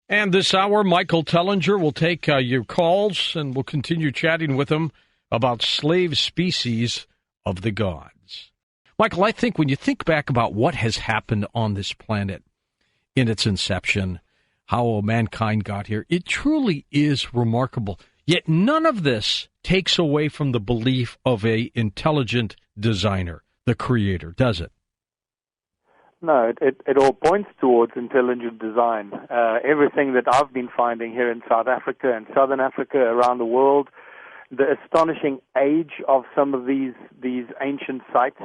And this hour, Michael Tellinger will take your calls, and we'll continue chatting with him about slave species of the gods. Michael, I think when you think back about what has happened on this planet in its inception, how mankind got here, it truly is remarkable. Yet none of this takes away from the belief of a intelligent designer, the creator, does it? No, it all points towards intelligent design. Everything that I've been finding here in South Africa and Southern Africa, around the world, the astonishing age of some of these ancient sites,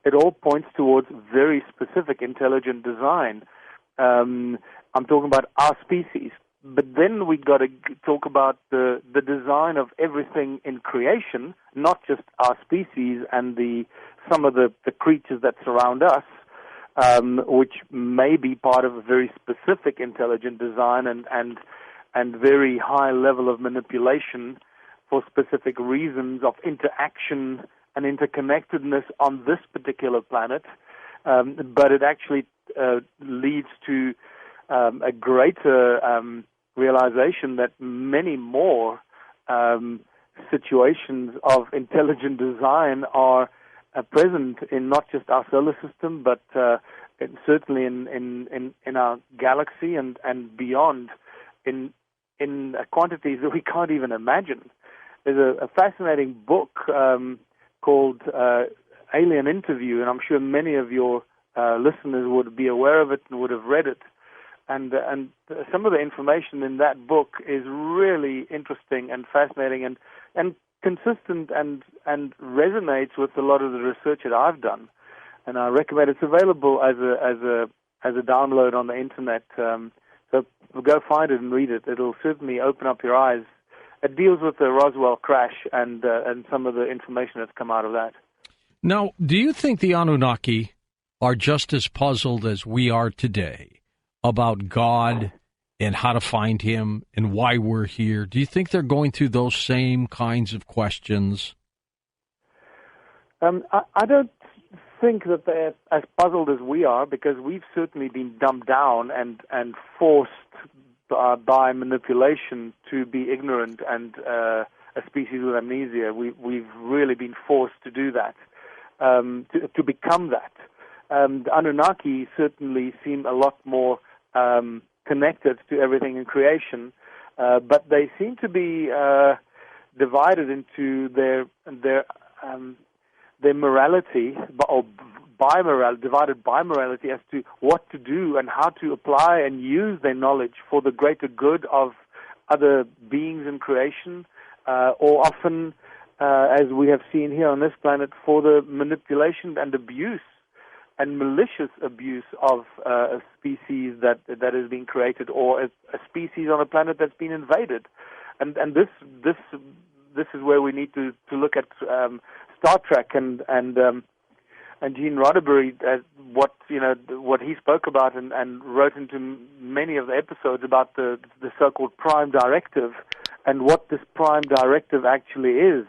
it all points towards very specific intelligent design. I'm talking about our species. But then we got to talk about the design of everything in creation, not just our species and some of the creatures that surround us, which may be part of a very specific intelligent design and very high level of manipulation for specific reasons of interaction and interconnectedness on this particular planet. But it actually leads to a greater realization that many more situations of intelligent design are present in not just our solar system, but certainly in our galaxy and beyond, in quantities that we can't even imagine. There's a fascinating book called Alien Interview, and I'm sure many of your listeners would be aware of it and would have read it. And some of the information in that book is really interesting and fascinating and consistent and resonates with a lot of the research that I've done. And I recommend it's available as a download on the internet. So go find it and read it. It'll certainly open up your eyes. It deals with the Roswell crash and some of the information that's come out of that. Now, do you think the Anunnaki are just as puzzled as we are today about God and how to find him and why we're here? Do you think they're going through those same kinds of questions? I don't think that they're as puzzled as we are, because we've certainly been dumbed down and forced by manipulation to be ignorant and a species with amnesia. We've really been forced to do that, to become that. The Anunnaki certainly seem a lot more connected to everything in creation, but they seem to be divided into their morality, or divided by morality as to what to do and how to apply and use their knowledge for the greater good of other beings in creation, or often, as we have seen here on this planet, for the manipulation and abuse and malicious abuse of a species that is being created, or a species on a planet that's been invaded. And this is where we need to look at Star Trek and Gene Roddenberry, what he spoke about and wrote into many of the episodes about the so-called prime directive, and what this prime directive actually is.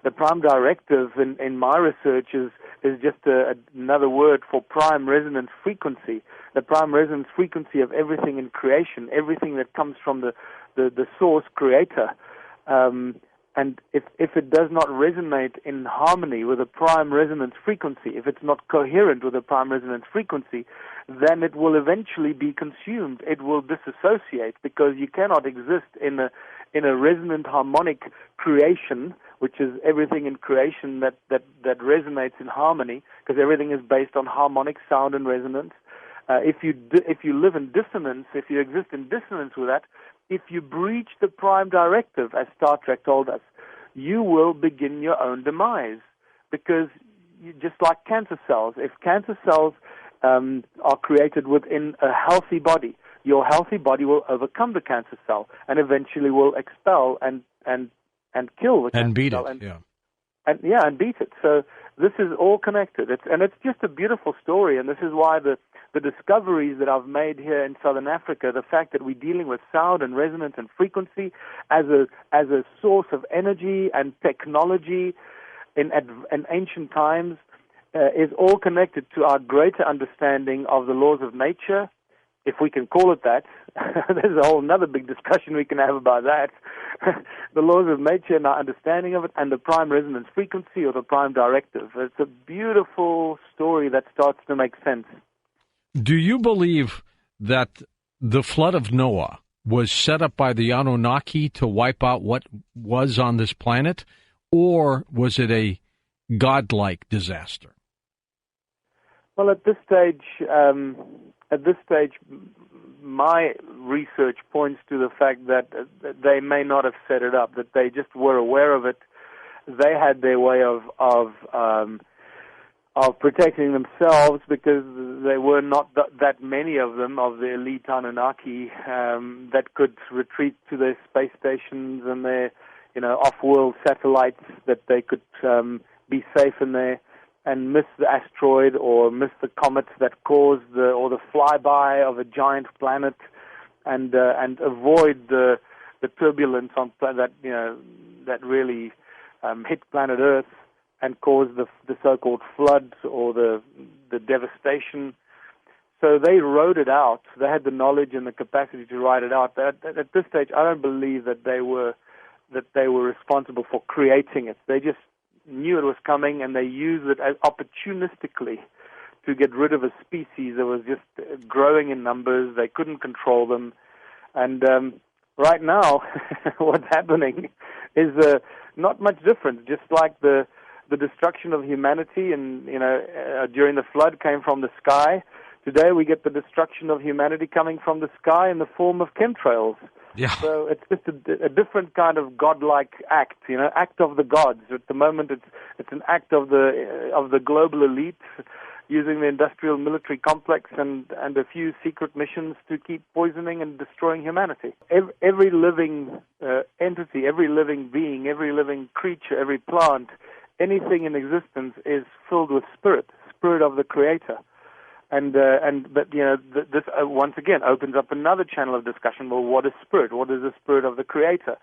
The prime directive in my research is just another word for prime resonance frequency. The prime resonance frequency of everything in creation, everything that comes from the source creator. And if it does not resonate in harmony with a prime resonance frequency, if it's not coherent with a prime resonance frequency, then it will eventually be consumed. It will disassociate, because you cannot exist in a resonant harmonic creation, which is everything in creation that resonates in harmony, because everything is based on harmonic sound and resonance. If you live in dissonance, if you exist in dissonance with that, if you breach the prime directive, as Star Trek told us, you will begin your own demise. Because just like cancer cells, if cancer cells are created within a healthy body, your healthy body will overcome the cancer cell and eventually will expel and kill the cancer and beat cell. And beat it. So this is all connected. It's just a beautiful story, and this is why the discoveries that I've made here in Southern Africa, the fact that we're dealing with sound and resonance and frequency as a source of energy and technology in ancient times, is all connected to our greater understanding of the laws of nature, if we can call it that. There's a whole another big discussion we can have about that. The laws of nature and our understanding of it, and the prime resonance frequency or the prime directive. It's a beautiful story that starts to make sense. Do you believe that the flood of Noah was set up by the Anunnaki to wipe out what was on this planet, or was it a godlike disaster? Well, at this stage, my research points to the fact that they may not have set it up, that they just were aware of it. They had their way of protecting themselves because there were not that many of them, of the elite Anunnaki, that could retreat to their space stations and their, off-world satellites, that they could be safe in there and miss the asteroid or miss the comet that caused the flyby of a giant planet, and avoid the turbulence on that really hit planet Earth and caused the so-called floods or the devastation. So they wrote it out. They had the knowledge and the capacity to write it out. At this stage, I don't believe that they were responsible for creating it. They just knew it was coming, and they used it as opportunistically to get rid of a species that was just growing in numbers. They couldn't control them. And right now, what's happening is not much different. Just like the destruction of humanity and during the flood came from the sky, today we get the destruction of humanity coming from the sky in the form of chemtrails. Yeah. So it's just a different kind of godlike act, act of the gods. At the moment, it's an act of the global elite, using the industrial military complex and a few secret missions to keep poisoning and destroying humanity. Every living entity, every living being, every living creature, every plant, anything in existence is filled with spirit of the Creator. But this once again opens up another channel of discussion. Well, what is spirit? What is the spirit of the Creator?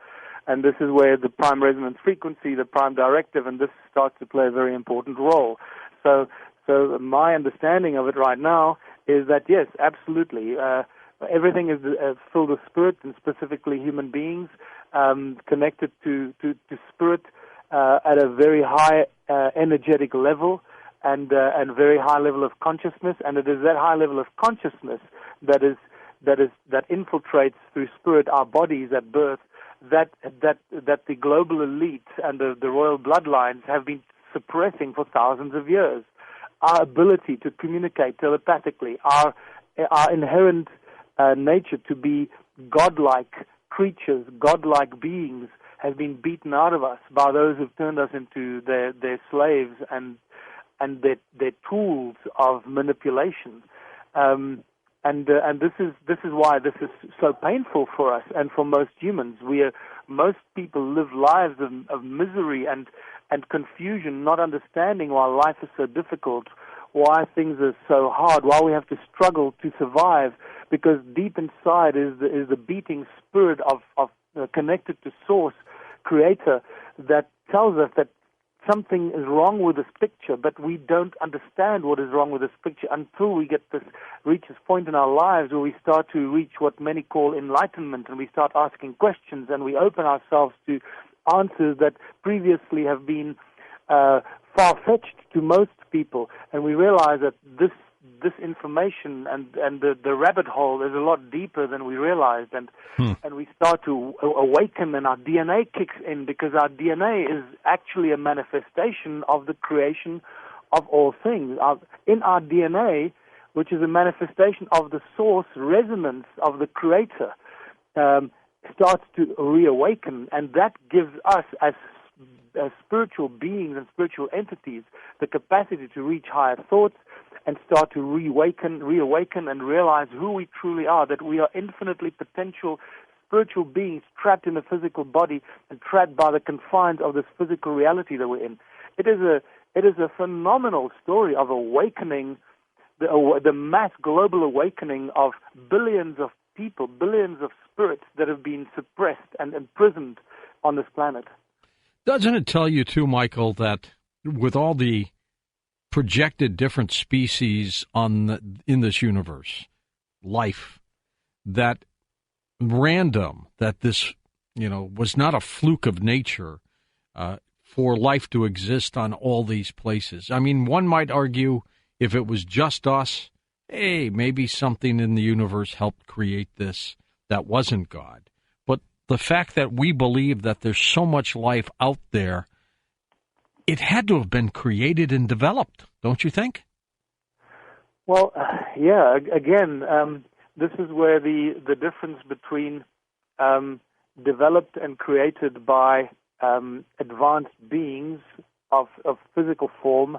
And this is where the prime resonance frequency, the prime directive, and this starts to play a very important role. So my understanding of it right now is that yes, absolutely, everything is filled with spirit, and specifically human beings connected to spirit at a very high energetic level. And very high level of consciousness, and it is that high level of consciousness that infiltrates through spirit our bodies at birth, that the global elite and the royal bloodlines have been suppressing for thousands of years. Our ability to communicate telepathically, our inherent nature to be godlike creatures, godlike beings, has been beaten out of us by those who've turned us into their slaves and their tools of manipulation, and this is why this is so painful for us and for most humans. Most people live lives of misery and confusion, not understanding why life is so difficult, why things are so hard, why we have to struggle to survive. Because deep inside is the beating spirit of connected to Source, Creator, that tells us that something is wrong with this picture, but we don't understand what is wrong with this picture until we reach this point in our lives where we start to reach what many call enlightenment, and we start asking questions, and we open ourselves to answers that previously have been far-fetched to most people, and we realize that this information and the rabbit hole is a lot deeper than we realized, and we start to awaken, and our DNA kicks in, because our DNA is actually a manifestation of the creation of all things. In our DNA, which is a manifestation of the source resonance of the Creator, starts to reawaken, and that gives us as spiritual beings and spiritual entities the capacity to reach higher thoughts and start to reawaken and realize who we truly are, that we are infinitely potential spiritual beings trapped in a physical body and trapped by the confines of this physical reality that we're in. It is a phenomenal story of awakening, the mass global awakening of billions of people, billions of spirits that have been suppressed and imprisoned on this planet. Doesn't it tell you, too, Michael, that with all the projected different species in this universe, life, that random, that this, was not a fluke of nature for life to exist on all these places. I mean, one might argue if it was just us, hey, maybe something in the universe helped create this that wasn't God. But the fact that we believe that there's so much life out there, it had to have been created and developed, don't you think? Well, yeah, again, this is where the difference between developed and created by advanced beings of physical form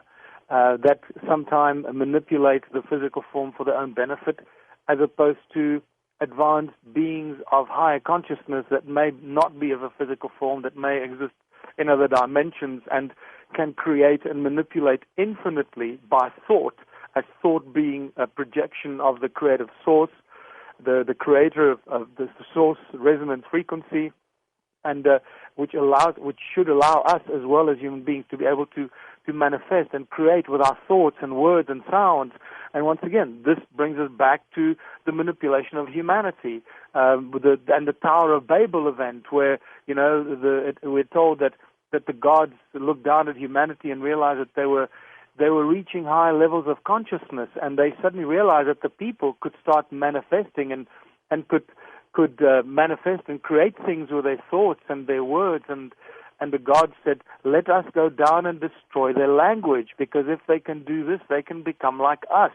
that sometimes manipulate the physical form for their own benefit, as opposed to advanced beings of higher consciousness that may not be of a physical form, that may exist in other dimensions and can create and manipulate infinitely by thought, as thought being a projection of the creative source, the creator of the source resonance frequency, and which should allow us as well as human beings to be able to manifest and create with our thoughts and words and sounds. And once again, this brings us back to the manipulation of humanity, and the Tower of Babel event, where we're told that the gods looked down at humanity and realized that they were reaching high levels of consciousness, and they suddenly realized that the people could start manifesting and could manifest and create things with their thoughts and their words, and the gods said, let us go down and destroy their language, because if they can do this, they can become like us.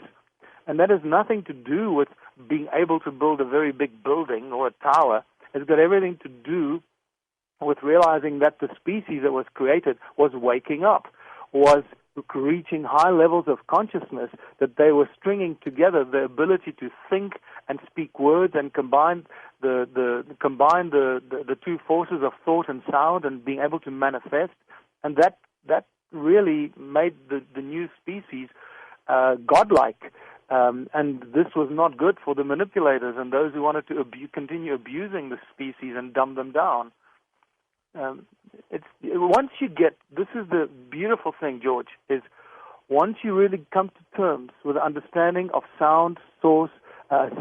And that has nothing to do with being able to build a very big building or a tower. It's got everything to do with realizing that the species that was created was waking up, was reaching high levels of consciousness, that they were stringing together the ability to think and speak words and combine the two forces of thought and sound and being able to manifest, and that really made the new species godlike. And this was not good for the manipulators and those who wanted to continue abusing the species and dumb them down. Once you get, this is the beautiful thing, George, is once you really come to terms with the understanding of sound source,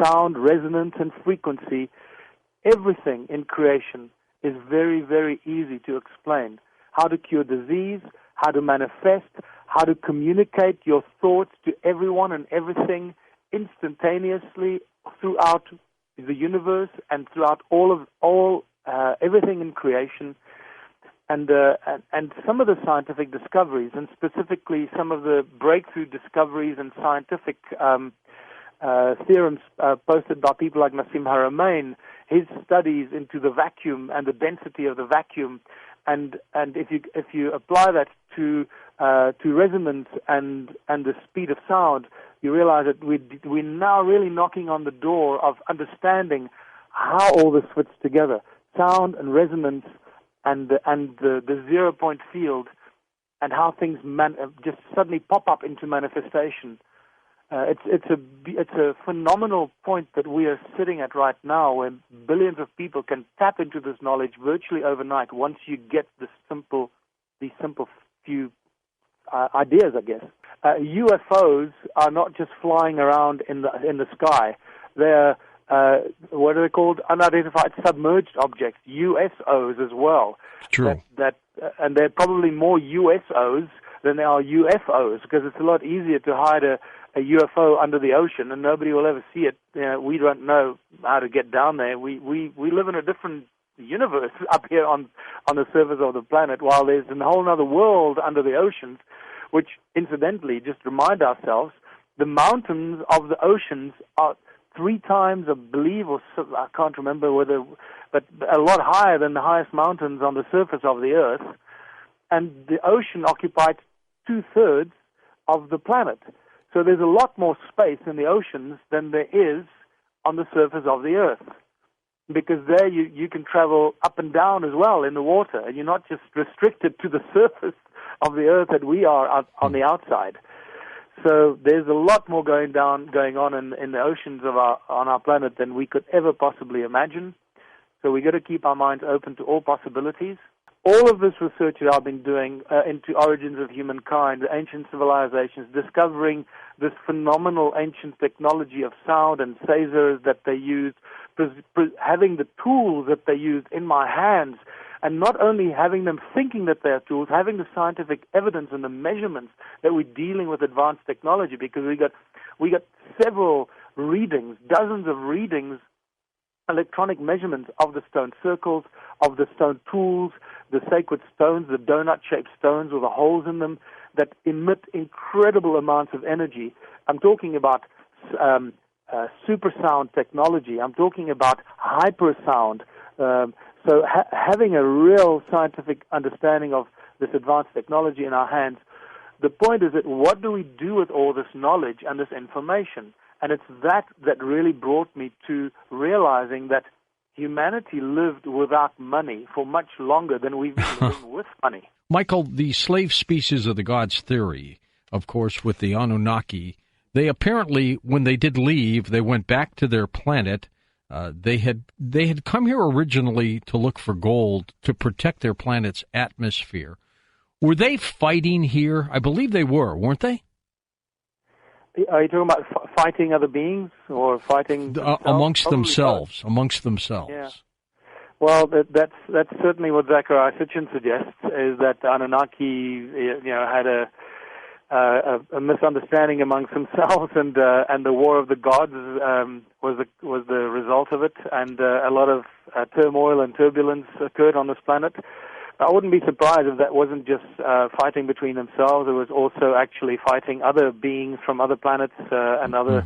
sound resonance and frequency, everything in creation is very, very easy to explain. How to cure disease, how to manifest, how to communicate your thoughts to everyone and everything instantaneously throughout the universe and throughout everything in creation. And some of the scientific discoveries, and specifically some of the breakthrough discoveries and scientific theorems posted by people like Nassim Haramein, his studies into the vacuum and the density of the vacuum, and if you apply that to resonance and the speed of sound, you realize that we're now really knocking on the door of understanding how all this fits together, sound and resonance, and the 0 point field, and how things just suddenly pop up into manifestation. It's a phenomenal point that we are sitting at right now, where billions of people can tap into this knowledge virtually overnight once you get these simple few ideas, I guess. UFOs are not just flying around in the sky. They're what are they called? Unidentified submerged objects, USOs as well. True. And they're probably more USOs than there are UFOs, because it's a lot easier to hide a UFO under the ocean and nobody will ever see it. We don't know how to get down there. We live in a different universe up here on the surface of the planet, while there's a whole other world under the oceans, which incidentally, just remind ourselves, the mountains of the oceans are 3 times, I believe, or so, I can't remember whether, but a lot higher than the highest mountains on the surface of the Earth. And the ocean occupies 2/3 of the planet. So there's a lot more space in the oceans than there is on the surface of the Earth. Because there you can travel up and down as well in the water, and you're not just restricted to the surface of the Earth that we are on the outside. So there's a lot more going on in the oceans on our planet than we could ever possibly imagine. So we got to keep our minds open to all possibilities. all of this research that I've been doing into origins of humankind, ancient civilizations, discovering this phenomenal ancient technology of sound and phasers that they used, having the tools that they used in my hands, and not only having them thinking that they are tools, having the scientific evidence and the measurements that we're dealing with advanced technology, because we got several readings, dozens of readings, electronic measurements of the stone circles, of the stone tools, the sacred stones, the donut-shaped stones with the holes in them that emit incredible amounts of energy. I'm talking about supersound technology. I'm talking about hypersound. So having a real scientific understanding of this advanced technology in our hands, the point is that what do we do with all this knowledge and this information? And it's that really brought me to realizing that humanity lived without money for much longer than we've been living with money. Michael, the slave species of the gods theory, of course, with the Anunnaki, they apparently, when they did leave, they went back to their planet. They had come here originally to look for gold to protect their planet's atmosphere. Were they fighting here? I believe they were, weren't they? Are you talking about fighting other beings or fighting amongst themselves? Amongst themselves. Yeah. Well, that's certainly what Zachariah Sitchin suggests, is that the Anunnaki, had a misunderstanding amongst themselves, and the war of the gods was the result of it, and a lot of turmoil and turbulence occurred on this planet. I wouldn't be surprised if that wasn't just fighting between themselves. It was also actually fighting other beings from other planets and other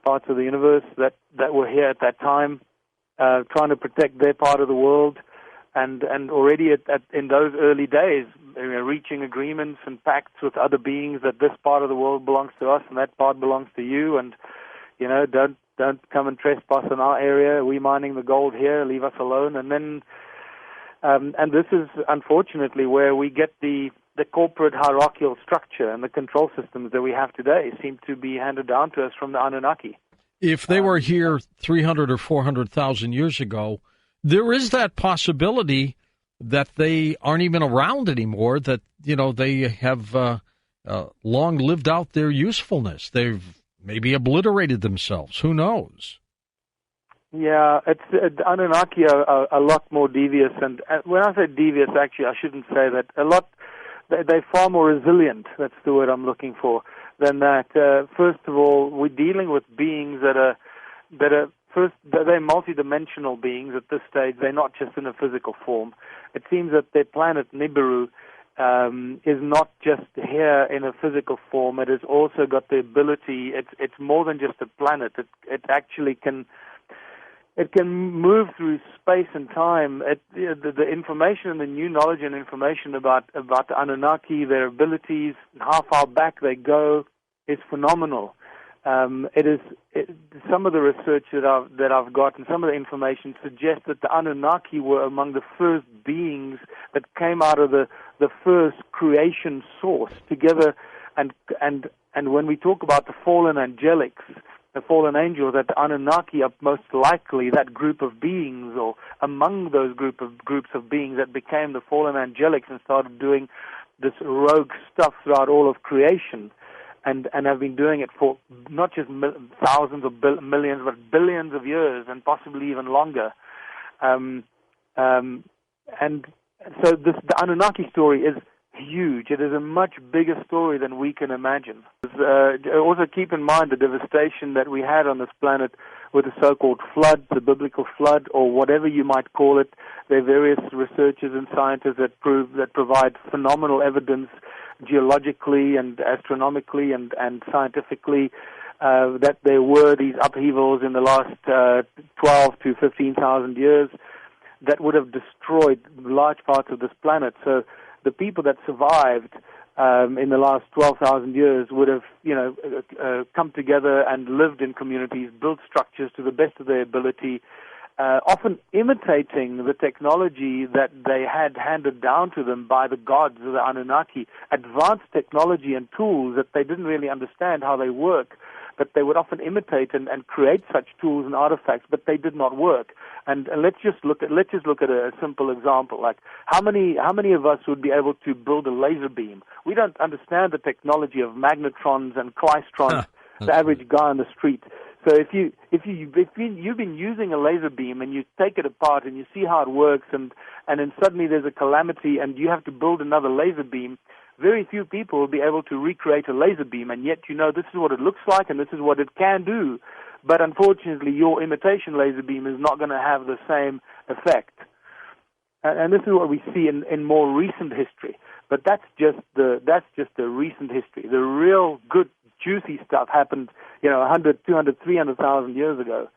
parts of the universe that were here at that time, trying to protect their part of the world, and already in those early days, reaching agreements and pacts with other beings that this part of the world belongs to us and that part belongs to you, and don't come and trespass in our area. We're mining the gold here. Leave us alone. And then. And this is, unfortunately, where we get the corporate hierarchical structure and the control systems that we have today seem to be handed down to us from the Anunnaki. If they were here 300 or 400,000 years ago, there is that possibility that they aren't even around anymore, that, they have long lived out their usefulness. They've maybe obliterated themselves. Who knows? Yeah, the Anunnaki are a lot more devious, and when I say devious, actually, I shouldn't say that. They're far more resilient, that's the word I'm looking for, than that. First of all, we're dealing with beings that are they're multidimensional beings at this stage. They're not just in a physical form. It seems that their planet, Nibiru, is not just here in a physical form. It has also got the ability, it's more than just a planet. It actually can... It can move through space and time. The information and the new knowledge and information about the Anunnaki, their abilities, how far back they go, is phenomenal. Some of the research that I've got and some of the information suggests that the Anunnaki were among the first beings that came out of the first creation source together, and when we talk about the fallen angelics, the fallen angels, that the Anunnaki are most likely that group of beings, or among those groups of beings that became the fallen angelics and started doing this rogue stuff throughout all of creation, and have been doing it for not just thousands or millions, but billions of years, and possibly even longer. And so the Anunnaki story is huge. It is a much bigger story than we can imagine. Also keep in mind the devastation that we had on this planet with the so-called flood, the biblical flood, or whatever you might call it. There are various researchers and scientists that provide phenomenal evidence geologically and astronomically and scientifically that there were these upheavals in the last 12 to 15,000 years that would have destroyed large parts of this planet. So the people that survived in the last 12,000 years would have, come together and lived in communities, built structures to the best of their ability, often imitating the technology that they had handed down to them by the gods of the Anunnaki, advanced technology and tools that they didn't really understand how they work, but they would often imitate and create such tools and artifacts, but they did not work. And let's just look at a simple example. Like how many of us would be able to build a laser beam? We don't understand the technology of magnetrons and klystrons. The average guy on the street. So if you've been using a laser beam and you take it apart and you see how it works, and then suddenly there's a calamity and you have to build another laser beam, very few people will be able to recreate a laser beam, and yet this is what it looks like and this is what it can do. But unfortunately, your imitation laser beam is not going to have the same effect. And this is what we see in more recent history. But that's just the recent history. The real good, juicy stuff happened, 100, 200, 300,000 years ago.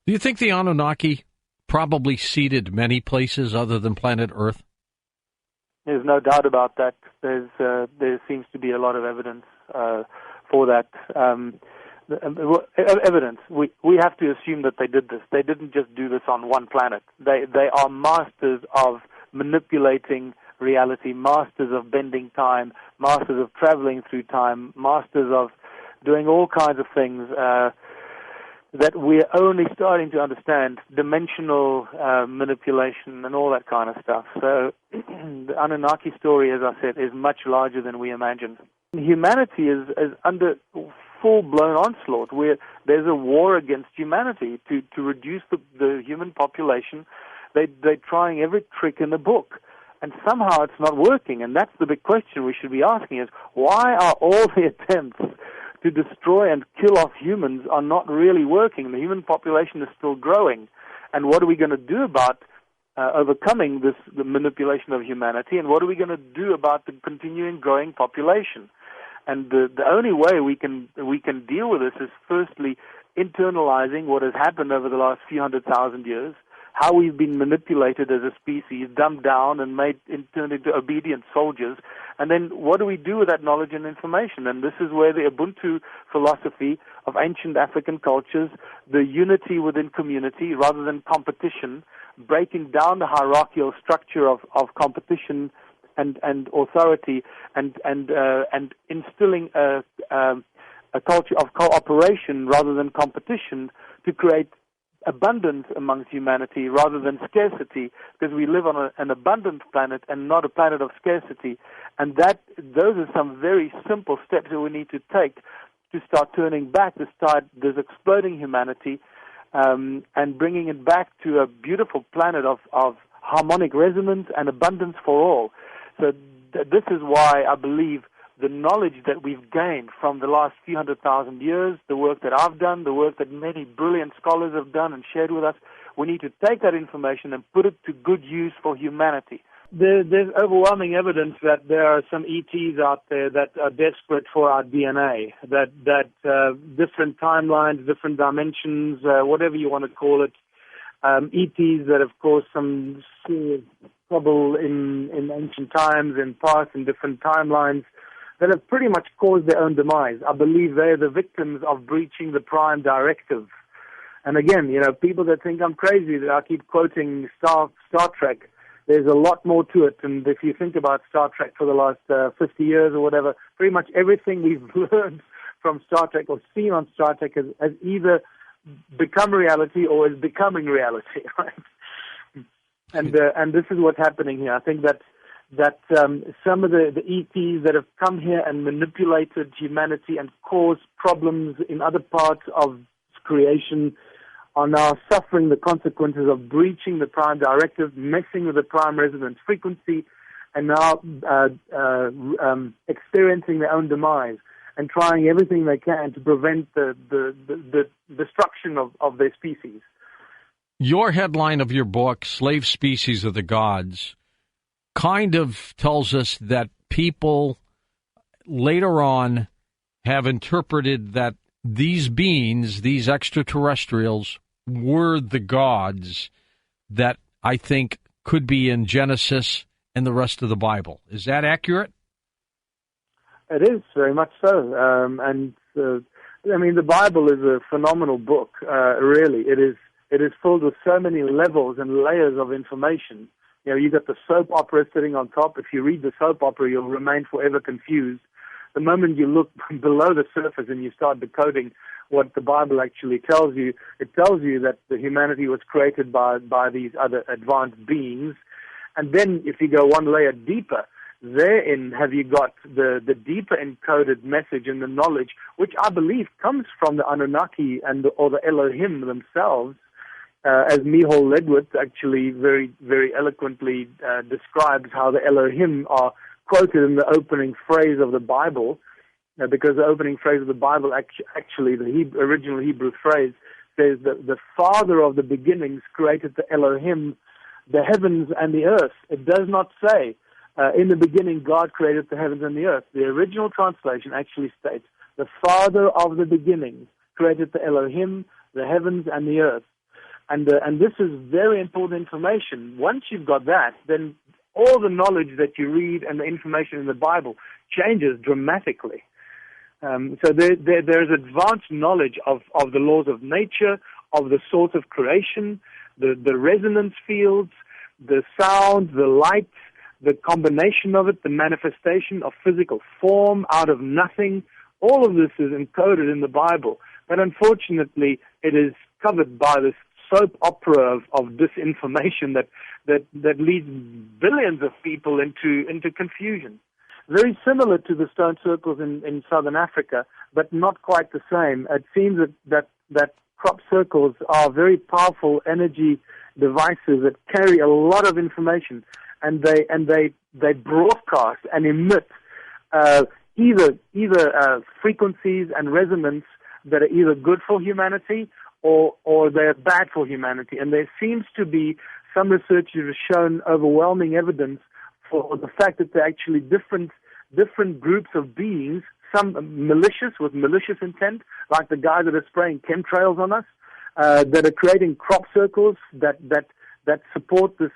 Do you think the Anunnaki probably seeded many places other than planet Earth? There's no doubt about that. There seems to be a lot of evidence for that. Evidence. We have to assume that they did this. They didn't just do this on one planet. They are masters of manipulating reality, masters of bending time, masters of traveling through time, masters of doing all kinds of things that we're only starting to understand, dimensional manipulation and all that kind of stuff. So the Anunnaki story, as I said, is much larger than we imagine. Humanity is under full-blown onslaught, where there's a war against humanity to reduce the human population. They're trying every trick in the book. And somehow it's not working, and that's the big question we should be asking is, why are all the attempts to destroy and kill off humans are not really working? The human population is still growing, and what are we going to do about overcoming the manipulation of humanity, and what are we going to do about the continuing growing population? And the only way we can deal with this is firstly internalizing what has happened over the last few 100,000 years, how we've been manipulated as a species, dumbed down and turned into obedient soldiers. And then what do we do with that knowledge and information? And this is where the Ubuntu philosophy of ancient African cultures, the unity within community rather than competition, breaking down the hierarchical structure of competition and authority, and instilling a culture of cooperation rather than competition to create abundance amongst humanity rather than scarcity, because we live on an abundant planet and not a planet of scarcity. And those are some very simple steps that we need to take to start turning back, to start this exploding humanity and bringing it back to a beautiful planet of harmonic resonance and abundance for all. So this is why I believe the knowledge that we've gained from the last few 100,000 years, the work that I've done, the work that many brilliant scholars have done and shared with us, we need to take that information and put it to good use for humanity. There's overwhelming evidence that there are some ETs out there that are desperate for our DNA, that different timelines, different dimensions, whatever you want to call it, ETs that have caused some serious trouble in ancient times, in past, in different timelines, that have pretty much caused their own demise. I believe they're the victims of breaching the prime directive. And again, people that think I'm crazy, that I keep quoting Star Trek, there's a lot more to it. And if you think about Star Trek for the last 50 years or whatever, pretty much everything we've learned from Star Trek or seen on Star Trek has either become reality or is becoming reality, right? And this is what's happening here. I think that some of the ETs that have come here and manipulated humanity and caused problems in other parts of creation are now suffering the consequences of breaching the prime directive, messing with the prime resonance frequency, and now experiencing their own demise and trying everything they can to prevent the destruction of their species. Your headline of your book, Slave Species of the Gods, kind of tells us that people later on have interpreted that these beings, these extraterrestrials, were the gods that I think could be in Genesis and the rest of the Bible. Is that accurate? It is, very much so. The Bible is a phenomenal book, really. It is filled with so many levels and layers of information. You got the soap opera sitting on top. If you read the soap opera, you'll remain forever confused. the moment you look below the surface and you start decoding what the Bible actually tells you, it tells you that the humanity was created by these other advanced beings. And then if you go one layer deeper, therein have you got the deeper encoded message and the knowledge, which I believe comes from the Anunnaki or the Elohim themselves, as Micheal Ledwith actually very, very eloquently describes how the Elohim are quoted in the opening phrase of the Bible, because the opening phrase of the Bible actually, the original Hebrew phrase, says that the Father of the beginnings created the Elohim, the heavens and the earth. It does not say, in the beginning God created the heavens and the earth. The original translation actually states, the Father of the beginnings created the Elohim, the heavens and the earth. And this is very important information. Once you've got that, then all the knowledge that you read and the information in the Bible changes dramatically. So there's advanced knowledge of the laws of nature, of the source of creation, the resonance fields, the sound, the light, the combination of it, the manifestation of physical form out of nothing. All of this is encoded in the Bible. But unfortunately, it is covered by this soap opera of disinformation that leads billions of people into confusion. Very similar to the stone circles in southern Africa, but not quite the same. It seems that crop circles are very powerful energy devices that carry a lot of information, and they broadcast and emit either frequencies and resonance that are either good for humanity or they're bad for humanity. And there seems to be some research that has shown overwhelming evidence for the fact that they're actually different groups of beings, some malicious with malicious intent, like the guys that are spraying chemtrails on us, that are creating crop circles that support this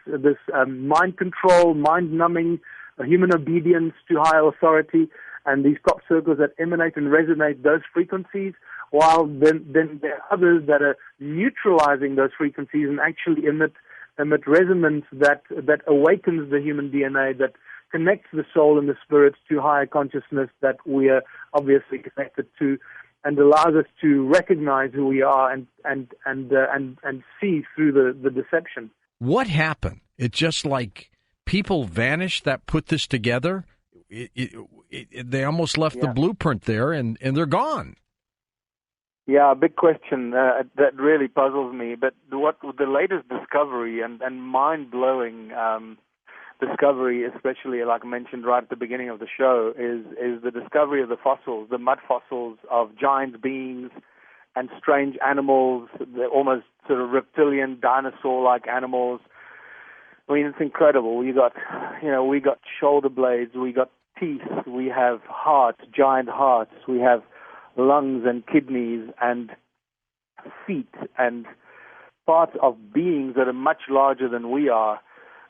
mind control, mind numbing, human obedience to higher authority, and these crop circles that emanate and resonate those frequencies, while then there are others that are neutralizing those frequencies and actually emit resonance that awakens the human DNA, that connects the soul and the spirit to higher consciousness that we are obviously connected to, and allows us to recognize who we are and see through the deception. What happened? It's just like people vanished that put this together. They almost left the blueprint there, and they're gone. Yeah, big question. That really puzzles me. But what the latest discovery and mind-blowing discovery, especially like I mentioned right at the beginning of the show, is the discovery of the fossils, the mud fossils of giant beings and strange animals, almost sort of reptilian, dinosaur-like animals. I mean, it's incredible. We got shoulder blades, we got teeth, we have hearts, giant hearts, we have lungs and kidneys and feet and parts of beings that are much larger than we are.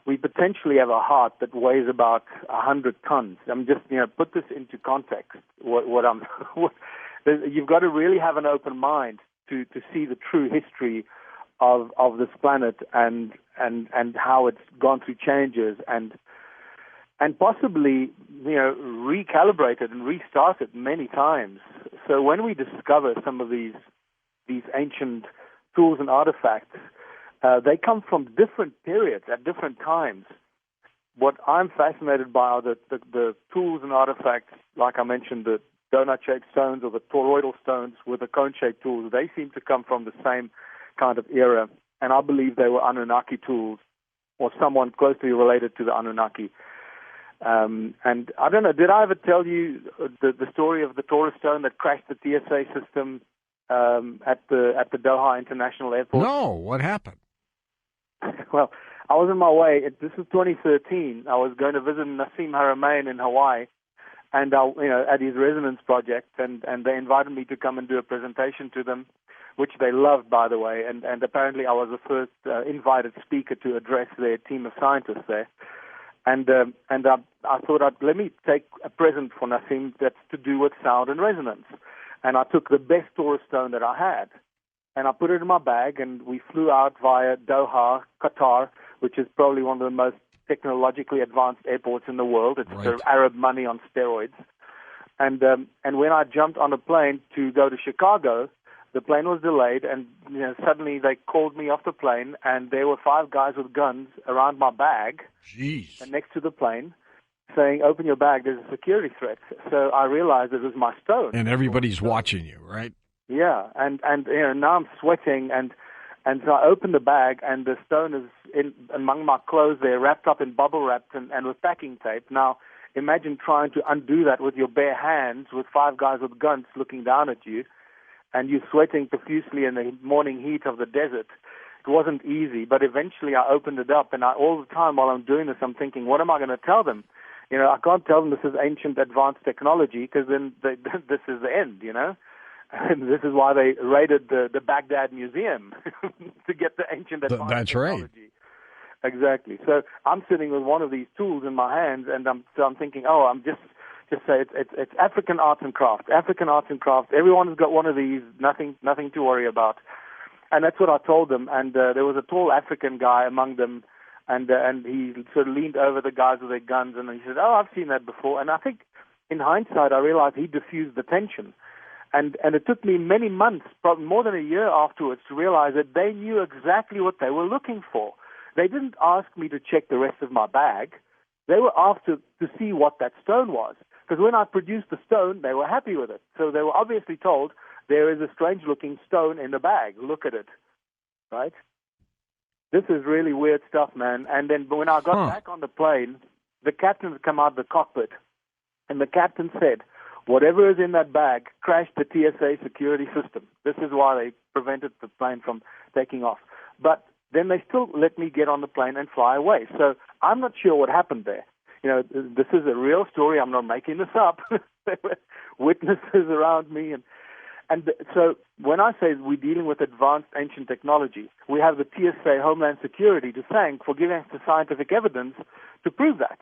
We potentially have a heart that weighs about 100 tons. I'm just, put this into context. You've got to really have an open mind to see the true history of this planet and how it's gone through changes and possibly, recalibrated and restarted many times. So when we discover some of these ancient tools and artifacts, they come from different periods at different times. What I'm fascinated by are the tools and artifacts, like I mentioned, the donut-shaped stones or the toroidal stones with the cone-shaped tools. They seem to come from the same kind of era, and I believe they were Anunnaki tools or someone closely related to the Anunnaki. And I don't know, did I ever tell you the story of the Taurus stone that crashed the TSA system at the Doha International Airport? No, what happened? Well, I was on my way. This was 2013. I was going to visit Nassim Haramein in Hawaii, and at his resonance project, and they invited me to come and do a presentation to them, which they loved, by the way. And apparently, I was the first invited speaker to address their team of scientists there. And I thought, let me take a present for Nassim that's to do with sound and resonance. And I took the best Taurus stone that I had, and I put it in my bag, and we flew out via Doha, Qatar, which is probably one of the most technologically advanced airports in the world. It's sort of Arab money on steroids. And when I jumped on a plane to go to Chicago, the plane was delayed, and suddenly they called me off the plane, and there were 5 guys with guns around my bag, Jeez. and next to the plane, saying, "Open your bag, there's a security threat." So I realized it was my stone. And everybody's watching you, right? Yeah, and now I'm sweating, and so I opened the bag, and the stone is in among my clothes there, wrapped up in bubble wrap and with packing tape. Now, imagine trying to undo that with your bare hands with 5 guys with guns looking down at you, and you're sweating profusely in the morning heat of the desert. It wasn't easy, but eventually I opened it up, and all the time while I'm doing this, I'm thinking, what am I going to tell them? I can't tell them this is ancient advanced technology, because then this is the end, And this is why they raided the Baghdad Museum to get the ancient advanced technology. Right. Exactly. So I'm sitting with one of these tools in my hands, and I'm thinking, I'm just say it's African arts and crafts. African arts and crafts. Everyone's got one of these. Nothing to worry about. And that's what I told them. And there was a tall African guy among them, and he sort of leaned over the guys with their guns, and he said, "Oh, I've seen that before." And I think, in hindsight, I realized he diffused the tension. And it took me many months, probably more than a year afterwards, to realize that they knew exactly what they were looking for. They didn't ask me to check the rest of my bag. They were after to see what that stone was. Because when I produced the stone, they were happy with it. So they were obviously told, there is a strange-looking stone in the bag. Look at it. Right? This is really weird stuff, man. And then when I got back on the plane, the captain had come out of the cockpit, and the captain said, "Whatever is in that bag crashed the TSA security system. This is why they prevented the plane from taking off." But then they still let me get on the plane and fly away. So I'm not sure what happened there. This is a real story. I'm not making this up. There were witnesses around me. And so when I say we're dealing with advanced ancient technology, we have the TSA, Homeland Security, to thank for giving us the scientific evidence to prove that.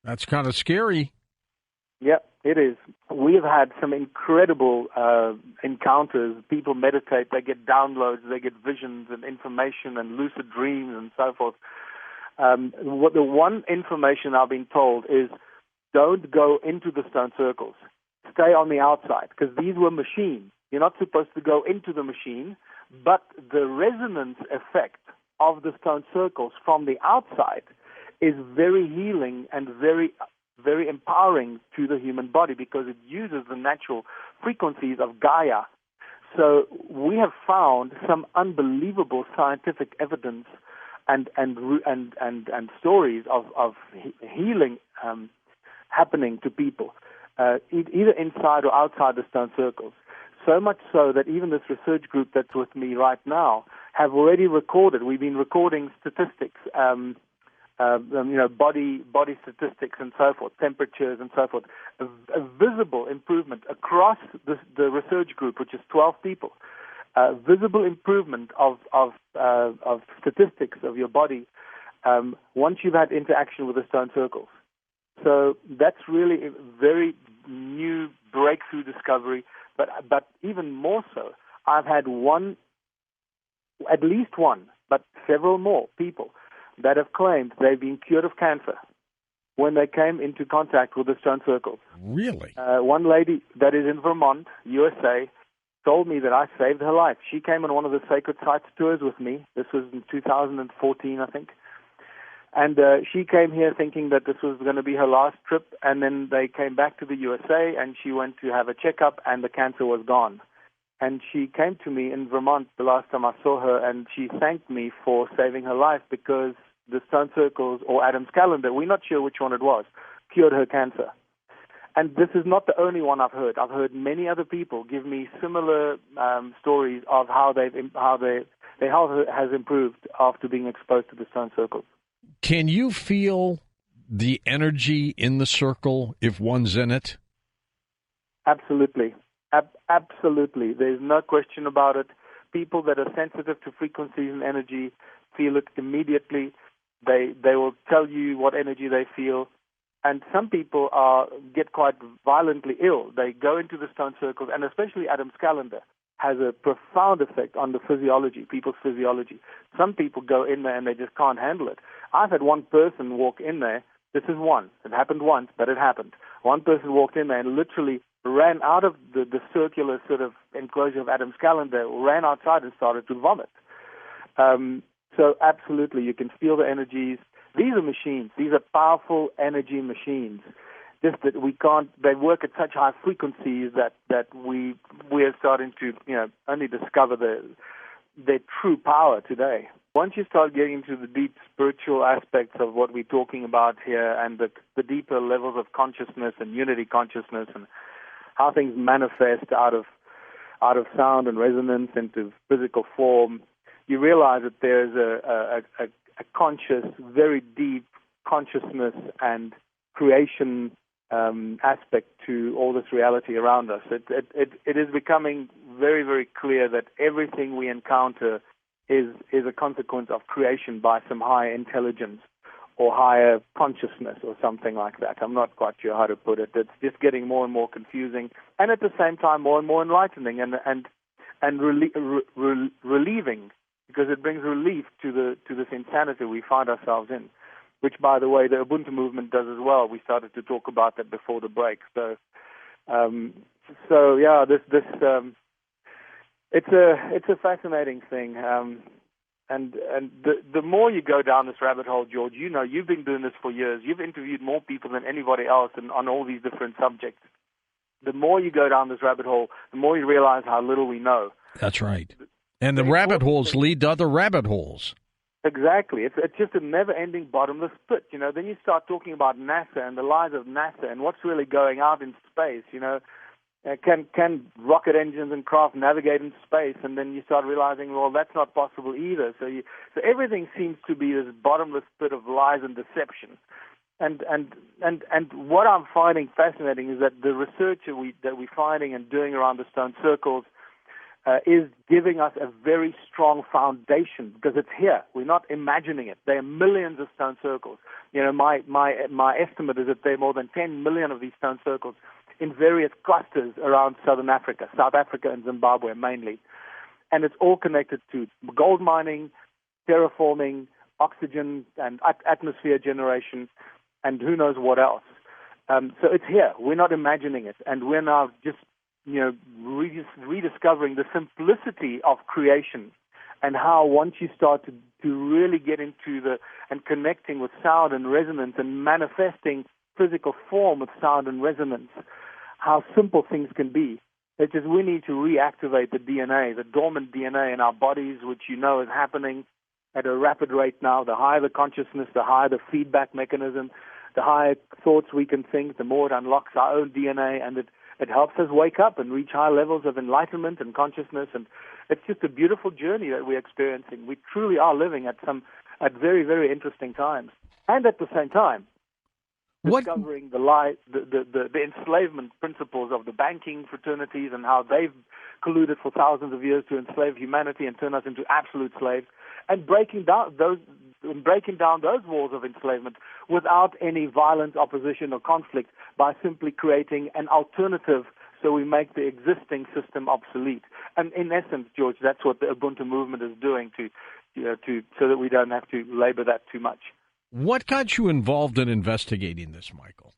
That's kind of scary. Yeah, it is. We have had some incredible encounters. People meditate, they get downloads, they get visions and information and lucid dreams and so forth. The one information I've been told is don't go into the stone circles. Stay on the outside, because these were machines. You're not supposed to go into the machine, but the resonance effect of the stone circles from the outside is very healing and very very empowering to the human body, because it uses the natural frequencies of Gaia. So we have found some unbelievable scientific evidence and stories of healing happening to people, either inside or outside the stone circles. So much so that even this research group that's with me right now have already recorded. We've been recording statistics. Body statistics and so forth, temperatures and so forth, a visible improvement across the research group, which is 12 people, visible improvement of statistics of your body once you've had interaction with the stone circles. So that's really a very new breakthrough discovery, but even more so, I've had at least one, but several more people that have claimed they've been cured of cancer when they came into contact with the stone circles. Really? One lady that is in Vermont, USA, told me that I saved her life. She came on one of the Sacred Sites tours with me. This was in 2014, I think. And she came here thinking that this was going to be her last trip, and then they came back to the USA, and she went to have a checkup, and the cancer was gone. And she came to me in Vermont the last time I saw her, and she thanked me for saving her life, because the stone circles or Adam's calendar, we're not sure which one it was, cured her cancer. And this is not the only one I've heard. I've heard many other people give me similar stories of how their health has improved after being exposed to the stone circles. Can you feel the energy in the circle if one's in it? Absolutely. Absolutely. There's no question about it. People that are sensitive to frequencies and energy feel it immediately. They will tell you what energy they feel. And some people get quite violently ill. They go into the stone circles, and especially Adam's calendar has a profound effect on the physiology, people's physiology. Some people go in there and they just can't handle it. I've had one person walk in there This is one. It happened once, but it happened. One person walked in there and literally ran out of the circular sort of enclosure of Adam's calendar, ran outside and started to vomit. So absolutely, you can feel the energies. These are machines. These are powerful energy machines. Just that we can't. They work at such high frequencies that we are starting to only discover their true power today. Once you start getting into the deep spiritual aspects of what we're talking about here, and the deeper levels of consciousness and unity consciousness, and how things manifest out of sound and resonance into physical form, you realize that there's a conscious, very deep consciousness and creation aspect to all this reality around us. It is becoming very, very clear that everything we encounter is a consequence of creation by some higher intelligence or higher consciousness or something like that. I'm not quite sure how to put it. It's just getting more and more confusing, and at the same time more and more enlightening and relieving, because it brings relief to this insanity we find ourselves in, which, by the way, the Ubuntu movement does as well. We started to talk about that before the break. So yeah, it's a fascinating thing. And the more you go down this rabbit hole, George, you've been doing this for years. You've interviewed more people than anybody else on all these different subjects. The more you go down this rabbit hole, the more you realize how little we know. That's right. And the rabbit holes lead to other rabbit holes. Exactly. It's just a never-ending bottomless pit. Then you start talking about NASA and the lies of NASA and what's really going out in space. Can rocket engines and craft navigate in space? And then you start realizing, well, that's not possible either. So everything seems to be this bottomless pit of lies and deception. And what I'm finding fascinating is that the research that we're finding and doing around the stone circles is giving us a very strong foundation, because it's here. We're not imagining it. There are millions of stone circles. My estimate is that there are more than 10 million of these stone circles in various clusters around Southern Africa, South Africa and Zimbabwe mainly. And it's all connected to gold mining, terraforming, oxygen and atmosphere generation, and who knows what else. So it's here. We're not imagining it. And we're now just rediscovering the simplicity of creation, and how once you start to really get into and connecting with sound and resonance and manifesting physical form with sound and resonance, how simple things can be. It's just we need to reactivate the DNA, the dormant DNA in our bodies, which is happening at a rapid rate now. The higher the consciousness, the higher the feedback mechanism, the higher thoughts we can think, the more it unlocks our own DNA, and it helps us wake up and reach high levels of enlightenment and consciousness. And it's just a beautiful journey that we're experiencing. We truly are living at very, very interesting times. And at the same time, discovering the enslavement principles of the banking fraternities and how they've colluded for thousands of years to enslave humanity and turn us into absolute slaves, and breaking down those walls of enslavement without any violent opposition or conflict, by simply creating an alternative, so we make the existing system obsolete. And in essence, George, that's what the Ubuntu movement is doing so that we don't have to labor that too much. What got you involved in investigating this, Michael?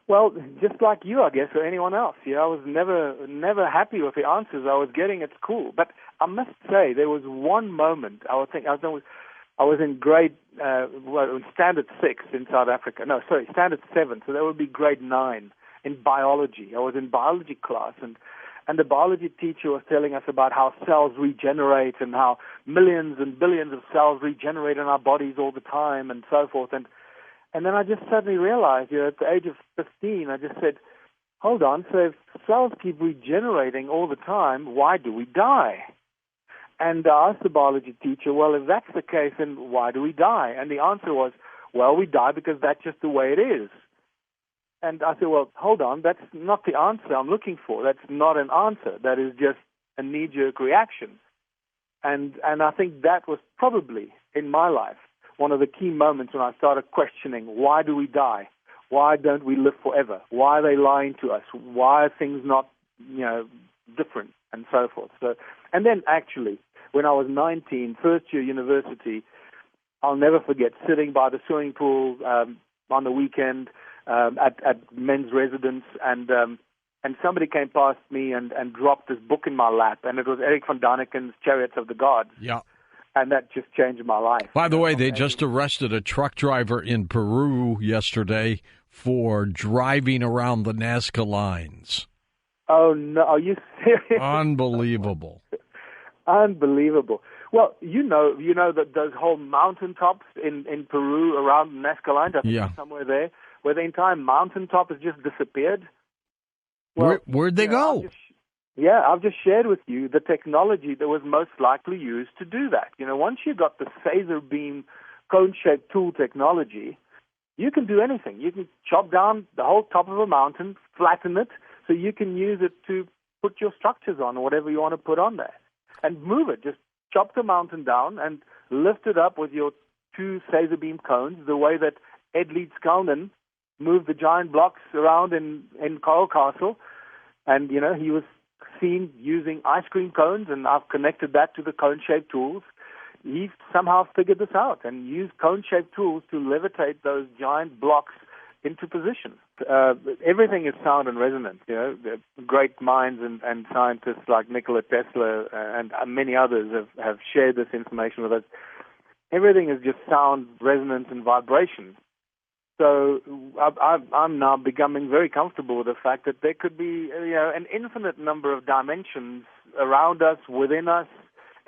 Well, just like you, I guess, or anyone else. I was never happy with the answers I was getting at school. But I must say, there was one moment I was in grade, standard 6 in South Africa. No, sorry, standard 7. So that would be grade 9 in biology. I was in biology class, and the biology teacher was telling us about how cells regenerate and how millions and billions of cells regenerate in our bodies all the time and so forth. And then I just suddenly realized, at the age of 15, I just said, hold on, so if cells keep regenerating all the time, why do we die? And I asked the biology teacher, well, if that's the case, then why do we die? And the answer was, well, we die because that's just the way it is. And I said, well, hold on, that's not the answer I'm looking for. That's not an answer. That is just a knee-jerk reaction. And I think that was probably, in my life, one of the key moments when I started questioning, why do we die? Why don't we live forever? Why are they lying to us? Why are things not, different, and so forth? So, and then actually, when I was 19, first year university, I'll never forget sitting by the swimming pool, on the weekend at men's residence, and somebody came past me and dropped this book in my lap, and it was Erich von Daniken's Chariots of the Gods. Yeah. And that just changed my life. By the way, they just arrested a truck driver in Peru yesterday for driving around the Nazca lines. Oh, no. Are you serious? Unbelievable. Unbelievable. Well, you know that those whole mountaintops in Peru around the Nazca lines, I think somewhere there, where the entire mountaintop has just disappeared. Well, where'd they go? I've just shared with you the technology that was most likely used to do that. Once you got the phaser beam cone-shaped tool technology, you can do anything. You can chop down the whole top of a mountain, flatten it, so you can use it to put your structures on or whatever you want to put on there, and move it. Just chop the mountain down and lift it up with your two phaser beam cones, the way that Ed Leeds-Kalnin moved the giant blocks around in Coral Castle. And, he was seen using ice cream cones, and I've connected that to the cone-shaped tools. He somehow figured this out and used cone-shaped tools to levitate those giant blocks into position. Everything is sound and resonant. The great minds and scientists like Nikola Tesla and many others have shared this information with us. Everything is just sound, resonance, and vibration. So I'm now becoming very comfortable with the fact that there could be an infinite number of dimensions around us, within us,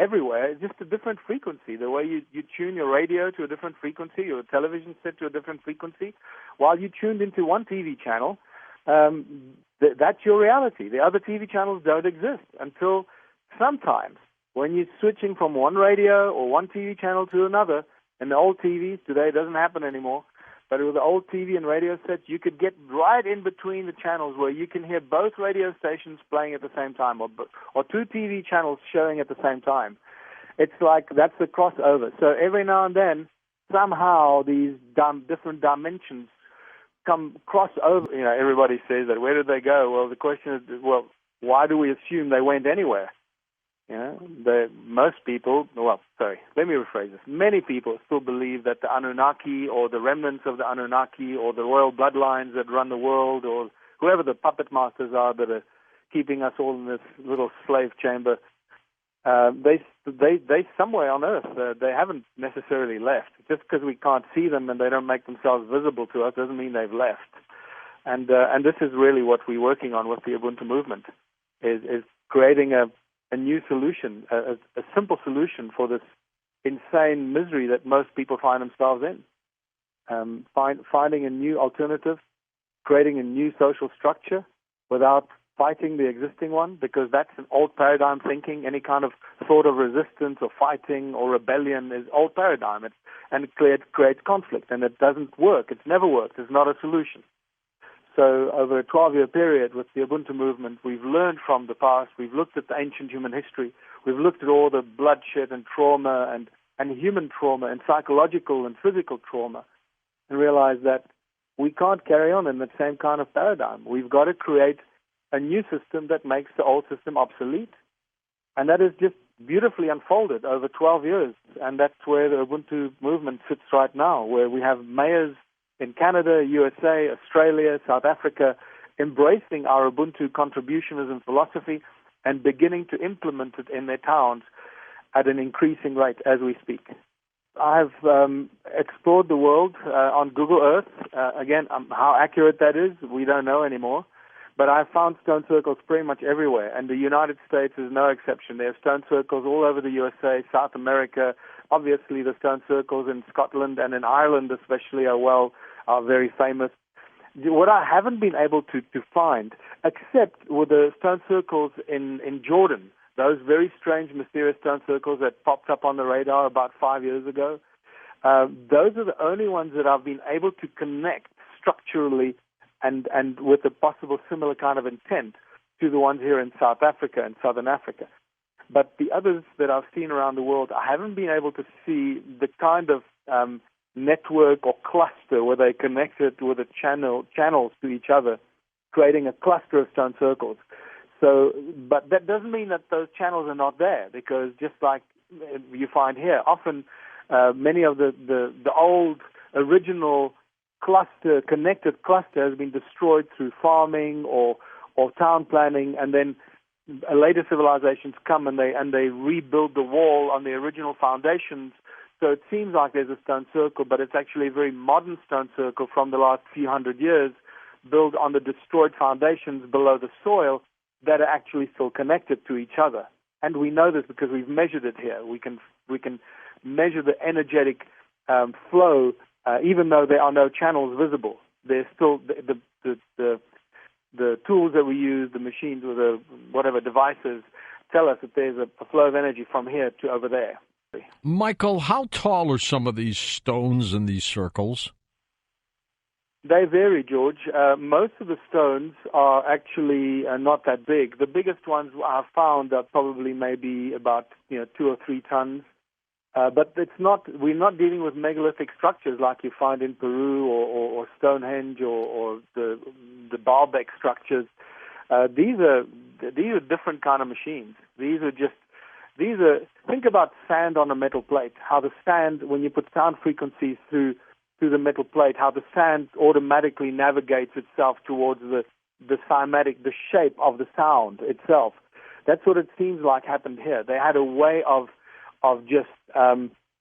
everywhere. It's just a different frequency. The way you tune your radio to a different frequency, your television set to a different frequency, while you tuned into one TV channel, that's your reality. The other TV channels don't exist until sometimes when you're switching from one radio or one TV channel to another. And the old TVs today, it doesn't happen anymore. But with the old TV and radio sets, you could get right in between the channels where you can hear both radio stations playing at the same time, or two TV channels showing at the same time. It's like that's the crossover. So every now and then, somehow these different dimensions cross over. Everybody says that. Where did they go? Well, the question is, why do we assume they went anywhere? Most people, let me rephrase this. Many people still believe that the Anunnaki or the remnants of the Anunnaki or the royal bloodlines that run the world or whoever the puppet masters are that are keeping us all in this little slave chamber, they somewhere on Earth. They haven't necessarily left. Just because we can't see them and they don't make themselves visible to us doesn't mean they've left. And this is really what we're working on with the Ubuntu movement, is creating a new solution, a simple solution for this insane misery that most people find themselves in. Finding a new alternative, creating a new social structure without fighting the existing one, because that's an old paradigm thinking. Any kind of thought of resistance or fighting or rebellion is old paradigm, and it creates conflict, and it doesn't work. It's never worked. It's not a solution. So over a 12-year period with the Ubuntu movement, we've learned from the past. We've looked at the ancient human history. We've looked at all the bloodshed and trauma and human trauma and psychological and physical trauma, and realized that we can't carry on in the same kind of paradigm. We've got to create a new system that makes the old system obsolete. And that is just beautifully unfolded over 12 years. And that's where the Ubuntu movement sits right now, where we have mayors in Canada, USA, Australia, South Africa, embracing our Ubuntu contributionism philosophy and beginning to implement it in their towns at an increasing rate as we speak. I've explored the world on Google Earth. Again, how accurate that is, we don't know anymore. But I've found stone circles pretty much everywhere, and the United States is no exception. There are stone circles all over the USA, South America. Obviously, the stone circles in Scotland and in Ireland especially are very famous. What I haven't been able to find, except with the stone circles in Jordan, those very strange, mysterious stone circles that popped up on the radar about 5 years ago, those are the only ones that I've been able to connect structurally and with a possible similar kind of intent to the ones here in South Africa and Southern Africa. But the others that I've seen around the world, I haven't been able to see the kind of network or cluster where they connected with the channels to each other, creating a cluster of stone circles. So, but that doesn't mean that those channels are not there, because just like you find here, often many of the old original connected cluster has been destroyed through farming or town planning, and then later civilizations come and they rebuild the wall on the original foundations. So it seems like there's a stone circle, but it's actually a very modern stone circle from the last few hundred years, built on the destroyed foundations below the soil that are actually still connected to each other. And we know this because we've measured it here. We can measure the energetic flow, even though there are no channels visible. There's still the tools that we use, the machines or the whatever devices, tell us that there's a flow of energy from here to over there. Michael, how tall are some of these stones in these circles? They vary, George. Most of the stones are actually not that big. The biggest ones I've found are probably maybe about 2 or 3 tons. But it's not. We're not dealing with megalithic structures like you find in Peru or Stonehenge or the Baalbek structures. These are different kind of machines. Think about sand on a metal plate. How the sand, when you put sound frequencies through the metal plate, how the sand automatically navigates itself towards the cymatic, the shape of the sound itself. That's what it seems like happened here. They had a way of just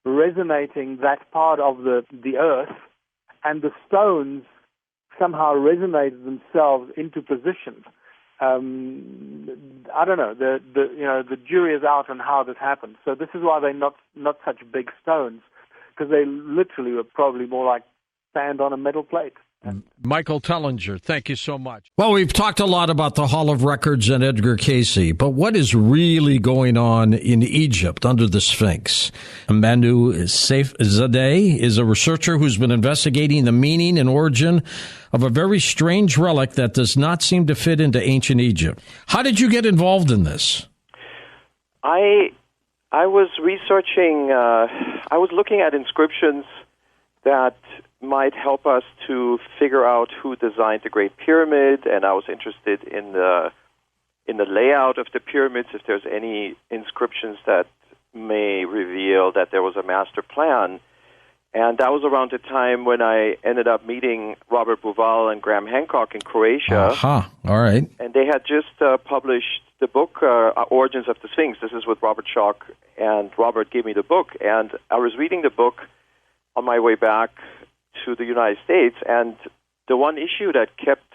resonating that part of the earth, and the stones somehow resonated themselves into position. I don't know. The jury is out on how this happened. So this is why they're not such big stones, because they literally were probably more like sand on a metal plate. Michael Tellinger, thank you so much. Well, we've talked a lot about the Hall of Records and Edgar Cayce, but what is really going on in Egypt under the Sphinx? Manu Saifzadeh is a researcher who's been investigating the meaning and origin of a very strange relic that does not seem to fit into ancient Egypt. How did you get involved in this? I was researching, I was looking at inscriptions that might help us to figure out who designed the Great Pyramid, and I was interested in the layout of the pyramids, if there's any inscriptions that may reveal that there was a master plan. And that was around the time when I ended up meeting Robert Bauval and Graham Hancock in Croatia. Aha, all right. And they had just published the book, Origins of the Sphinx. This is with Robert Schoch, and Robert gave me the book. And I was reading the book on my way back to the United States, and the one issue that kept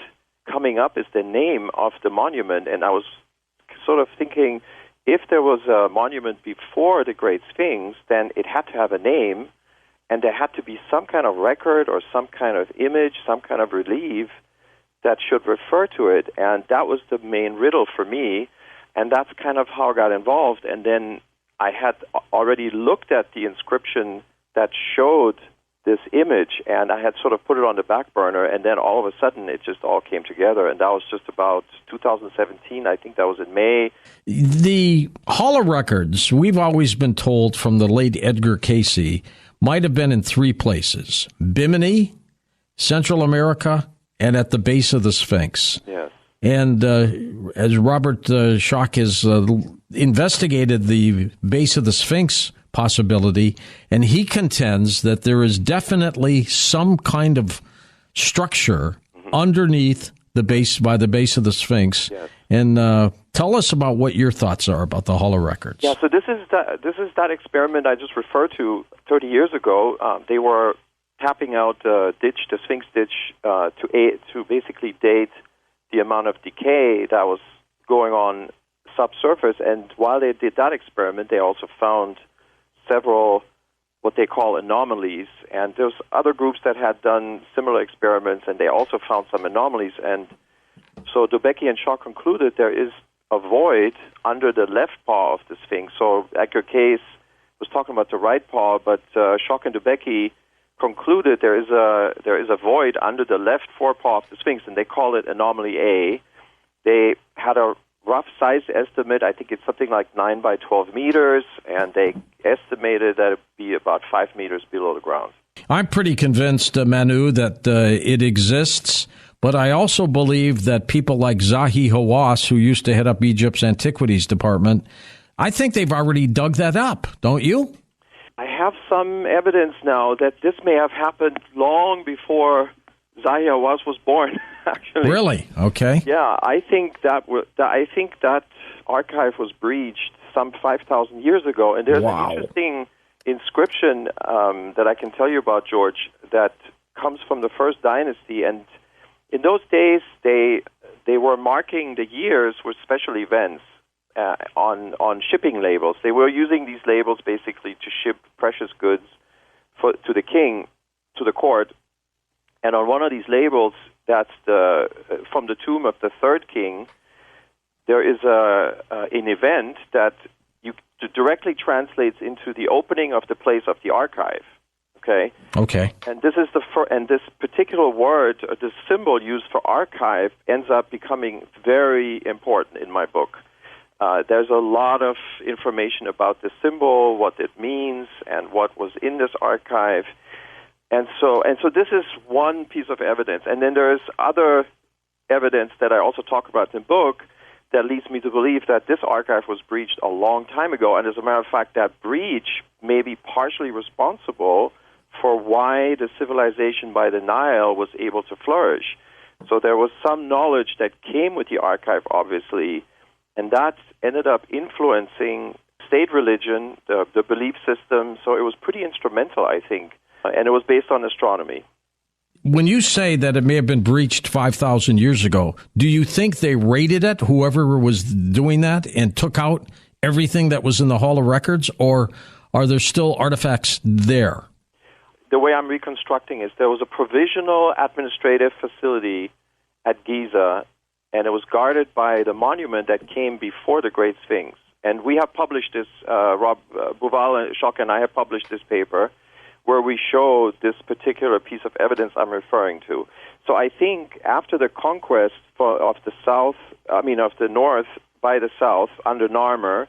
coming up is the name of the monument. And I was sort of thinking, if there was a monument before the Great Sphinx, then it had to have a name, and there had to be some kind of record or some kind of image, some kind of relief that should refer to it. And that was the main riddle for me, and that's kind of how I got involved. And then I had already looked at the inscription that showed this image, and I had sort of put it on the back burner, and then all of a sudden it just all came together, and that was just about 2017. I think that was in May. The Hall of Records, we've always been told from the late Edgar Cayce, might have been in 3 places: Bimini, Central America, and at the base of the Sphinx. Yes. And as Robert Schoch has investigated the base of the Sphinx possibility, and he contends that there is definitely some kind of structure underneath the base, by the base of the Sphinx. Yes. And tell us about what your thoughts are about the Hall of Records. Yeah, so this is that experiment I just referred to 30 years ago. They were tapping out the Sphinx ditch, to basically date the amount of decay that was going on subsurface. And while they did that experiment, they also found several what they call anomalies, and there's other groups that had done similar experiments, and they also found some anomalies. And so Dubecki and Shaw concluded there is a void under the left paw of the Sphinx. So Edgar Cayce was talking about the right paw, but Shaw and Dubecki concluded there is a void under the left forepaw of the Sphinx, and they call it anomaly A. They had a rough size estimate. I think it's something like 9 by 12 meters, and they estimated that it would be about 5 meters below the ground. I'm pretty convinced, Manu, that it exists, but I also believe that people like Zahi Hawass, who used to head up Egypt's Antiquities Department, I think they've already dug that up, don't you? I have some evidence now that this may have happened long before Zahir was born, actually. Really? Okay. Yeah, I think that archive was breached some 5,000 years ago, and there's an interesting inscription that I can tell you about, George, that comes from the first dynasty, and in those days they were marking the years with special events on shipping labels. They were using these labels basically to ship precious goods to the king, to the court. And on one of these labels, that's from the tomb of the third king, there is an event that directly translates into the opening of the place of the archive. Okay. Okay. And this is and this particular word, this symbol used for archive, ends up becoming very important in my book. There's a lot of information about the symbol, what it means, and what was in this archive. And so this is one piece of evidence. And then there's other evidence that I also talk about in the book that leads me to believe that this archive was breached a long time ago. And as a matter of fact, that breach may be partially responsible for why the civilization by the Nile was able to flourish. So there was some knowledge that came with the archive, obviously, and that ended up influencing state religion, the belief system. So it was pretty instrumental, I think. And it was based on astronomy. When you say that it may have been breached 5,000 years ago, do you think they raided it, whoever was doing that, and took out everything that was in the Hall of Records, or are there still artifacts there? The way I'm reconstructing is there was a provisional administrative facility at Giza, and it was guarded by the monument that came before the Great Sphinx. And we have published this, Rob Bouval and Schock and I have published this paper, where we show this particular piece of evidence I'm referring to. So I think after the conquest of the north by the south under Narmer,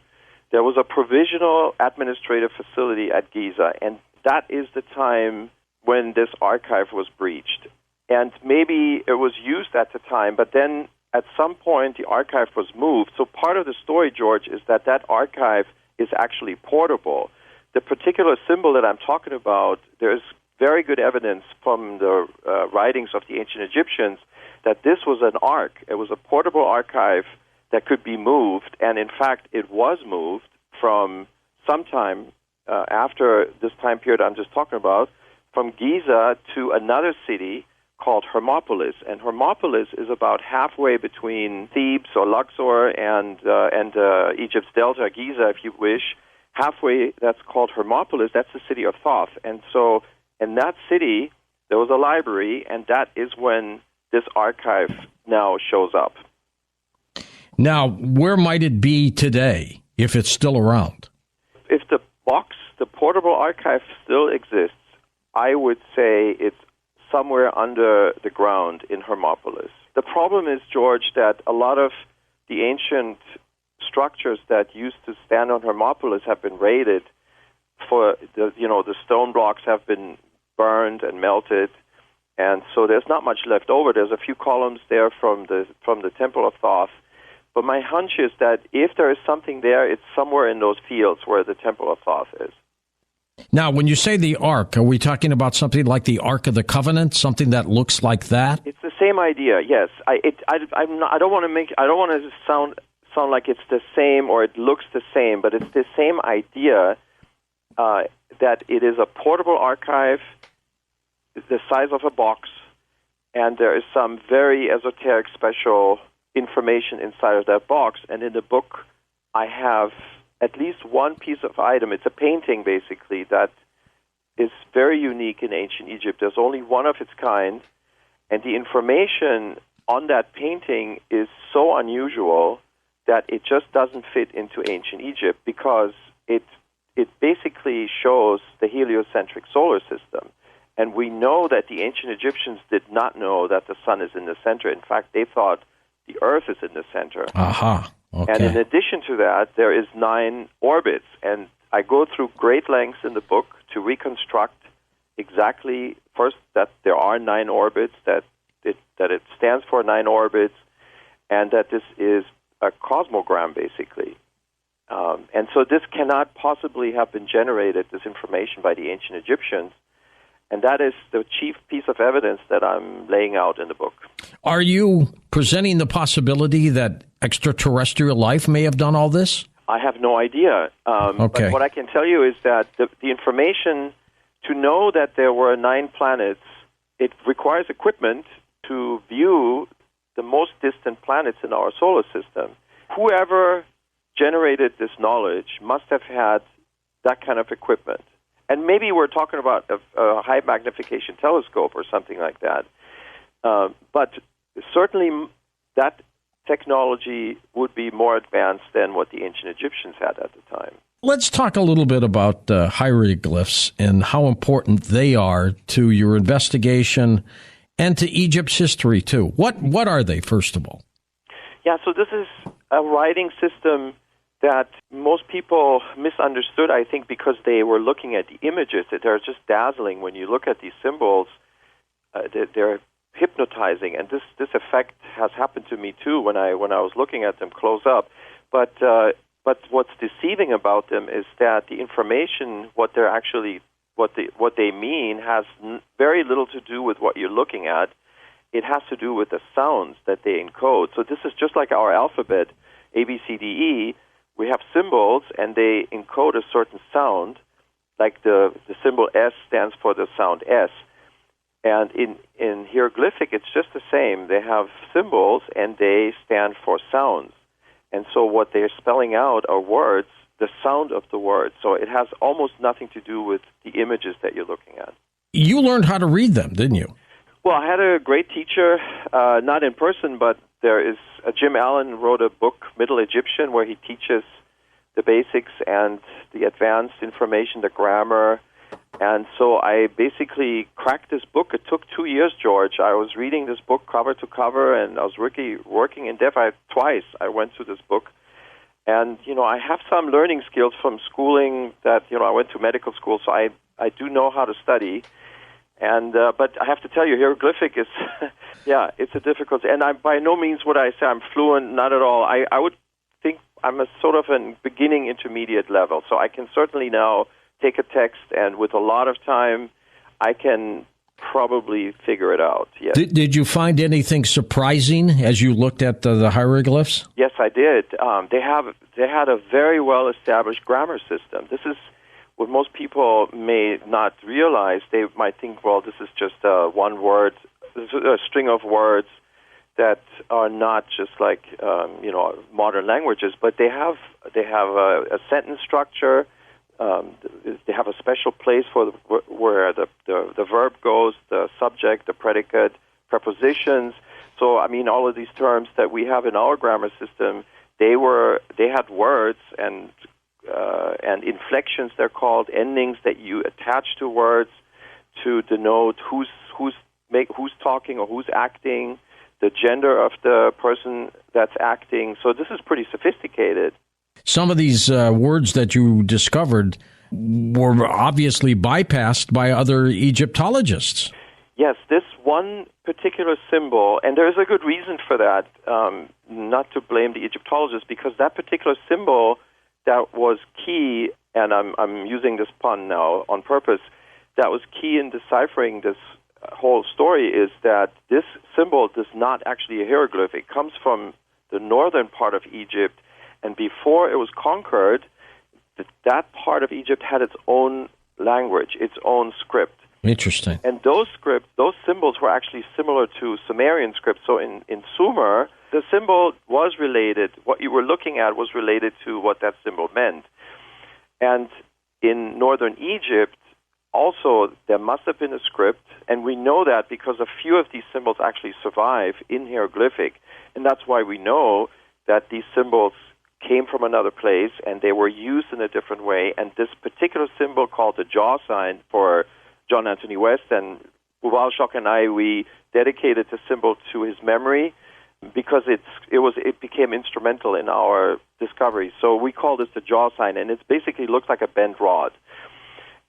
there was a provisional administrative facility at Giza, and that is the time when this archive was breached. And maybe it was used at the time, but then at some point the archive was moved. So part of the story, George, is that archive is actually portable. The particular symbol that I'm talking about, there's very good evidence from the writings of the ancient Egyptians that this was an ark. It was a portable archive that could be moved, and in fact, it was moved from sometime after this time period I'm just talking about, from Giza to another city called Hermopolis. And Hermopolis is about halfway between Thebes or Luxor and Egypt's Delta, Giza, if you wish. Halfway, that's called Hermopolis. That's the city of Thoth. And so in that city, there was a library, and that is when this archive now shows up. Now, where might it be today, if it's still around? If the portable archive still exists, I would say it's somewhere under the ground in Hermopolis. The problem is, George, that a lot of the ancient structures that used to stand on Hermopolis have been raided. The stone blocks have been burned and melted, and so there's not much left over. There's a few columns there from the Temple of Thoth, but my hunch is that if there is something there, it's somewhere in those fields where the Temple of Thoth is. Now, when you say the Ark, are we talking about something like the Ark of the Covenant, something that looks like that? It's the same idea. Yes, I don't want to sound like it's the same or it looks the same, but it's the same idea that it is a portable archive, the size of a box, and there is some very esoteric special information inside of that box. And in the book, I have at least one piece of item. It's a painting, basically, that is very unique in ancient Egypt. There's only one of its kind, and the information on that painting is so unusual that it just doesn't fit into ancient Egypt because it basically shows the heliocentric solar system. And we know that the ancient Egyptians did not know that the sun is in the center. In fact, they thought the earth is in the center. Aha. Okay. And in addition to that, there is 9 orbits. And I go through great lengths in the book to reconstruct exactly, first, that there are 9 orbits, that it stands for 9 orbits, and that this is a cosmogram, basically. And so this cannot possibly have been generated, this information, by the ancient Egyptians. And that is the chief piece of evidence that I'm laying out in the book. Are you presenting the possibility that extraterrestrial life may have done all this? I have no idea. Okay. But what I can tell you is that the information to know that there were 9 planets, it requires equipment to view the most distant planets in our solar system. Whoever generated this knowledge must have had that kind of equipment. And maybe we're talking about a high magnification telescope or something like that. But certainly that technology would be more advanced than what the ancient Egyptians had at the time. Let's talk a little bit about hieroglyphs and how important they are to your investigation and to Egypt's history, too. What are they, first of all? Yeah, so this is a writing system that most people misunderstood, I think, because they were looking at the images. They're just dazzling. When you look at these symbols, they're hypnotizing, and this effect has happened to me too when I was looking at them close up. But what's deceiving about them is that the information, what they mean, has very little to do with what you're looking at. It has to do with the sounds that they encode. So this is just like our alphabet, A, B, C, D, E. We have symbols, and they encode a certain sound, like the symbol S stands for the sound S. And in hieroglyphic, it's just the same. They have symbols, and they stand for sounds. And so what they're spelling out are words, the sound of the words. So it has almost nothing to do with the images that you're looking at. You learned how to read them, didn't you? Well, I had a great teacher, not in person, but there is Jim Allen wrote a book, Middle Egyptian, where he teaches the basics and the advanced information, the grammar. And so I basically cracked this book. It took 2 years, George. I was reading this book cover to cover, and I was working in depth. Twice I went through this book. And, I have some learning skills from schooling that, I went to medical school, so I do know how to study. And but I have to tell you, hieroglyphic is, it's a difficult. And by no means would I say I'm fluent, not at all. I would think I'm a sort of a beginning intermediate level. So I can certainly now take a text, and with a lot of time, I can probably figure it out. Yes. Did you find anything surprising as you looked at the hieroglyphs? Yes, I did. They had a very well-established grammar system. This is what most people may not realize. They might think, well, this is just one word, a string of words that are not just like modern languages, but they have a sentence structure. They have a special place for where the verb goes, the subject, the predicate, prepositions. So all of these terms that we have in our grammar system, they had words and inflections. They're called endings that you attach to words to denote who's talking or who's acting, the gender of the person that's acting. So this is pretty sophisticated. Some of these words that you discovered were obviously bypassed by other Egyptologists. Yes, this one particular symbol, and there's a good reason for that, not to blame the Egyptologists, because that particular symbol that was key, and I'm using this pun now on purpose, that was key in deciphering this whole story is that this symbol is not actually a hieroglyph. It comes from the northern part of Egypt, and before it was conquered, that part of Egypt had its own language, its own script. Interesting. And those symbols were actually similar to Sumerian script. So in Sumer, the symbol was related, what you were looking at was related to what that symbol meant. And in northern Egypt, also, there must have been a script, and we know that because a few of these symbols actually survive in hieroglyphic, and that's why we know that these symbols came from another place, and they were used in a different way, and this particular symbol called the jaw sign for John Anthony West and Yuval Shok and I, we dedicated the symbol to his memory because it became instrumental in our discovery. So we call this the jaw sign, and it basically looks like a bent rod.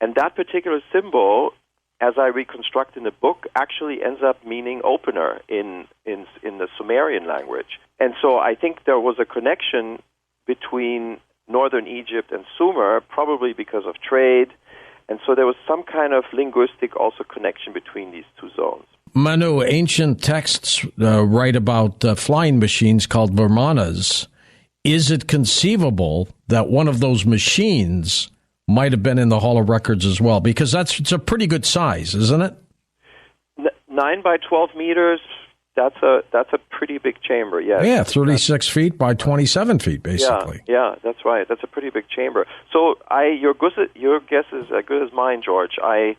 And that particular symbol, as I reconstruct in the book, actually ends up meaning opener in the Sumerian language. And so I think there was a connection between northern Egypt and Sumer, probably because of trade. And so there was some kind of linguistic also connection between these two zones. Manu, ancient texts write about flying machines called Vimanas. Is it conceivable that one of those machines might have been in the Hall of Records as well? Because it's a pretty good size, isn't it? 9 by 12 meters. That's a pretty big chamber. Yes. Yeah, 36 feet by 27 feet, basically. Yeah, that's right. That's a pretty big chamber. So your guess is as good as mine, George. I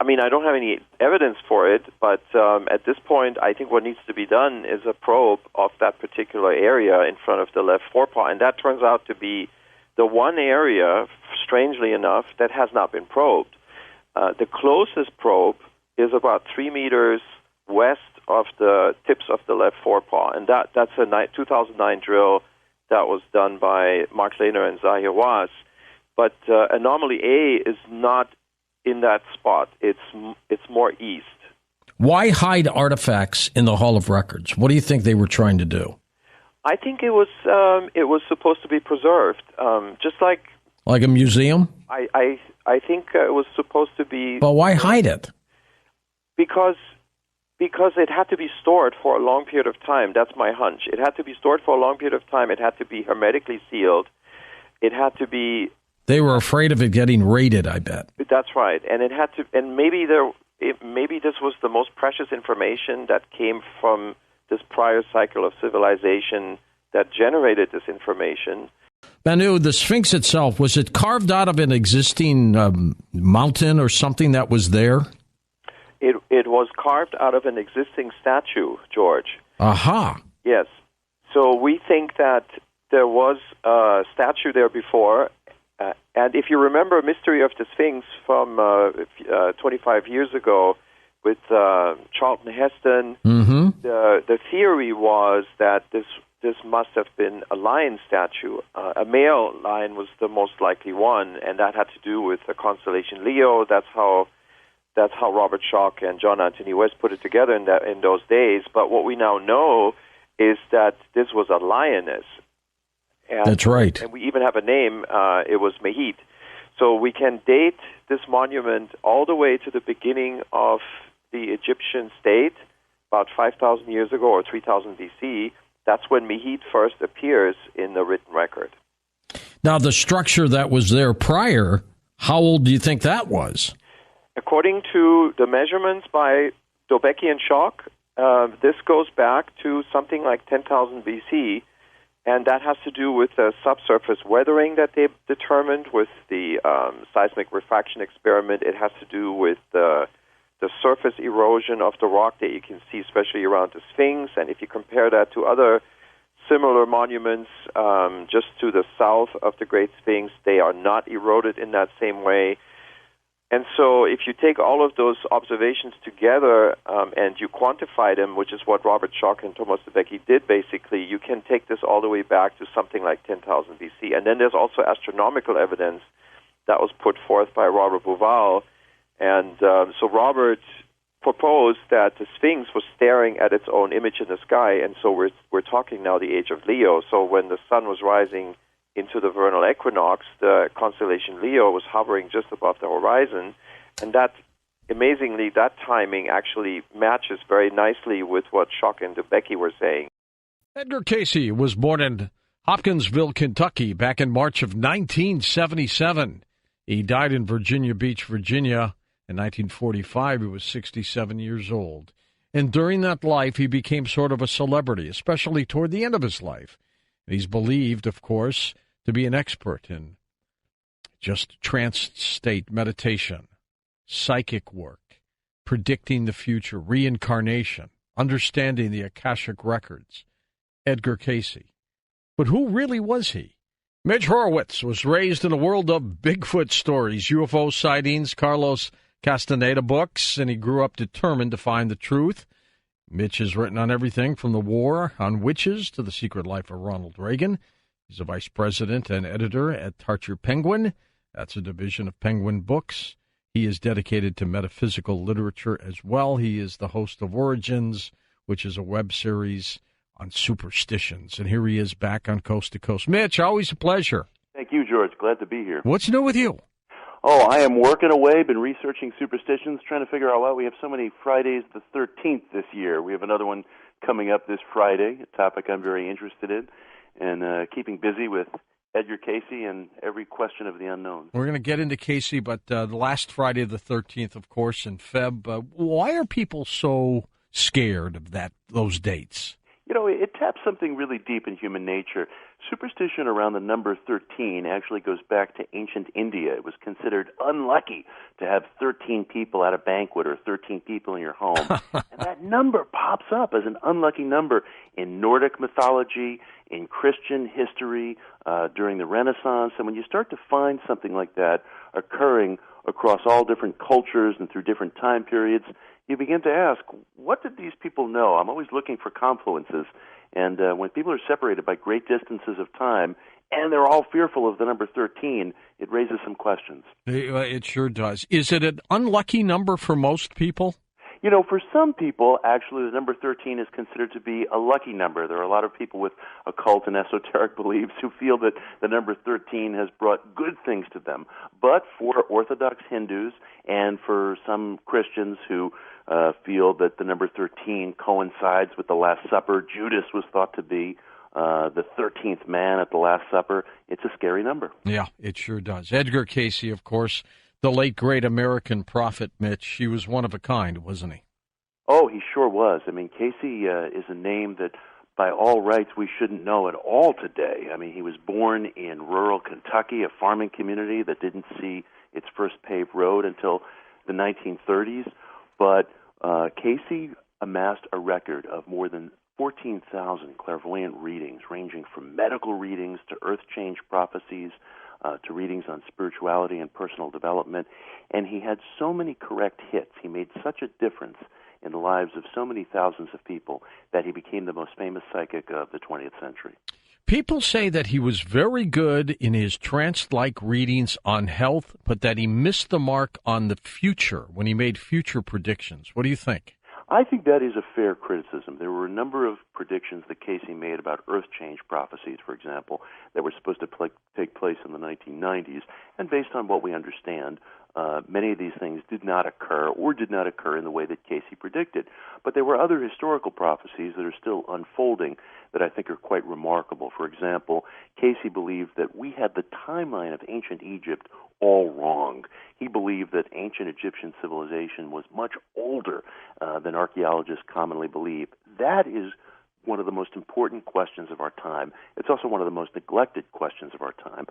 mean, I don't have any evidence for it, but at this point, I think what needs to be done is a probe of that particular area in front of the left forepaw, and that turns out to be the one area, strangely enough, that has not been probed. The closest probe is about 3 meters west of the tips of the left forepaw, and that's a 2009 drill that was done by Mark Lehner and Zahir Was. But anomaly A is not in that spot. It's more east. Why hide artifacts in the Hall of Records? What do you think they were trying to do? I think it was supposed to be preserved, just like a museum. I think it was supposed to be. But why hide it? Because it had to be stored for a long period of time. That's my hunch. It had to be stored for a long period of time. It had to be hermetically sealed. It had to be. They were afraid of it getting raided, I bet. That's right, and it had to. And maybe this was the most precious information that came from this prior cycle of civilization that generated this information. Manu, the Sphinx itself, was it carved out of an existing mountain or something that was there? It was carved out of an existing statue, George. Aha. Yes. So we think that there was a statue there before. And if you remember Mystery of the Sphinx from 25 years ago with Charlton Heston, the theory was that this must have been a lion statue. A male lion was the most likely one, and that had to do with the constellation Leo. That's how Robert Schoch and John Anthony West put it together in those days. But what we now know is that this was a lioness. And, that's right. And we even have a name. It was Mehit. So we can date this monument all the way to the beginning of the Egyptian state, about 5,000 years ago or 3,000 BC. That's when Mehit first appears in the written record. Now, the structure that was there prior, how old do you think that was? According to the measurements by Dobecki and Schoch, this goes back to something like 10,000 BC, and that has to do with the subsurface weathering that they determined with the seismic refraction experiment. It has to do with the surface erosion of the rock that you can see, especially around the Sphinx. And if you compare that to other similar monuments just to the south of the Great Sphinx, they are not eroded in that same way. And so if you take all of those observations together and you quantify them, which is what Robert Schoch and Thomas Dobecki did basically, you can take this all the way back to something like 10,000 BC. And then there's also astronomical evidence that was put forth by Robert Bouval. And so Robert proposed that the Sphinx was staring at its own image in the sky, and so we're talking now the age of Leo. So when the sun was rising into the vernal equinox, the constellation Leo was hovering just above the horizon, and that, amazingly, that timing actually matches very nicely with what Schoch and Dobecki were saying. Edgar Cayce was born in Hopkinsville, Kentucky, back in March of 1977. He died in Virginia Beach, Virginia, in 1945. He was 67 years old. And during that life, he became sort of a celebrity, especially toward the end of his life. And he's believed, of course, to be an expert in just trance state meditation, psychic work, predicting the future, reincarnation, understanding the Akashic records. Edgar Cayce. But who really was he? Midge Horowitz was raised in a world of Bigfoot stories, UFO sightings, Carlos Castaneda books, and he grew up determined to find the truth. Mitch has written on everything from the war on witches to the secret life of Ronald Reagan. He's a vice president and editor at Tarcher Penguin. That's a division of Penguin Books. He is dedicated to metaphysical literature as well. He is the host of Origins, which is a web series on superstitions. And here he is back on Coast to Coast. Mitch, always a pleasure. George. Glad to be here. What's new with you? Oh, I am working away, been researching superstitions, trying to figure out why we have so many Fridays the 13th this year. We have another one coming up this Friday, a topic I'm very interested in, and keeping busy with Edgar Cayce and every question of the unknown. We're going to get into Cayce, but the last Friday the 13th, of course, in Feb. Why are people so scared of those dates? You know, it taps something really deep in human nature. Superstition around the number 13 actually goes back to ancient India. It was considered unlucky to have 13 people at a banquet or 13 people in your home. And that number pops up as an unlucky number in Nordic mythology, in Christian history, during the Renaissance. And when you start to find something like that occurring across all different cultures and through different time periods, you begin to ask, what did these people know? I'm always looking for confluences. And when people are separated by great distances of time, and they're all fearful of the number 13, it raises some questions. It sure does. Is it an unlucky number for most people? You know, for some people, actually, the number 13 is considered to be a lucky number. There are a lot of people with occult and esoteric beliefs who feel that the number 13 has brought good things to them. But for Orthodox Hindus and for some Christians who feel that the number 13 coincides with the Last Supper, Judas was thought to be the 13th man at the Last Supper. It's a scary number. Yeah, it sure does. Edgar Cayce, of course, the late great American prophet, Mitch. He was one of a kind, wasn't he? Oh, he sure was. I mean, Cayce is a name that by all rights we shouldn't know at all today. I mean, he was born in rural Kentucky, a farming community that didn't see its first paved road until the 1930s. But Cayce amassed a record of more than 14,000 clairvoyant readings, ranging from medical readings to earth change prophecies, to readings on spirituality and personal development. And he had so many correct hits. He made such a difference in the lives of so many thousands of people that he became the most famous psychic of the 20th century. People say that he was very good in his trance-like readings on health, but that he missed the mark on the future when he made future predictions. What do you think? I think that is a fair criticism. There were a number of predictions that Cayce made about earth change prophecies, for example, that were supposed to take place in the 1990s. And based on what we understand, many of these things did not occur or did not occur in the way that Cayce predicted. But there were other historical prophecies that are still unfolding that I think are quite remarkable. For example, Cayce believed that we had the timeline of ancient Egypt all wrong. He believed that ancient Egyptian civilization was much older than archaeologists commonly believe. That is one of the most important questions of our time. It's also one of the most neglected questions of our time.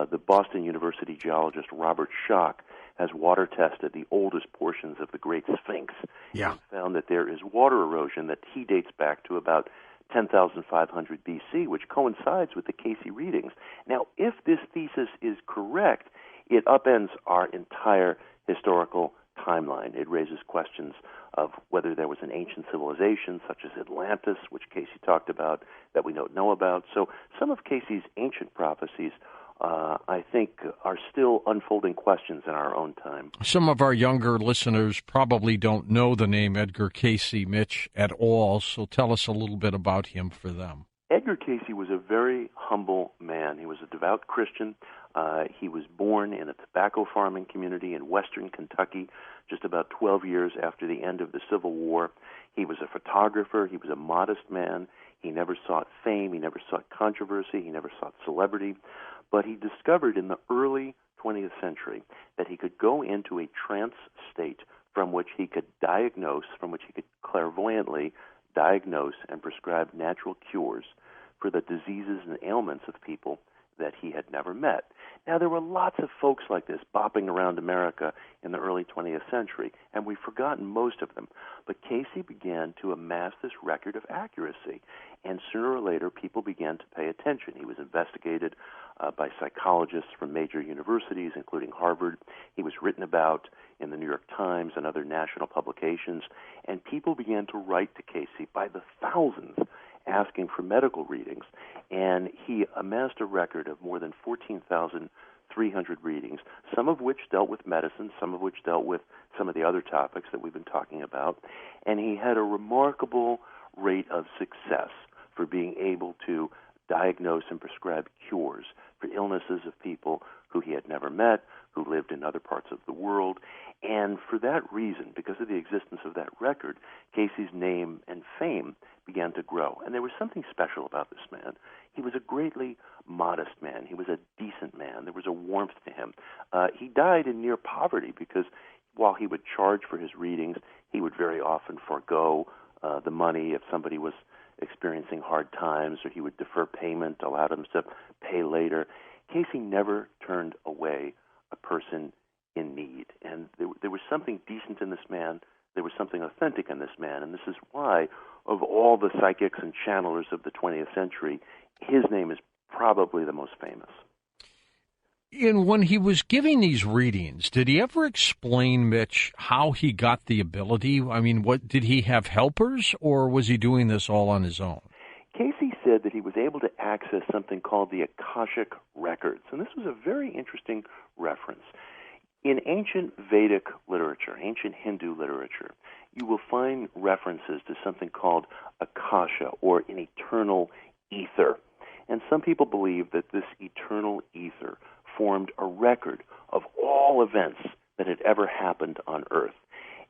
The Boston University geologist Robert Schoch has water tested the oldest portions of the Great Sphinx. Yeah. And found that there is water erosion that he dates back to about 10,500 BC, which coincides with the Cayce readings. Now, if this thesis is correct, it upends our entire historical timeline. It raises questions of whether there was an ancient civilization such as Atlantis, which Cayce talked about, that we don't know about. So some of Cayce's ancient prophecies, I think, are still unfolding questions in our own time. Some of our younger listeners probably don't know the name Edgar Cayce, Mitch, at all, so tell us a little bit about him for them. Edgar Cayce was a very humble man. He was a devout Christian. He was born in a tobacco farming community in western Kentucky just about 12 years after the end of the Civil War. He was a photographer. He was a modest man. He never sought fame. He never sought controversy. He never sought celebrity. But he discovered in the early 20th century that he could go into a trance state from which he could diagnose, from which he could clairvoyantly diagnose and prescribe natural cures for the diseases and ailments of people that he had never met. Now, there were lots of folks like this bopping around America in the early 20th century, and we've forgotten most of them. But Cayce began to amass this record of accuracy, and sooner or later, people began to pay attention. He was investigated by psychologists from major universities, including Harvard. He was written about in the New York Times and other national publications, and people began to write to Cayce by the thousands, asking for medical readings, and he amassed a record of more than 14,300 readings, some of which dealt with medicine, some of which dealt with some of the other topics that we've been talking about, and he had a remarkable rate of success for being able to diagnose and prescribe cures for illnesses of people who he had never met, who lived in other parts of the world. And for that reason, because of the existence of that record, Cayce's name and fame began to grow. And there was something special about this man. He was a greatly modest man. He was a decent man. There was a warmth to him. He died in near poverty because while he would charge for his readings, he would very often forego the money if somebody was experiencing hard times, or he would defer payment, allow them to pay later. Cayce never turned away a person in need. And there was something decent in this man. There was something authentic in this man. And this is why, of all the psychics and channelers of the 20th century, his name is probably the most famous. And when he was giving these readings, did he ever explain, Mitch, how he got the ability? I mean, what did he have helpers, or was he doing this all on his own? Cayce said that he was able to access something called the Akashic records, and this was a very interesting reference. In ancient Vedic literature, ancient Hindu literature, you will find references to something called Akasha, or an eternal ether. And some people believe that this eternal ether formed a record of all events that had ever happened on Earth.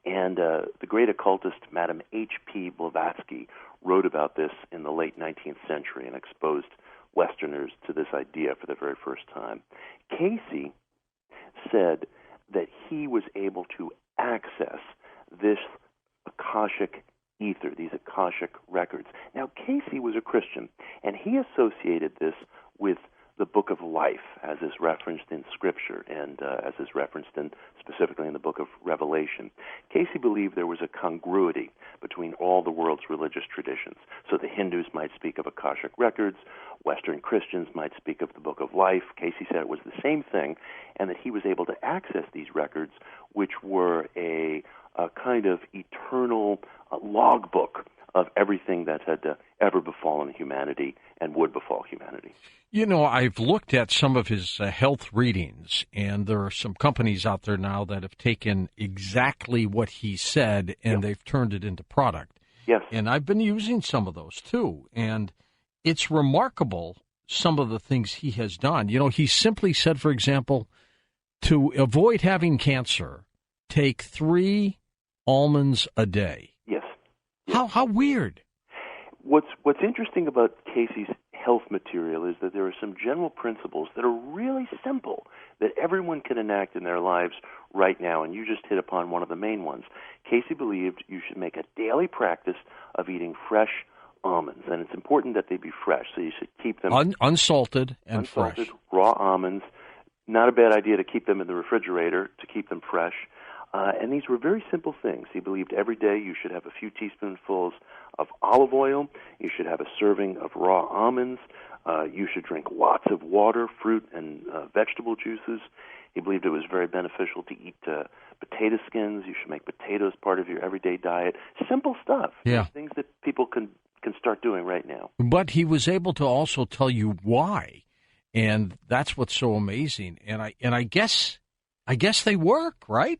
And the great occultist, Madame H.P. Blavatsky, wrote about this in the late 19th century and exposed Westerners to this idea for the very first time. Cayce said that he was able to access this Akashic ether, these Akashic records. Now, Cayce was a Christian, and he associated this with the book of life, as is referenced in Scripture and as is referenced specifically in the book of Revelation. Cayce believed there was a congruity between all the world's religious traditions. So the Hindus might speak of Akashic records, Western Christians might speak of the book of life. Cayce said it was the same thing, and that he was able to access these records, which were a kind of eternal logbook of everything that had ever befallen humanity and would befall humanity. You know, I've looked at some of his health readings, and there are some companies out there now that have taken exactly what he said, and they've turned it into product. Yes. And I've been using some of those, too. And it's remarkable, some of the things he has done. You know, he simply said, for example, to avoid having cancer, take 3 almonds a day. Yes. How weird. What's interesting about Cayce's health material is that there are some general principles that are really simple that everyone can enact in their lives right now, and you just hit upon one of the main ones. Cayce believed you should make a daily practice of eating fresh almonds, and it's important that they be fresh, so you should keep them unsalted and unsalted, fresh. Raw almonds. Not a bad idea to keep them in the refrigerator to keep them fresh. And these were very simple things. He believed every day you should have a few teaspoonfuls of olive oil. You should have a serving of raw almonds. You should drink lots of water, fruit, and vegetable juices. He believed it was very beneficial to eat potato skins. You should make potatoes part of your everyday diet. Simple stuff. Yeah. Things that people can start doing right now. But he was able to also tell you why. And that's what's so amazing. And I guess they work, right?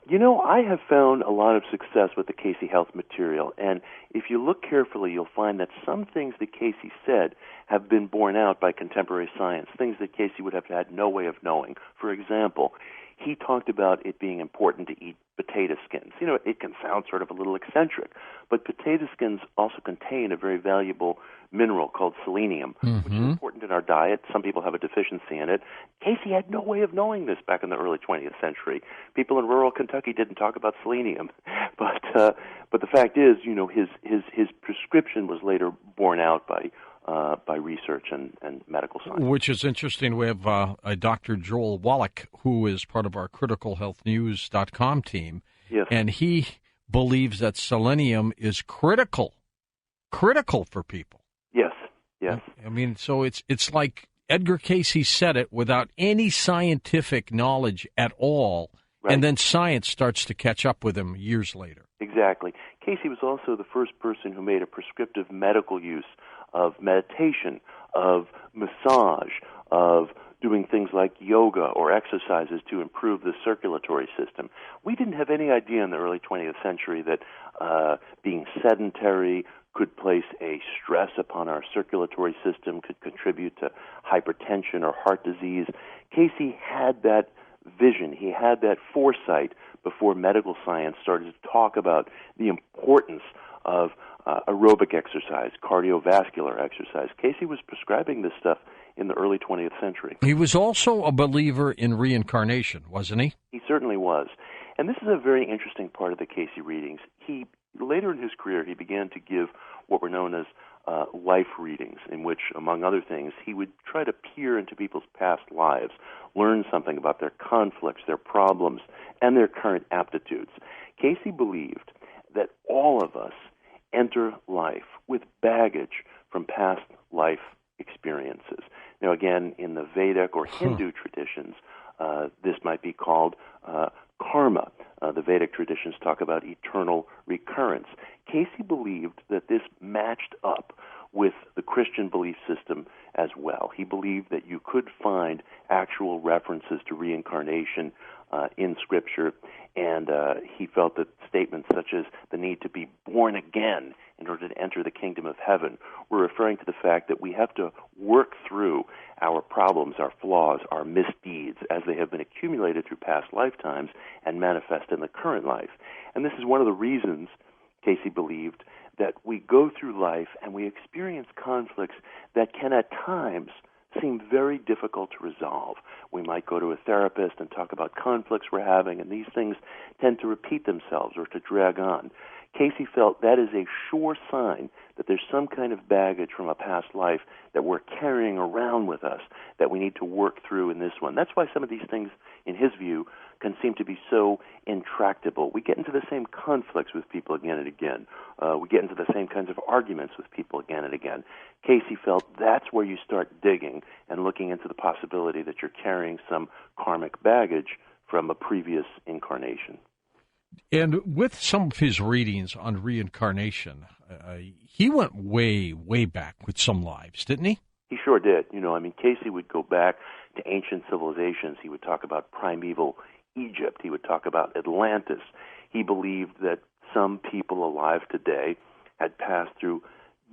You know, I have found a lot of success with the Cayce health material, and if you look carefully, you'll find that some things that Cayce said have been borne out by contemporary science, things that Cayce would have had no way of knowing. For example, he talked about it being important to eat potato skins. You know, it can sound sort of a little eccentric, but potato skins also contain a very valuable mineral called selenium, which is important in our diet. Some people have a deficiency in it. Cayce had no way of knowing this back in the early 20th century. People in rural Kentucky didn't talk about selenium, but the fact is, you know, his prescription was later borne out by research and medical science. Which is interesting. We have a Dr. Joel Wallach, who is part of our criticalhealthnews.com team, yes. And he believes that selenium is critical for people. Yes, yes. I mean, so it's like Edgar Cayce said it without any scientific knowledge at all, right. And then science starts to catch up with him years later. Exactly. Cayce was also the first person who made a prescriptive medical use of meditation, of massage, of doing things like yoga or exercises to improve the circulatory system. We didn't have any idea in the early 20th century that being sedentary, could place a stress upon our circulatory system, could contribute to hypertension or heart disease. Cayce had that vision. He had that foresight before medical science started to talk about the importance of aerobic exercise, cardiovascular exercise. Cayce was prescribing this stuff in the early 20th century. He was also a believer in reincarnation, wasn't he? He certainly was. And this is a very interesting part of the Cayce readings. Later in his career, he began to give what were known as life readings, in which, among other things, he would try to peer into people's past lives, learn something about their conflicts, their problems, and their current aptitudes. Cayce believed that all of us enter life with baggage from past life experiences. Now, again, in the Vedic or Hindu traditions, this might be called karma. The Vedic traditions talk about eternal recurrence. Cayce believed that this matched up with the Christian belief system as well. He believed that you could find actual references to reincarnation in Scripture, and he felt that statements such as the need to be born again in order to enter the kingdom of heaven were referring to the fact that we have to work through our problems, our flaws, our misdeeds as they have been accumulated through past lifetimes and manifest in the current life. And this is one of the reasons Cayce believed that we go through life and we experience conflicts that can at times seem very difficult to resolve. We might go to a therapist and talk about conflicts we're having, and these things tend to repeat themselves or to drag on. Cayce felt that is a sure sign that there's some kind of baggage from a past life that we're carrying around with us that we need to work through in this one. That's why some of these things, in his view, can seem to be so intractable. We get into the same conflicts with people again and again. We get into the same kinds of arguments with people again and again. Cayce felt that's where you start digging and looking into the possibility that you're carrying some karmic baggage from a previous incarnation. And with some of his readings on reincarnation, he went way, way back with some lives, didn't he? He sure did. Cayce would go back to ancient civilizations. He would talk about primeval Egypt. He would talk about Atlantis. He believed that some people alive today had passed through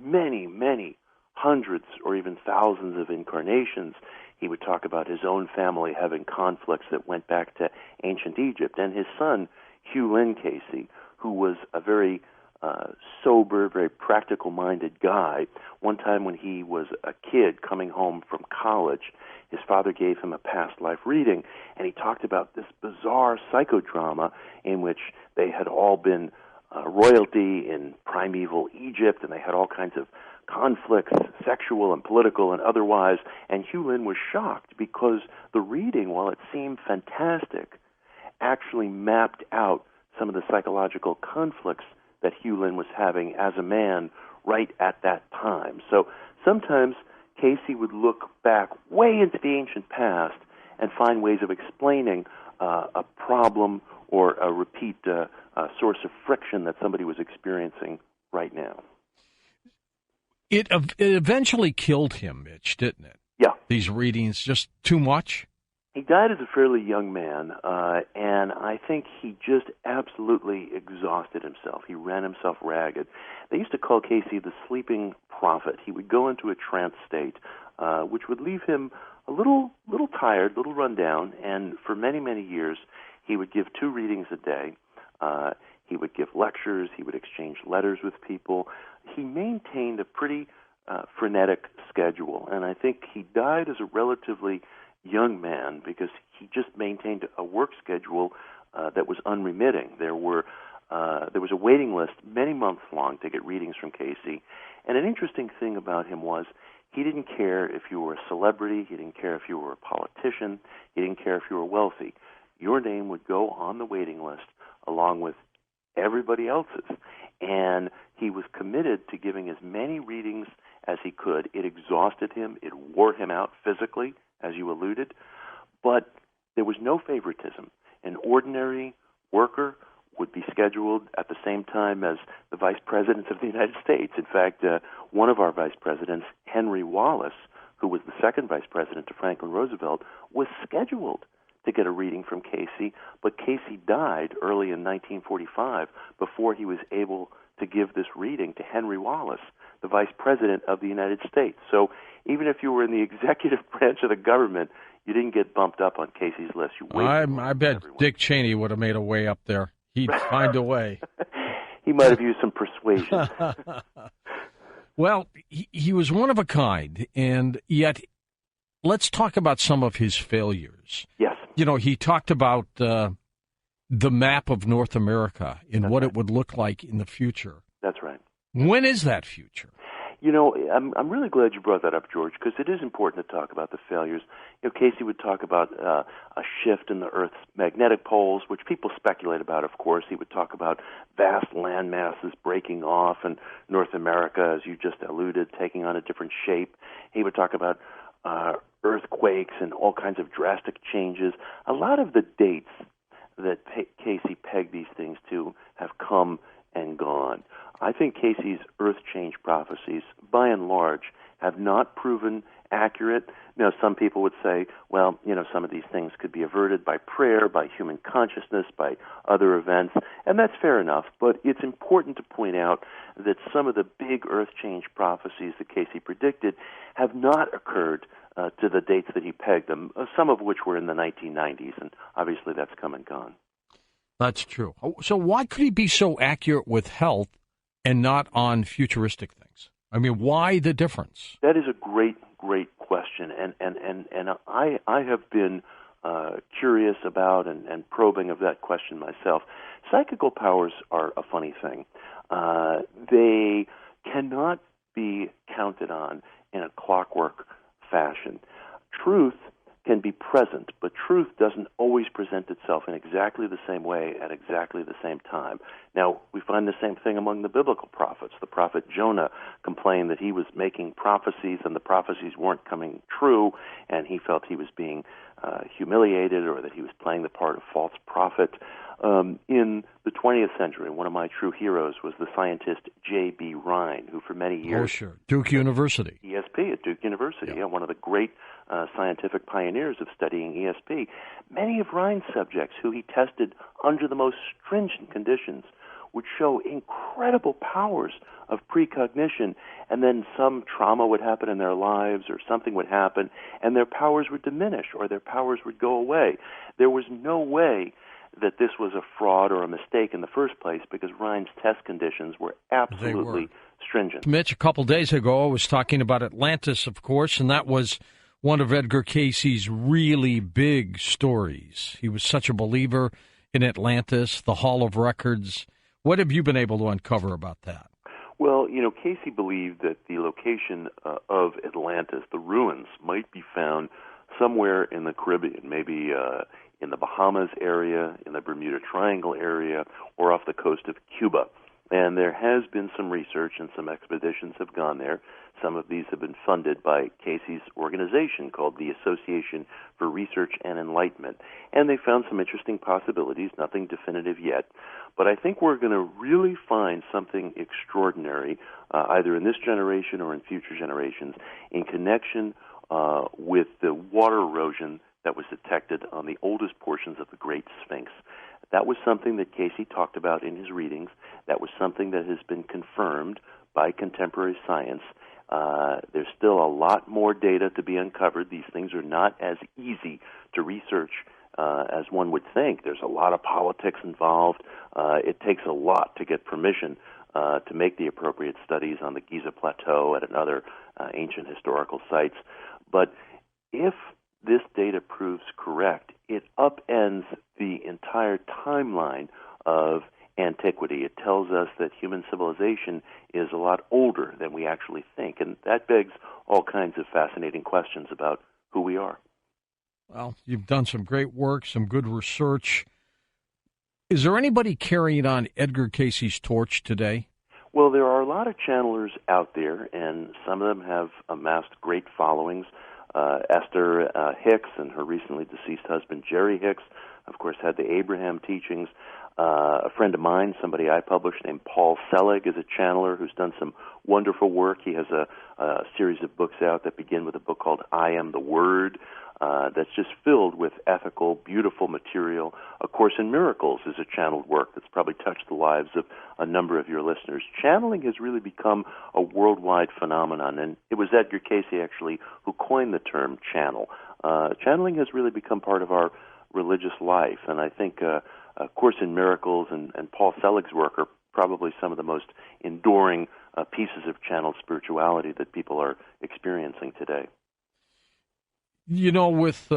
many, many hundreds or even thousands of incarnations. He would talk about his own family having conflicts that went back to ancient Egypt. And his son, Hugh Lynn Cayce, who was a very sober, very practical-minded guy. One time when he was a kid coming home from college, his father gave him a past life reading, and he talked about this bizarre psychodrama in which they had all been royalty in primeval Egypt, and they had all kinds of conflicts, sexual and political and otherwise, and Hugh Lynn was shocked because the reading, while it seemed fantastic, actually mapped out some of the psychological conflicts that Hugh Lynn was having as a man right at that time. So sometimes Cayce would look back way into the ancient past and find ways of explaining a problem or a repeat source of friction that somebody was experiencing right now. It eventually killed him, Mitch, didn't it? Yeah. These readings, just too much? He died as a fairly young man, and I think he just absolutely exhausted himself. He ran himself ragged. They used to call Cayce the sleeping prophet. He would go into a trance state, which would leave him a little tired, a little run down, and for many, many years, he would give 2 readings a day. He would give lectures. He would exchange letters with people. He maintained a pretty frenetic schedule, and I think he died as a relatively young man because he just maintained a work schedule that was unremitting. There was a waiting list many months long to get readings from Cayce, and an interesting thing about him was he didn't care if you were a celebrity, he didn't care if you were a politician, he didn't care if you were wealthy. Your name would go on the waiting list along with everybody else's, and he was committed to giving as many readings as he could. It exhausted him, it wore him out physically, as you alluded, but there was no favoritism. An ordinary worker would be scheduled at the same time as the vice presidents of the United States. In fact, one of our vice presidents, Henry Wallace, who was the second vice president to Franklin Roosevelt, was scheduled to get a reading from Cayce, but Cayce died early in 1945 before he was able to give this reading to Henry Wallace, the Vice President of the United States. So even if you were in the executive branch of the government, you didn't get bumped up on Cayce's list. You waited. I bet everyone. Dick Cheney would have made a way up there. He'd find a way. He might have used some persuasion. Well, he was one of a kind, and yet let's talk about some of his failures. Yes. You know, he talked about the map of North America and what it would look like in the future. That's right. When is that future? You know, I'm really glad you brought that up, George, because it is important to talk about the failures. You know, Cayce would talk about a shift in the Earth's magnetic poles, which people speculate about, of course. He would talk about vast land masses breaking off and North America, as you just alluded, taking on a different shape. He would talk about earthquakes and all kinds of drastic changes. A lot of the dates that Cayce pegged these things to have come and gone. I think Cayce's Earth change prophecies, by and large, have not proven accurate. Now, some people would say, well, you know, some of these things could be averted by prayer, by human consciousness, by other events, and that's fair enough. But it's important to point out that some of the big Earth change prophecies that Cayce predicted have not occurred to the dates that he pegged them, some of which were in the 1990s, and obviously that's come and gone. That's true. So why could he be so accurate with health and not on futuristic things? I mean, why the difference? That is a great question, and I have been curious about and probing of that question myself. Psychical powers are a funny thing. They cannot be counted on in a clockwork fashion. Truth can be present, but truth doesn't always present itself in exactly the same way at exactly the same time. Now, we find the same thing among the biblical prophets. The prophet Jonah complained that he was making prophecies and the prophecies weren't coming true, and he felt he was being humiliated or that he was playing the part of false prophet. In the 20th century, one of my true heroes was the scientist J.B. Rhine, who for many years... Oh, sure. Duke University. ESP at Duke University, one of the great scientific pioneers of studying ESP. Many of Rhine's subjects, who he tested under the most stringent conditions, would show incredible powers of precognition, and then some trauma would happen in their lives or something would happen, and their powers would diminish or their powers would go away. There was no way that this was a fraud or a mistake in the first place because Rhine's test conditions were absolutely stringent. Mitch, a couple days ago, I was talking about Atlantis, of course, and that was one of Edgar Cayce's really big stories. He was such a believer in Atlantis, the Hall of Records. What have you been able to uncover about that? Well, you know, Cayce believed that the location of Atlantis, the ruins, might be found somewhere in the Caribbean, maybe in the Bahamas area, in the Bermuda Triangle area, or off the coast of Cuba. And there has been some research and some expeditions have gone there. Some of these have been funded by Cayce's organization called the Association for Research and Enlightenment. And they found some interesting possibilities, nothing definitive yet. But I think we're going to really find something extraordinary, either in this generation or in future generations, in connection with the water erosion that was detected on the oldest portions of the Great Sphinx. That was something that Cayce talked about in his readings. That was something that has been confirmed by contemporary science. There's still a lot more data to be uncovered. These things are not as easy to research as one would think. There's a lot of politics involved. It takes a lot to get permission to make the appropriate studies on the Giza Plateau and other ancient historical sites. But if this data proves correct, it upends the entire timeline of antiquity. It tells us that human civilization is a lot older than we actually think, and that begs all kinds of fascinating questions about who we are. Well, you've done some great work, some good research. Is there anybody carrying on Edgar Cayce's torch today? Well, there are a lot of channelers out there, and some of them have amassed great followings. Esther Hicks and her recently deceased husband, Jerry Hicks, of course, had the Abraham teachings. A friend of mine, somebody I published named Paul Selig, is a channeler who's done some wonderful work. He has a series of books out that begin with a book called I Am the Word. that's just filled with ethical, beautiful material. A Course in Miracles is a channeled work that's probably touched the lives of a number of your listeners. Channeling has really become a worldwide phenomenon, and it was Edgar Cayce, actually, who coined the term channel. Channeling has really become part of our religious life, and I think A Course in Miracles and Paul Selig's work are probably some of the most enduring pieces of channeled spirituality that people are experiencing today. You know, with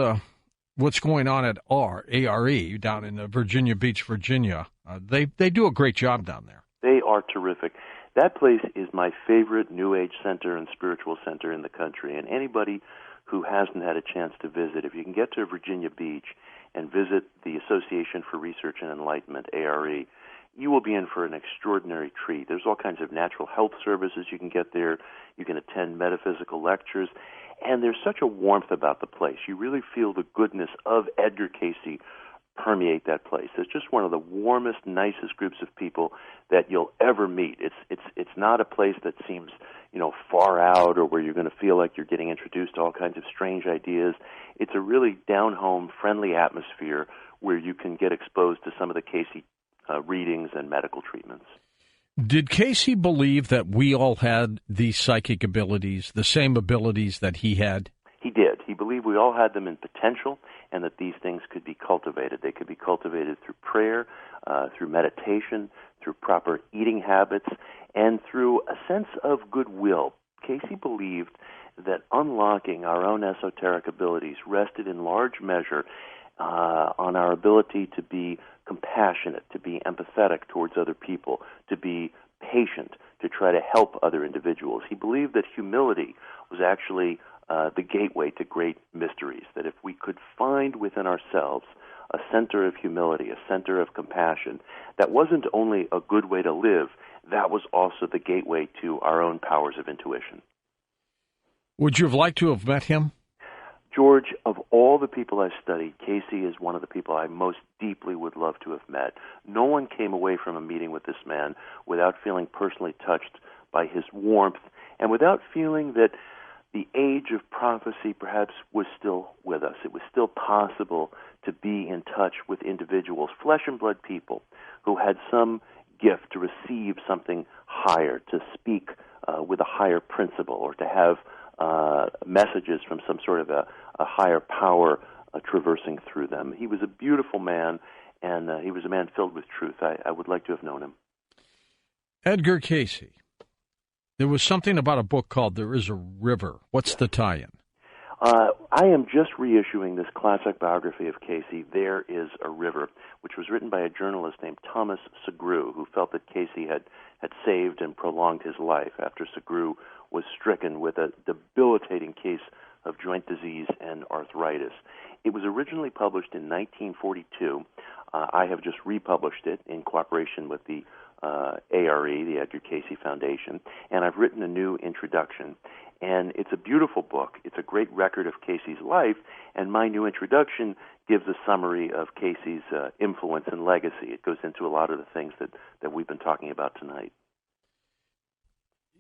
what's going on at ARE down in Virginia Beach, Virginia, they do a great job down there. They are terrific. That place is my favorite New Age center and spiritual center in the country, and anybody who hasn't had a chance to visit, if you can get to Virginia Beach and visit the Association for Research and Enlightenment, ARE, you will be in for an extraordinary treat. There's all kinds of natural health services you can get there. You can attend metaphysical lectures. And there's such a warmth about the place. You really feel the goodness of Edgar Cayce permeate that place. It's just one of the warmest, nicest groups of people that you'll ever meet. It's not a place that seems, far out or where you're going to feel like you're getting introduced to all kinds of strange ideas. It's a really down-home, friendly atmosphere where you can get exposed to some of the Cayce readings and medical treatments. Did Cayce believe that we all had these psychic abilities, the same abilities that he had? He did. He believed we all had them in potential and that these things could be cultivated. They could be cultivated through prayer, through meditation, through proper eating habits, and through a sense of goodwill. Cayce believed that unlocking our own esoteric abilities rested in large measure on our ability to be compassionate, to be empathetic towards other people, to be patient, to try to help other individuals. He believed that humility was actually the gateway to great mysteries, that if we could find within ourselves a center of humility, a center of compassion, that wasn't only a good way to live, that was also the gateway to our own powers of intuition. Would you have liked to have met him? George, of all the people I studied, Cayce is one of the people I most deeply would love to have met. No one came away from a meeting with this man without feeling personally touched by his warmth and without feeling that the age of prophecy perhaps was still with us. It was still possible to be in touch with individuals, flesh and blood people, who had some gift to receive something higher, to speak with a higher principle, or to have messages from some sort of a higher power traversing through them. He was a beautiful man, and he was a man filled with truth. I would like to have known him. Edgar Cayce. There was something about a book called There Is a River. What's the tie-in? I am just reissuing this classic biography of Cayce, There Is a River, which was written by a journalist named Thomas Segru, who felt that Cayce had saved and prolonged his life after Segru was stricken with a debilitating case of joint disease and arthritis. It was originally published in 1942. I have just republished it in cooperation with the ARE, the Edgar Cayce Foundation, and I've written a new introduction. And it's a beautiful book. It's a great record of Cayce's life, and my new introduction gives a summary of Cayce's influence and legacy. It goes into a lot of the things that we've been talking about tonight.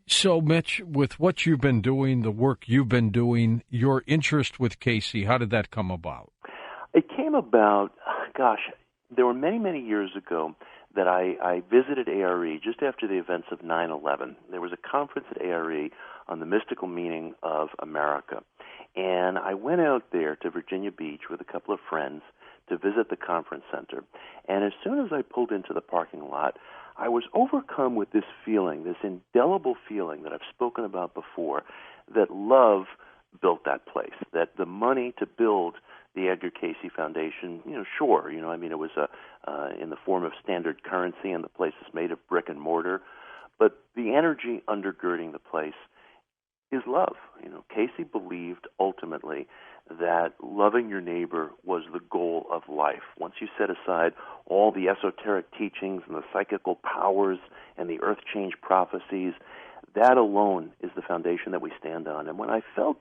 So, Mitch, with what you've been doing, the work you've been doing, your interest with Cayce, how did that come about? It came about, there were many, many years ago that I visited ARE just after the events of 9/11. There was a conference at ARE on the mystical meaning of America. And I went out there to Virginia Beach with a couple of friends to visit the conference center. And as soon as I pulled into the parking lot, I was overcome with this feeling, this indelible feeling that I've spoken about before, that love built that place, that the money to build the Edgar Cayce Foundation, sure, it was in the form of standard currency, and the place is made of brick and mortar, but the energy undergirding the place is love. Cayce believed ultimately that loving your neighbor was the goal of life. Once you set aside all the esoteric teachings and the psychical powers and the earth change prophecies, that alone is the foundation that we stand on. And what I felt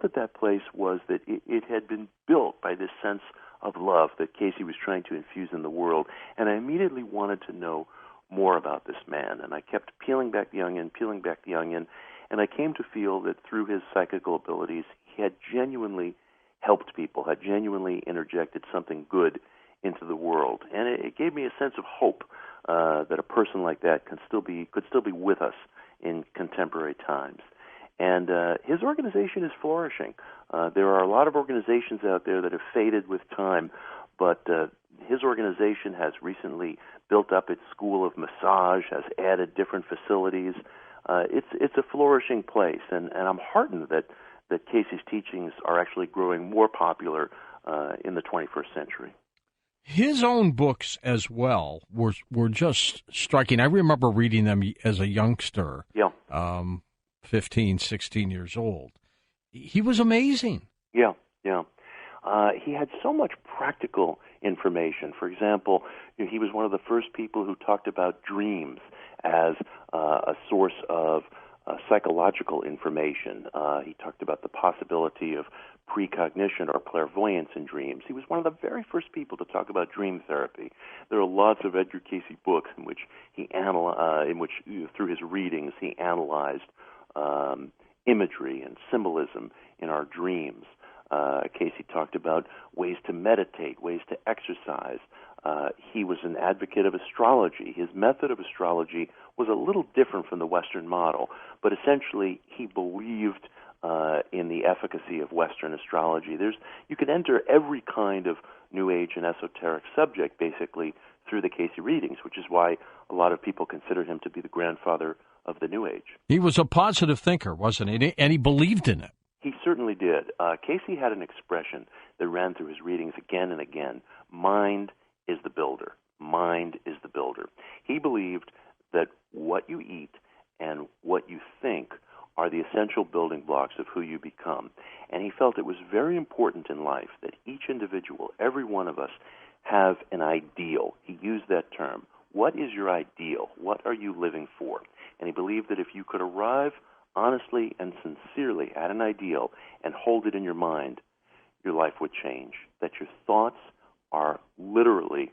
at that place was that it had been built by this sense of love that Cayce was trying to infuse in the world. And I immediately wanted to know more about this man. And I kept peeling back the onion, and I came to feel that through his psychical abilities, he had genuinely helped people, had genuinely interjected something good into the world. And it gave me a sense of hope that a person like that could still be with us in contemporary times. And his organization is flourishing. There are a lot of organizations out there that have faded with time, but his organization has recently built up its school of massage, has added different facilities. It's a flourishing place, and I'm heartened that Cayce's teachings are actually growing more popular in the 21st century. His own books as well were just striking. I remember reading them as a youngster, 15, 16 years old. He was amazing. Yeah. He had so much practical information. For example, he was one of the first people who talked about dreams as a source of psychological information. He talked about the possibility of precognition or clairvoyance in dreams. He was one of the very first people to talk about dream therapy. There are lots of Edgar Cayce books in which through his readings he analyzed imagery and symbolism in our dreams. Cayce talked about ways to meditate, ways to exercise. He was an advocate of astrology. His method of astrology was a little different from the Western model, but essentially he believed in the efficacy of Western astrology. You can enter every kind of New Age and esoteric subject basically through the Cayce readings, which is why a lot of people consider him to be the grandfather of the New Age. He was a positive thinker, wasn't he? And he believed in it. He certainly did. Cayce had an expression that ran through his readings again and again. Mind is the builder. Mind is the builder. He believed that what you eat and what you think are the essential building blocks of who you become. And he felt it was very important in life that each individual, every one of us, have an ideal. He used that term. What is your ideal? What are you living for? And he believed that if you could arrive honestly and sincerely at an ideal and hold it in your mind, your life would change. That your thoughts are literally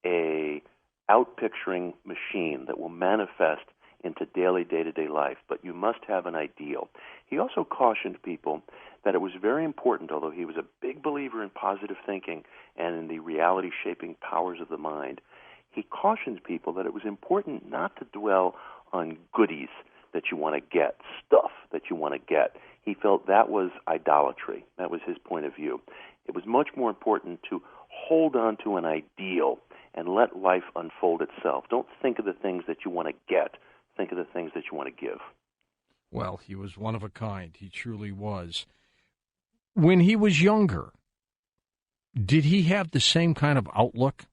a outpicturing machine that will manifest into daily, day-to-day life, but you must have an ideal. He also cautioned people that it was very important, although he was a big believer in positive thinking and in the reality-shaping powers of the mind, he cautioned people that it was important not to dwell on goodies that you want to get, stuff that you want to get. He felt that was idolatry. That was his point of view. It was much more important to hold on to an ideal and let life unfold itself. Don't think of the things that you want to get. Think of the things that you want to give. Well, he was one of a kind. He truly was. When he was younger, did he have the same kind of outlook?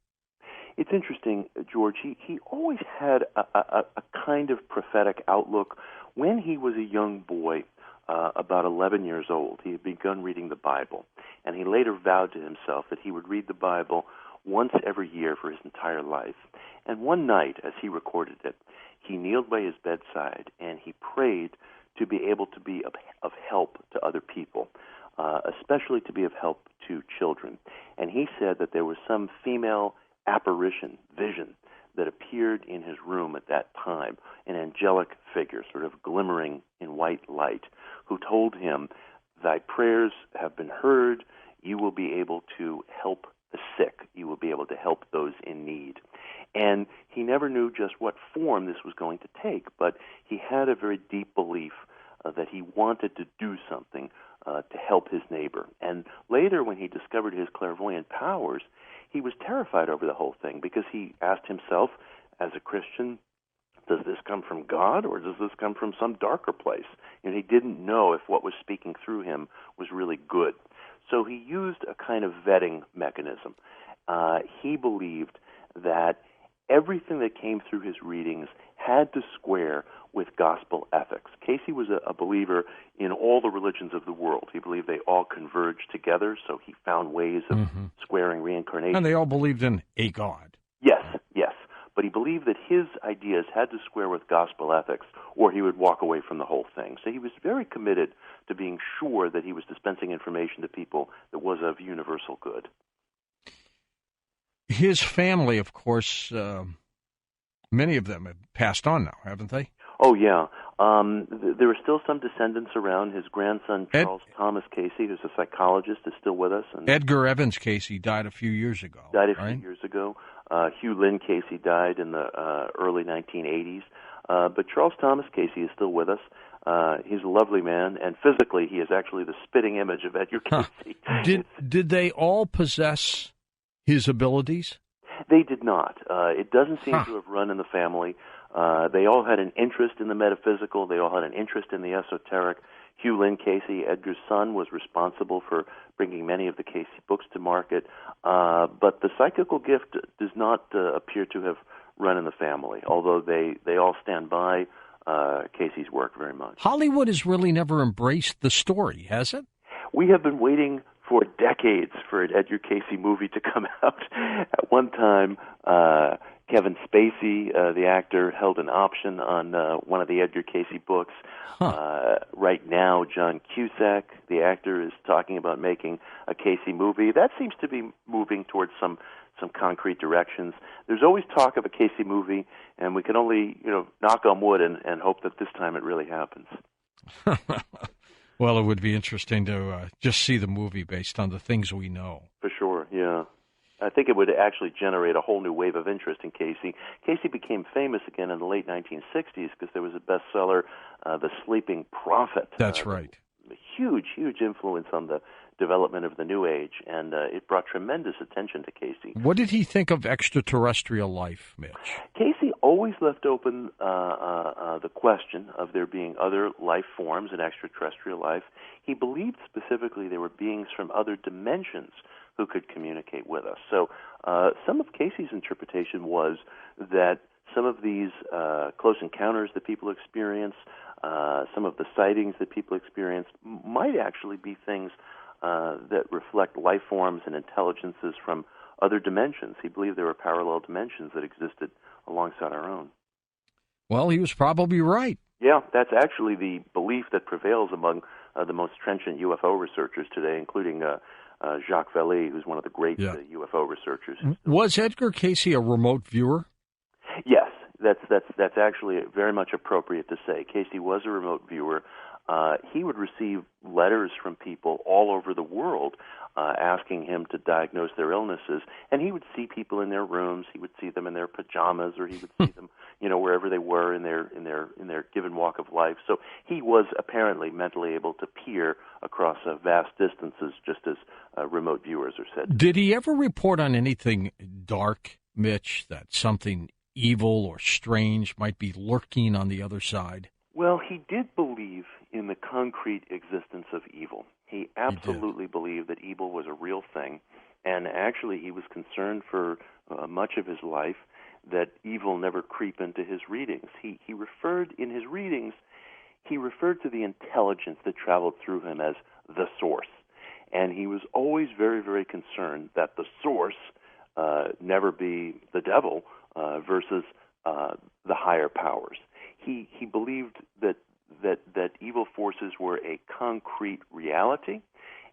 It's interesting, George. He always had a kind of prophetic outlook. When he was a young boy, about 11 years old, he had begun reading the Bible, and he later vowed to himself that he would read the Bible once every year for his entire life. And one night, as he recorded it, he kneeled by his bedside and he prayed to be able to be of help to other people, especially to be of help to children. And he said that there was some female apparition, vision, that appeared in his room at that time, an angelic figure, sort of glimmering in white light, who told him, "Thy prayers have been heard. You will be able to help the sick. You will be able to help those in need." And he never knew just what form this was going to take, but he had a very deep belief that he wanted to do something to help his neighbor. And later, when he discovered his clairvoyant powers, he was terrified over the whole thing because he asked himself, as a Christian, does this come from God or does this come from some darker place? And he didn't know if what was speaking through him was really good. So he used a kind of vetting mechanism. He believed that everything that came through his readings had to square with gospel ethics. Cayce was a believer in all the religions of the world. He believed they all converged together, so he found ways of squaring reincarnation. And they all believed in a God. Yes. But he believed that his ideas had to square with gospel ethics, or he would walk away from the whole thing. So he was very committed to being sure that he was dispensing information to people that was of universal good. His family, of course, many of them have passed on now, haven't they? Oh, yeah. There are still some descendants around. His grandson, Charles Thomas Cayce, who's a psychologist, is still with us. And Edgar Evans Cayce died a few years ago. Hugh Lynn Cayce died in the early 1980s. But Charles Thomas Cayce is still with us. He's a lovely man, and physically he is actually the spitting image of Edgar Cayce. Did they all possess his abilities? They did not. It doesn't seem to have run in the family. They all had an interest in the metaphysical. They all had an interest in the esoteric. Hugh Lynn Cayce, Edgar's son, was responsible for bringing many of the Cayce books to market. But the psychical gift does not appear to have run in the family, although they all stand by Cayce's work very much. Hollywood has really never embraced the story, has it? We have been waiting for decades for an Edgar Cayce movie to come out. At one time, Kevin Spacey, the actor, held an option on one of the Edgar Cayce books. Right now, John Cusack, the actor, is talking about making a Cayce movie. That seems to be moving towards some concrete directions. There's always talk of a Cayce movie, and we can only, knock on wood and hope that this time it really happens. Well, it would be interesting to just see the movie based on the things we know. For sure, yeah. I think it would actually generate a whole new wave of interest in Cayce. Cayce became famous again in the late 1960s because there was a bestseller, The Sleeping Prophet. That's right. A huge, huge influence on the development of the New Age, and it brought tremendous attention to Cayce. What did he think of extraterrestrial life, Mitch? Cayce always left open the question of there being other life forms in extraterrestrial life. He believed specifically there were beings from other dimensions who could communicate with us. So some of Cayce's interpretation was that some of these close encounters that people experience, some of the sightings that people experience, might actually be things that reflect life forms and intelligences from other dimensions. He believed there were parallel dimensions that existed alongside our own. Well, he was probably right. Yeah, that's actually the belief that prevails among the most trenchant UFO researchers today, including Jacques Vallée, who's one of the great UFO researchers. Was Edgar Cayce a remote viewer? Yes, that's actually very much appropriate to say. Cayce was a remote viewer. He would receive letters from people all over the world asking him to diagnose their illnesses, and he would see people in their rooms. He would see them in their pajamas, or he would see them, wherever they were in their given walk of life. So he was apparently mentally able to peer across vast distances, just as remote viewers are said. Did he ever report on anything dark, Mitch, that something evil or strange might be lurking on the other side? Well, he did believe in the concrete existence of evil. He absolutely believed that evil was a real thing, and actually he was concerned for much of his life that evil never creep into his readings. He referred to the intelligence that traveled through him as the source, and he was always very, very concerned that the source never be the devil versus the higher powers. He believed that evil forces were a concrete reality,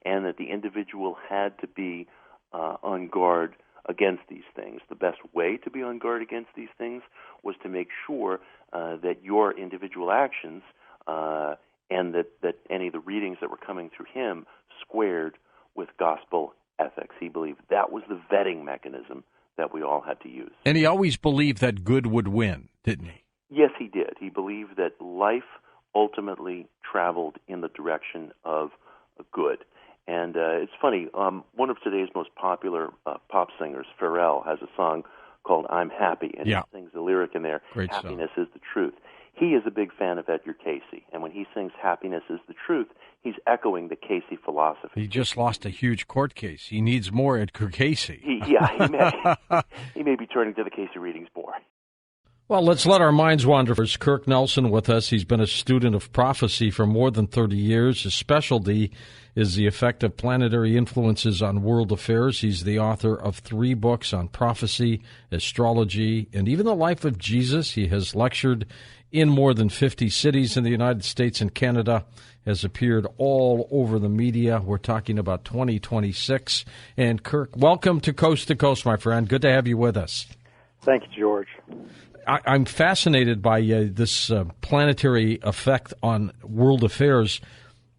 and that the individual had to be on guard against these things. The best way to be on guard against these things was to make sure that your individual actions and that any of the readings that were coming through him squared with gospel ethics. He believed that was the vetting mechanism that we all had to use. And he always believed that good would win, didn't he? Yes, he did. He believed that life ultimately traveled in the direction of good. And it's funny, one of today's most popular pop singers, Pharrell, has a song called I'm Happy, and he sings the lyric in there, Great happiness song. Is the truth. He is a big fan of Edgar Cayce, and when he sings happiness is the truth, he's echoing the Cayce philosophy. He just lost a huge court case. He needs more Edgar Cayce. He may be turning to the Cayce readings more. Well, let's let our minds wander. There's Kirk Nelson with us. He's been a student of prophecy for more than 30 years. His specialty is the effect of planetary influences on world affairs. He's the author of 3 books on prophecy, astrology, and even the life of Jesus. He has lectured in more than 50 cities in the United States and Canada, has appeared all over the media. We're talking about 2026. And Kirk, welcome to Coast, my friend. Good to have you with us. Thank you, George. I'm fascinated by this planetary effect on world affairs.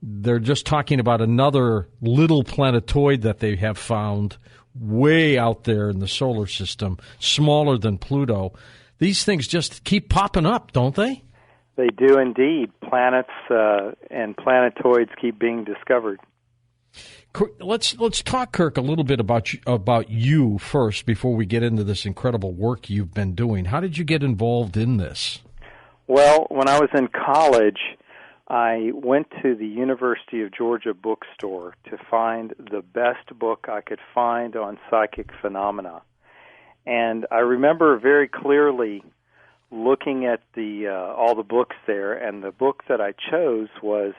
They're just talking about another little planetoid that they have found way out there in the solar system, smaller than Pluto. These things just keep popping up, don't they? They do indeed. Planets and planetoids keep being discovered. Let's talk, Kirk, a little bit about you first before we get into this incredible work you've been doing. How did you get involved in this? Well, when I was in college, I went to the University of Georgia bookstore to find the best book I could find on psychic phenomena. And I remember very clearly looking at all the books there, and the book that I chose was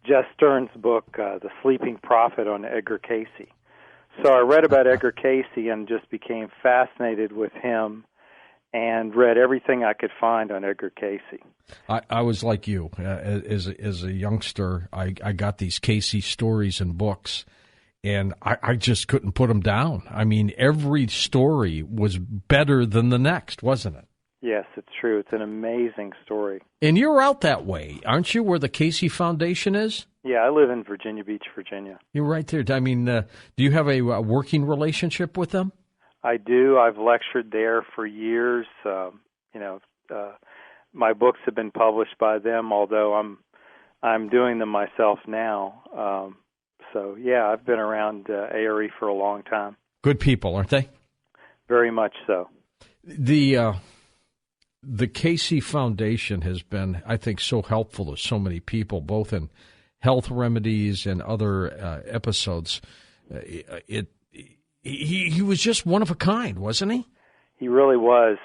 Jess Stern's book, The Sleeping Prophet, on Edgar Cayce. So I read about Edgar Cayce and just became fascinated with him and read everything I could find on Edgar Cayce. I was like you. As a youngster, I got these Cayce stories and books, and I just couldn't put them down. I mean, every story was better than the next, wasn't it? Yes, it's true. It's an amazing story. And you're out that way, aren't you, where the Cayce Foundation is? Yeah, I live in Virginia Beach, Virginia. You're right there. I mean, do you have a working relationship with them? I do. I've lectured there for years. My books have been published by them, although I'm doing them myself now. So, yeah, I've been around ARE for a long time. Good people, aren't they? Very much so. The Cayce Foundation has been, I think, so helpful to so many people, both in health remedies and other episodes. He was just one of a kind, wasn't he? He really was.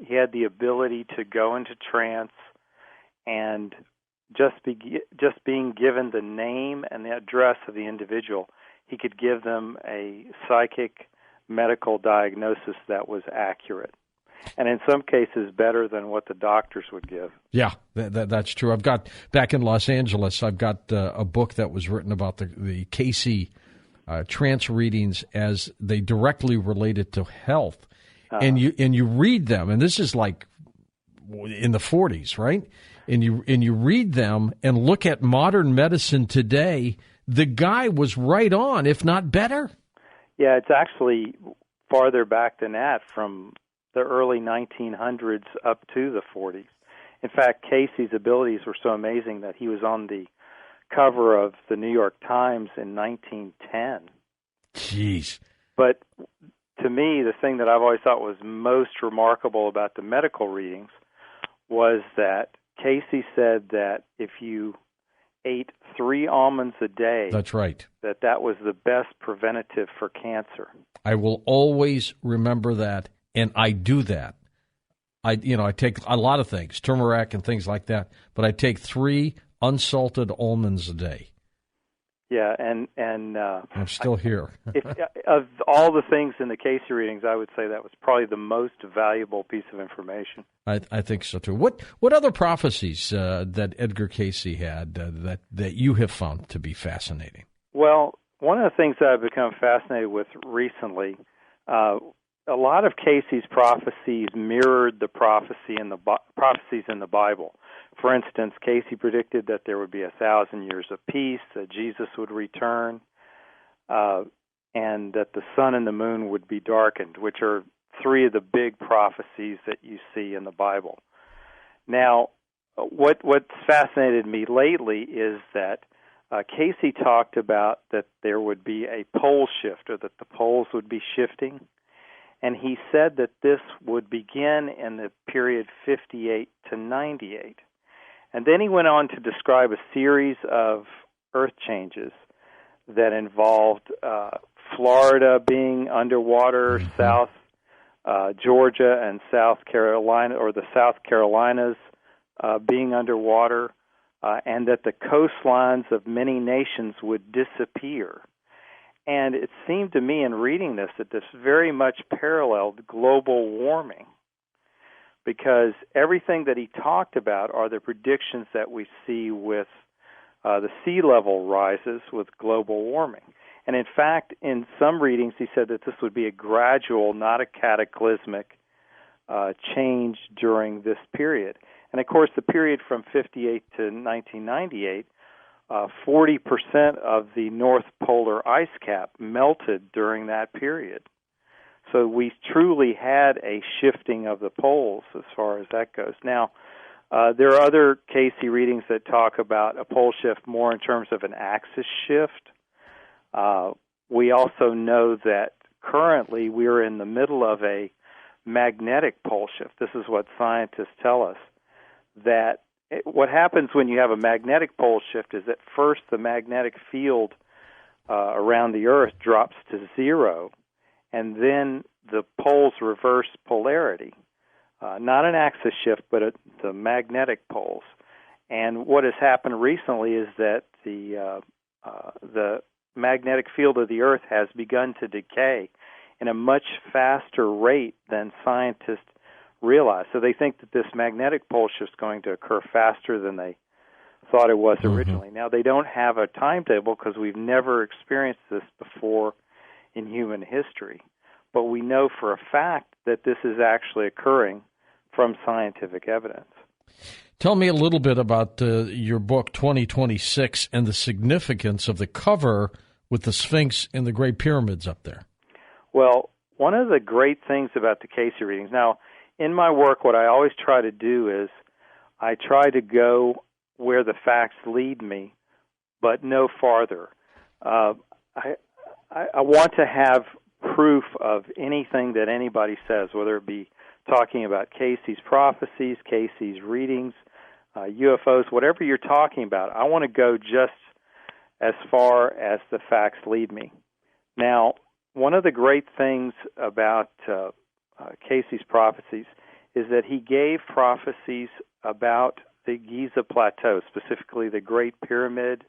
He had the ability to go into trance, and just being given the name and the address of the individual, he could give them a psychic medical diagnosis that was accurate. And in some cases, better than what the doctors would give. Yeah, that's true. I've got, back in Los Angeles, I've got a book that was written about the Cayce trance readings as they directly related to health. And you read them, and this is like in the 40s, right? And you read them and look at modern medicine today, the guy was right on, if not better. Yeah, it's actually farther back than that, from the early 1900s up to the 40s. In fact, Cayce's abilities were so amazing that he was on the cover of the New York Times in 1910. Jeez. But to me, the thing that I've always thought was most remarkable about the medical readings was that Cayce said that if you ate 3 almonds a day, that's right, that was the best preventative for cancer. I will always remember that. And I do that. I take a lot of things, turmeric and things like that, but I take 3 unsalted almonds a day. Yeah, and I'm still here. Of all the things in the Cayce readings, I would say that was probably the most valuable piece of information. I think so too. What other prophecies that Edgar Cayce had that you have found to be fascinating? Well, one of the things that I've become fascinated with recently. A lot of Cayce's prophecies mirrored the prophecies in the Bible. For instance, Cayce predicted that there would be 1,000 years of peace, that Jesus would return, and that the sun and the moon would be darkened, which are 3 of the big prophecies that you see in the Bible. Now, what's fascinated me lately is that Cayce talked about that there would be a pole shift, or that the poles would be shifting. And he said that this would begin in the period 58 to 98. And then he went on to describe a series of earth changes that involved Florida being underwater, South Georgia and South Carolina, or the South Carolinas being underwater, and that the coastlines of many nations would disappear. And it seemed to me in reading this that this very much paralleled global warming, because everything that he talked about are the predictions that we see with the sea level rises with global warming. And in fact, in some readings, he said that this would be a gradual, not a cataclysmic changed during this period. And, of course, the period from 58 to 1998, 40% of the North Polar ice cap melted during that period. So we truly had a shifting of the poles as far as that goes. Now, there are other Cayce readings that talk about a pole shift more in terms of an axis shift. We also know that currently we're in the middle of a magnetic pole shift. This is what scientists tell us, that what happens when you have a magnetic pole shift is that first the magnetic field around the Earth drops to zero, and then the poles reverse polarity. Not an axis shift, but the magnetic poles. And what has happened recently is that the magnetic field of the Earth has begun to decay in a much faster rate than scientists realize. So they think that this magnetic pole shift is going to occur faster than they thought it was originally. Now, they don't have a timetable because we've never experienced this before in human history. But we know for a fact that this is actually occurring from scientific evidence. Tell me a little bit about your book, 2026, and the significance of the cover with the Sphinx and the Great Pyramids up there. Well, one of the great things about the Cayce readings, now, in my work, what I always try to do is I try to go where the facts lead me, but no farther. I want to have proof of anything that anybody says, whether it be talking about Cayce's prophecies, Cayce's readings, UFOs, whatever you're talking about. I want to go just as far as the facts lead me. Now, one of the great things about Cayce's prophecies is that he gave prophecies about the Giza Plateau, specifically the Great Pyramid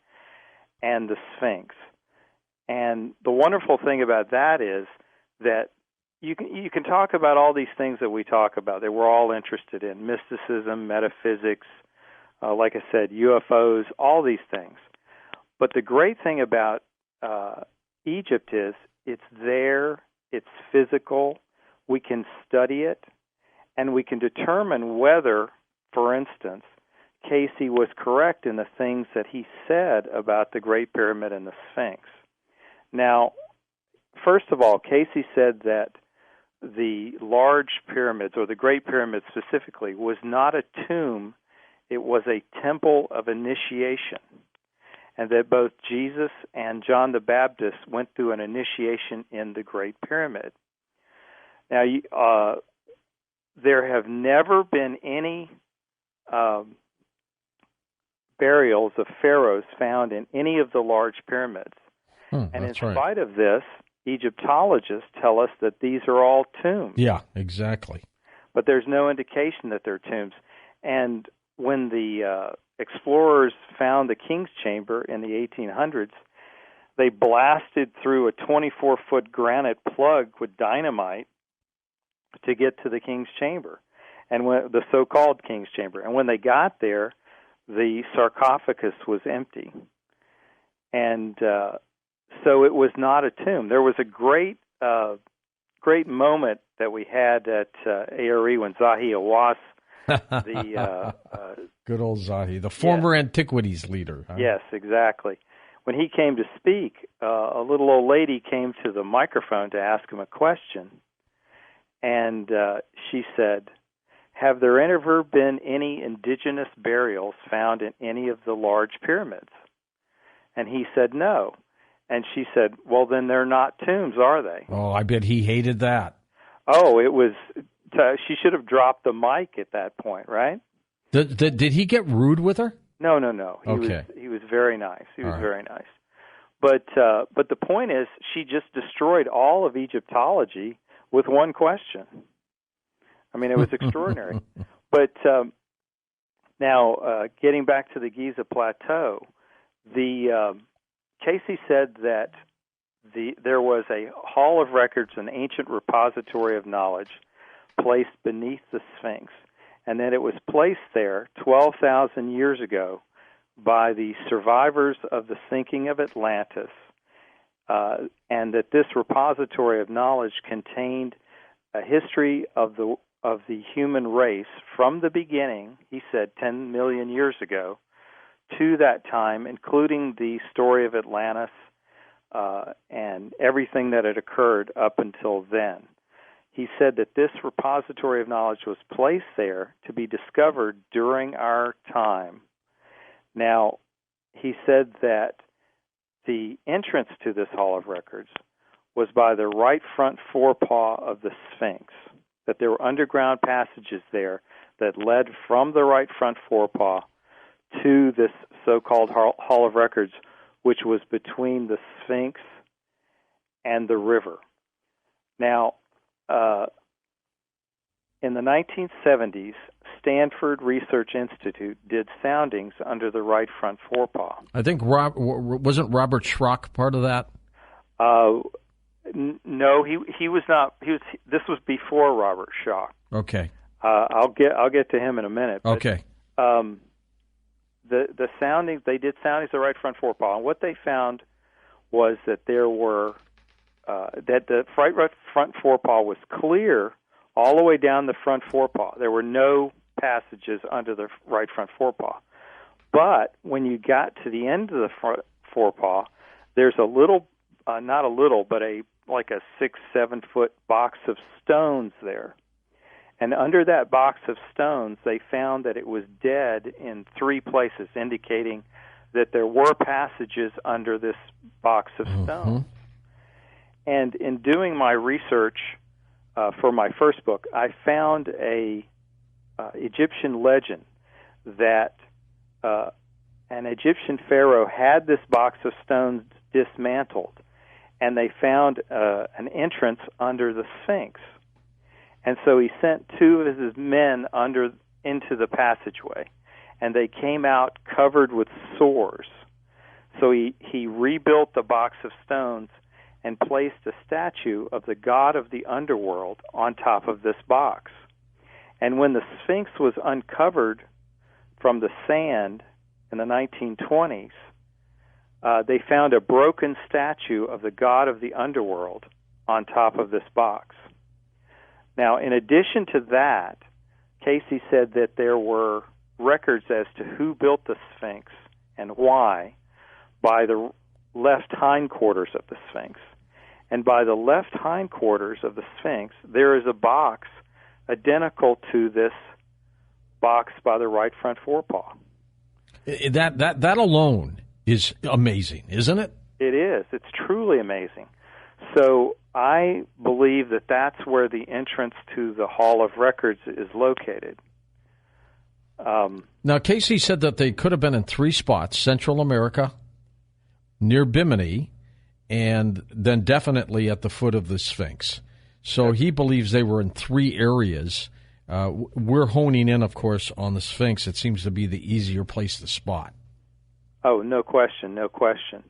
and the Sphinx. And the wonderful thing about that is that you can talk about all these things that we talk about that we're all interested in, mysticism, metaphysics, like I said, UFOs, all these things. But the great thing about Egypt is it's there, it's physical, we can study it, and we can determine whether, for instance, Cayce was correct in the things that he said about the Great Pyramid and the Sphinx. Now, first of all, Cayce said that the large pyramids, or the Great Pyramid specifically, was not a tomb, it was a temple of initiation, and that both Jesus and John the Baptist went through an initiation in the Great Pyramid. Now, there have never been any burials of pharaohs found in any of the large pyramids. And in spite of this, Egyptologists tell us that these are all tombs. Yeah, exactly. But there's no indication that they're tombs. And when the explorers found the King's Chamber in the 1800s, they blasted through a 24-foot granite plug with dynamite to get to the King's Chamber, and the so-called King's Chamber. And when they got there, the sarcophagus was empty. And so it was not a tomb. There was a great moment that we had at ARE when Zahi Hawass, the good old Zahi, the former antiquities leader. Huh? Yes, exactly. When he came to speak, a little old lady came to the microphone to ask him a question, and she said, "Have there ever been any indigenous burials found in any of the large pyramids?" And he said, "No." And she said, "Well, then they're not tombs, are they?" Oh, I bet he hated that. Oh, it was. She should have dropped the mic at that point, right? Did he get rude with her? No. He was very nice. He was very nice. But the point is, she just destroyed all of Egyptology with one question. I mean, it was extraordinary. But now, getting back to the Giza Plateau, Cayce said that there was a hall of records, an ancient repository of knowledge, placed beneath the Sphinx, and that it was placed there 12,000 years ago by the survivors of the sinking of Atlantis, and that this repository of knowledge contained a history of the of the human race from the beginning, he said 10 million years ago, to that time, including the story of Atlantis and everything that had occurred up until then. He said that this repository of knowledge was placed there to be discovered during our time. Now, he said that the entrance to this Hall of Records was by the right front forepaw of the Sphinx, that there were underground passages there that led from the right front forepaw to this so-called Hall of Records, which was between the Sphinx and the river. Now, in the 1970s, Stanford Research Institute did soundings under the right front forepaw. I think wasn't Robert Schrock part of that? No, he was not. This was before Robert Schrock. Okay. I'll get to him in a minute. But, okay. The soundings, they did soundings of the right front forepaw, and what they found was that there were that the right front forepaw was clear all the way down the front forepaw. There were no passages under the right front forepaw. But when you got to the end of the front forepaw, there's a little, not a little, but like a 6-7 foot box of stones there. And under that box of stones, they found that it was dead in 3 places, indicating that there were passages under this box of stones. And in doing my research for my first book, I found a Egyptian legend that an Egyptian pharaoh had this box of stones dismantled, and they found an entrance under the Sphinx. And so he sent 2 of his men into the passageway, and they came out covered with sores. So he rebuilt the box of stones and placed a statue of the god of the underworld on top of this box. And when the Sphinx was uncovered from the sand in the 1920s, they found a broken statue of the god of the underworld on top of this box. Now, in addition to that, Cayce said that there were records as to who built the Sphinx and why by the left hindquarters of the Sphinx. And by the left hindquarters of the Sphinx, there is a box identical to this box by the right front forepaw. That alone is amazing, isn't it? It is. It's truly amazing. So I believe that that's where the entrance to the Hall of Records is located. Now, Cayce said that they could have been in 3 spots: Central America, near Bimini, and then definitely at the foot of the Sphinx. So he believes they were in 3 areas. We're honing in, of course, on the Sphinx. It seems to be the easier place to spot. Oh, no question, no question.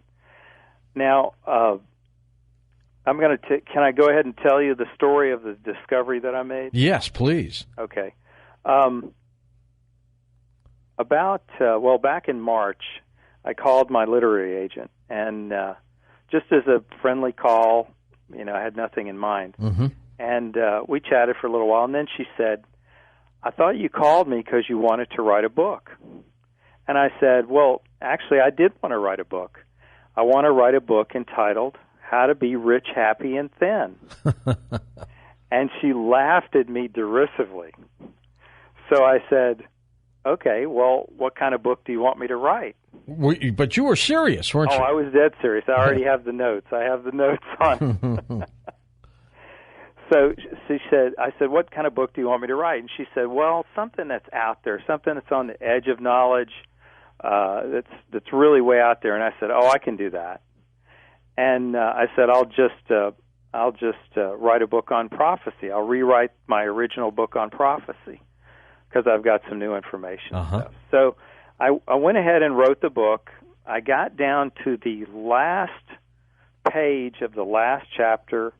Now, I'm going to. Can I go ahead and tell you the story of the discovery that I made? Yes, please. Okay. Back in March, I called my literary agent, and just as a friendly call, I had nothing in mind. Mm-hmm. And we chatted for a little while, and then she said, "I thought you called me because you wanted to write a book." And I said, "Well, actually, I did want to write a book. I want to write a book entitled How to Be Rich, Happy, and Thin." And she laughed at me derisively. So I said, "Okay, well, what kind of book do you want me to write?" But you were serious, weren't you? Oh, I was dead serious. I already have the notes. I have the notes on. So she said, I said, "What kind of book do you want me to write?" And she said, "Well, something that's out there, something that's on the edge of knowledge, that's really way out there." And I said, "Oh, I can do that." And I said, I'll just write a book on prophecy. I'll rewrite my original book on prophecy because I've got some new information and stuff. So I went ahead and wrote the book. I got down to the last page of the last chapter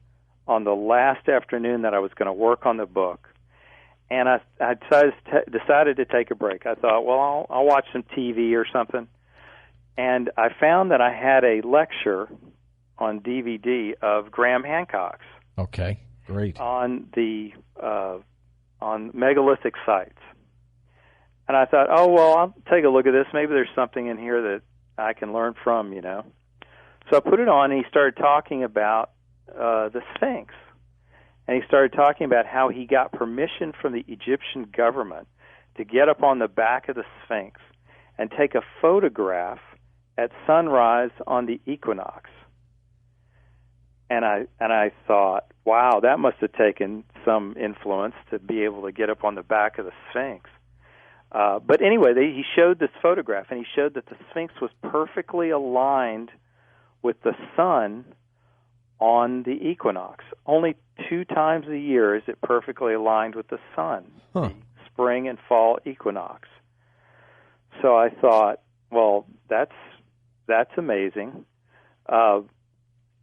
on the last afternoon that I was going to work on the book. And I decided to take a break. I thought, well, I'll watch some TV or something. And I found that I had a lecture on DVD of Graham Hancock's. Okay, great. On the on megalithic sites. And I thought, oh, well, I'll take a look at this. Maybe there's something in here that I can learn from, you know. So I put it on, and he started talking about the Sphinx. And he started talking about how he got permission from the Egyptian government to get up on the back of the Sphinx and take a photograph at sunrise on the equinox. And I thought, wow, that must have taken some influence to be able to get up on the back of the Sphinx. But anyway, he showed this photograph, and he showed that the Sphinx was perfectly aligned with the sun on the equinox. Only 2 times a year is it perfectly aligned with the sun, the spring and fall equinox. So I thought, well, that's amazing.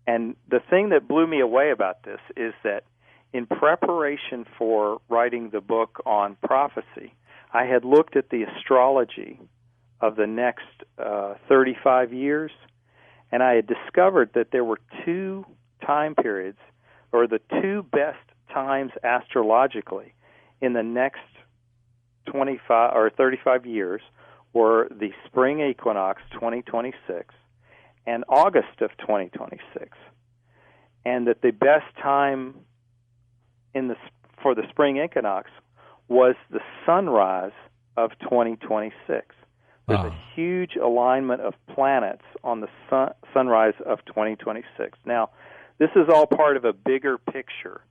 And the thing that blew me away about this is that in preparation for writing the book on prophecy, I had looked at the astrology of the next 35 years, and I had discovered that there were 2 time periods, or the 2 best times astrologically in the next 25 or 35 years were the spring equinox 2026 and August of 2026, and that the best time for the spring equinox was the sunrise of 2026. There's a huge alignment of planets on the sunrise of 2026. Now, this is all part of a bigger picture,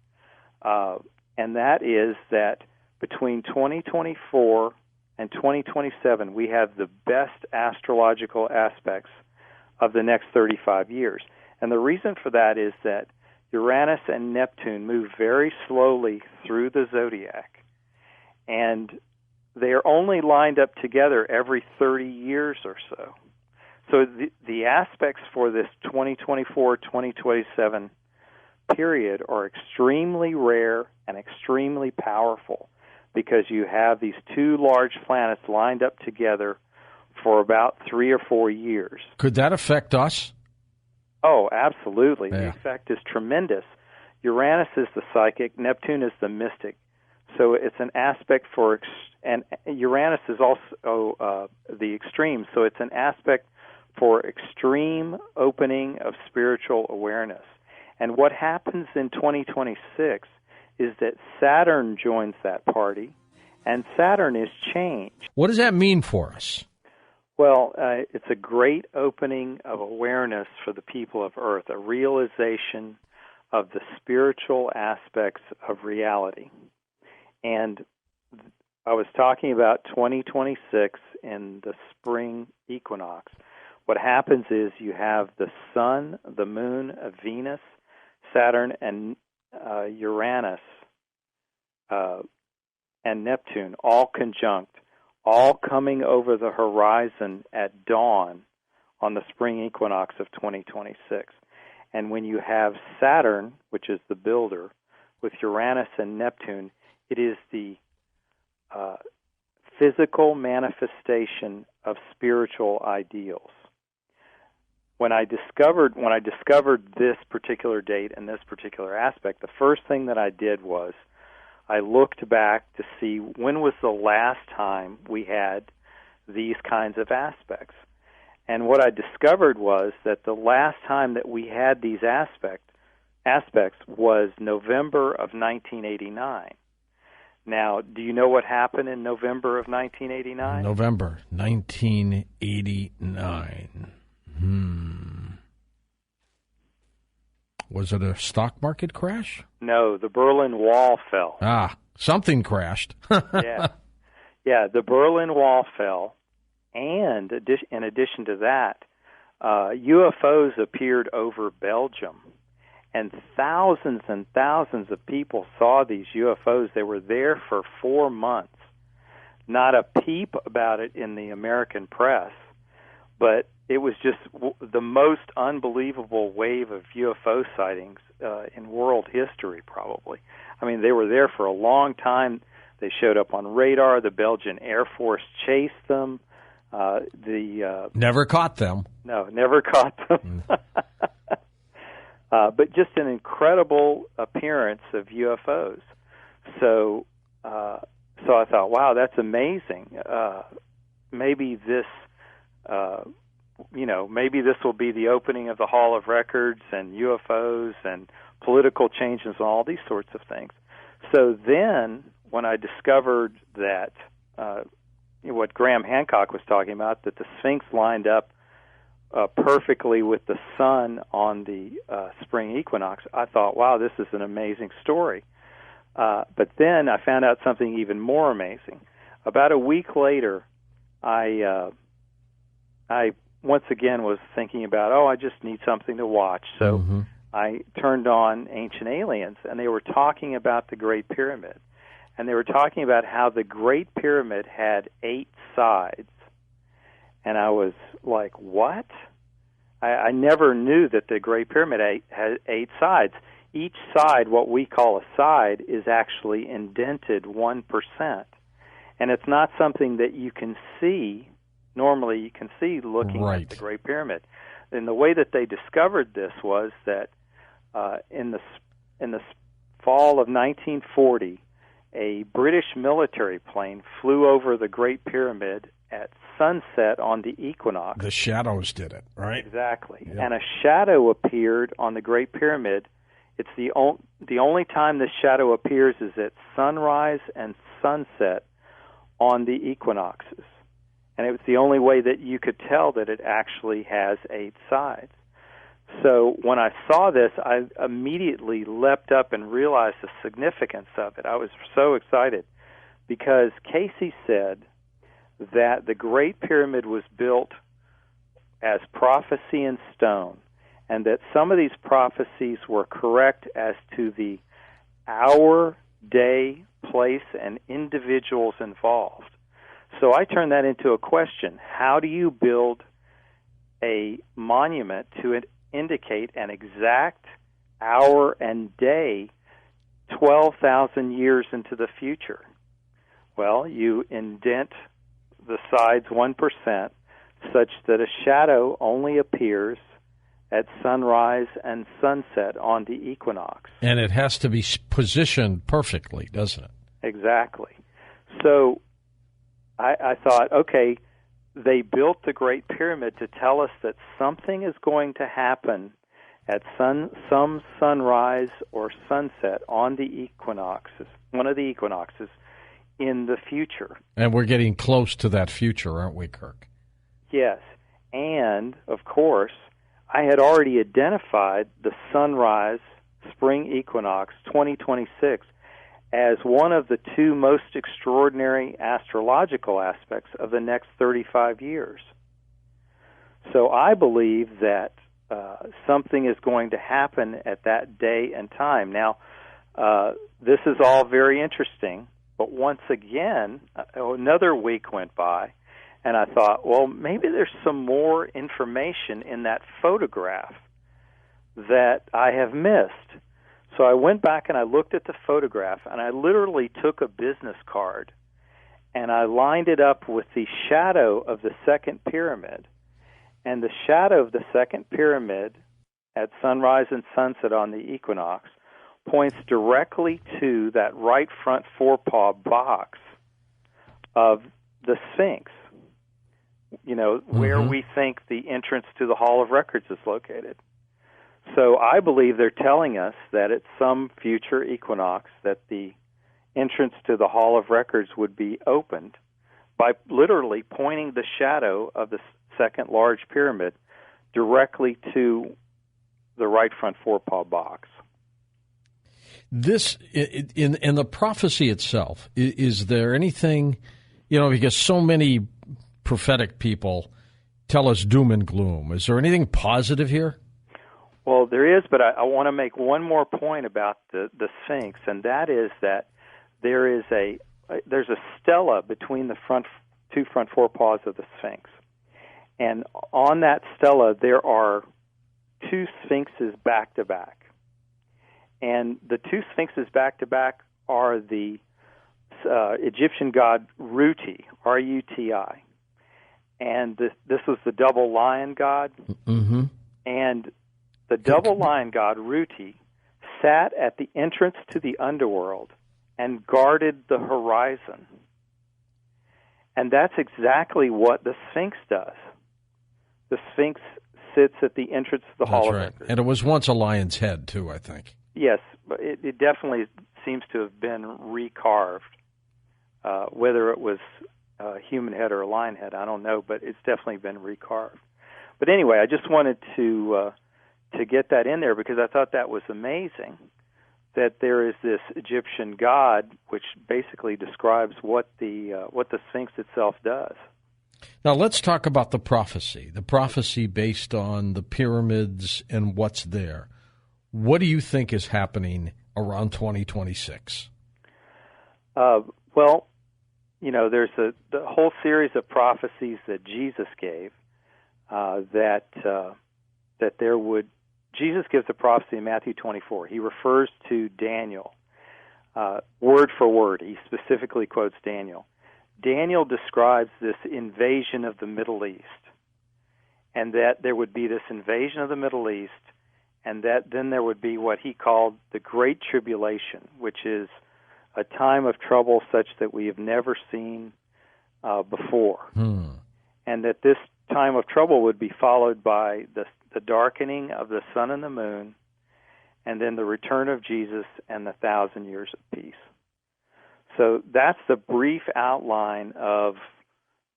and that is that between 2024 and 2027, we have the best astrological aspects of the next 35 years. And the reason for that is that Uranus and Neptune move very slowly through the zodiac, and they are only lined up together every 30 years or so. So the aspects for this 2024-2027 period are extremely rare and extremely powerful because you have these 2 large planets lined up together for about 3 or 4 years. Could that affect us? Oh, absolutely. Yeah. The effect is tremendous. Uranus is the psychic, Neptune is the mystic. So it's an aspect for, and Uranus is also the extreme, so it's an aspect for extreme opening of spiritual awareness. And what happens in 2026 is that Saturn joins that party, and Saturn is change. What does that mean for us? Well, it's a great opening of awareness for the people of Earth, a realization of the spiritual aspects of reality. And I was talking about 2026 in the spring equinox. What happens is you have the sun, the moon, Venus, Saturn, and Uranus and Neptune all conjunct, all coming over the horizon at dawn on the spring equinox of 2026. And when you have Saturn, which is the builder, with Uranus and Neptune, it is the physical manifestation of spiritual ideals. When I discovered this particular date and this particular aspect, the first thing that I did was I looked back to see when was the last time we had these kinds of aspects. And what I discovered was that the last time that we had these aspects was November of 1989. Now, do you know what happened in November of 1989? November 1989. Was it a stock market crash? No, the Berlin Wall fell. Something crashed. Yeah, the Berlin Wall fell, and in addition to that, UFOs appeared over Belgium, and thousands of people saw these UFOs. They were there for 4 months. Not a peep about it in the American press, but it was just the most unbelievable wave of UFO sightings in world history, probably. I mean, they were there for a long time. They showed up on radar. The Belgian Air Force chased them. Never caught them. No, never caught them. But just an incredible appearance of UFOs. So so I thought, wow, that's amazing. Maybe this, maybe this will be the opening of the Hall of Records and UFOs and political changes and all these sorts of things. So then, when I discovered that what Graham Hancock was talking about, that the Sphinx lined up perfectly with the sun on the spring equinox, I thought, wow, this is an amazing story. But then I found out something even more amazing. About a week later, I once again was thinking about, I just need something to watch. So I turned on Ancient Aliens, and they were talking about the Great Pyramid. And they were talking about how the Great Pyramid had 8 sides. And I was like, what? I never knew that the Great Pyramid had 8 sides. Each side, what we call a side, is actually indented 1%. And it's not something that you can see, normally you can see looking at the Great Pyramid. And the way that they discovered this was that in the fall of 1940, a British military plane flew over the Great Pyramid at sunset on the equinox. The shadows did it, right? Exactly. Yep. And a shadow appeared on the Great Pyramid. It's the only time this shadow appears is at sunrise and sunset on the equinoxes. And it was the only way that you could tell that it actually has 8 sides. So when I saw this, I immediately leapt up and realized the significance of it. I was so excited because Cayce said that the Great Pyramid was built as prophecy in stone, and that some of these prophecies were correct as to the hour, day, place, and individuals involved. So I turned that into a question. How do you build a monument to indicate an exact hour and day 12,000 years into the future? Well, you indent the sides 1% such that a shadow only appears at sunrise and sunset on the equinox. And it has to be positioned perfectly, doesn't it? Exactly. So I thought, okay, they built the Great Pyramid to tell us that something is going to happen at some sunrise or sunset on the equinoxes, one of the equinoxes, in the future. And we're getting close to that future, aren't we, Kirk? Yes. And, of course, I had already identified the sunrise spring equinox 2026 as one of the 2 most extraordinary astrological aspects of the next 35 years. So I believe that something is going to happen at that day and time. Now, this is all very interesting, but once again, another week went by, and I thought, well, maybe there's some more information in that photograph that I have missed. So I went back and I looked at the photograph, and I literally took a business card and I lined it up with the shadow of the second pyramid. And the shadow of the second pyramid at sunrise and sunset on the equinox points directly to that right front forepaw box of the Sphinx, where we think the entrance to the Hall of Records is located. So I believe they're telling us that at some future equinox that the entrance to the Hall of Records would be opened by literally pointing the shadow of the second large pyramid directly to the right front forepaw box. This, in the prophecy itself, is there anything, because so many prophetic people tell us doom and gloom. Is there anything positive here? Well, there is, but I want to make one more point about the Sphinx, and that is that there's a stela between the two front forepaws of the Sphinx. And on that stela, there are 2 sphinxes back-to-back. And the 2 sphinxes back-to-back are the Egyptian god Ruti, R-U-T-I. And this was the double lion god. Mm-hmm. And the double lion god, Ruti, sat at the entrance to the underworld and guarded the horizon. And that's exactly what the Sphinx does. The Sphinx sits at the entrance of the Hall of Right. Records. And it was once a lion's head, too, I think. Yes, but it definitely seems to have been recarved. Whether it was a human head or a lion head, I don't know, but it's definitely been recarved. But anyway, I just wanted to get that in there because I thought that was amazing, that there is this Egyptian god which basically describes what the Sphinx itself does. Now let's talk about the prophecy based on the pyramids and what's there. What do you think is happening around 2026? Well, you know, there's the whole series of prophecies that Jesus gave that there would. Jesus gives a prophecy in Matthew 24. He refers to Daniel word for word. He specifically quotes Daniel. Daniel describes this invasion of the Middle East, and that there would be this invasion of the Middle East, and that then there would be what he called the Great Tribulation, which is a time of trouble such that we have never seen before. And that this time of trouble would be followed by the darkening of the sun and the moon, and then the return of Jesus and the 1,000 years of peace. So that's the brief outline of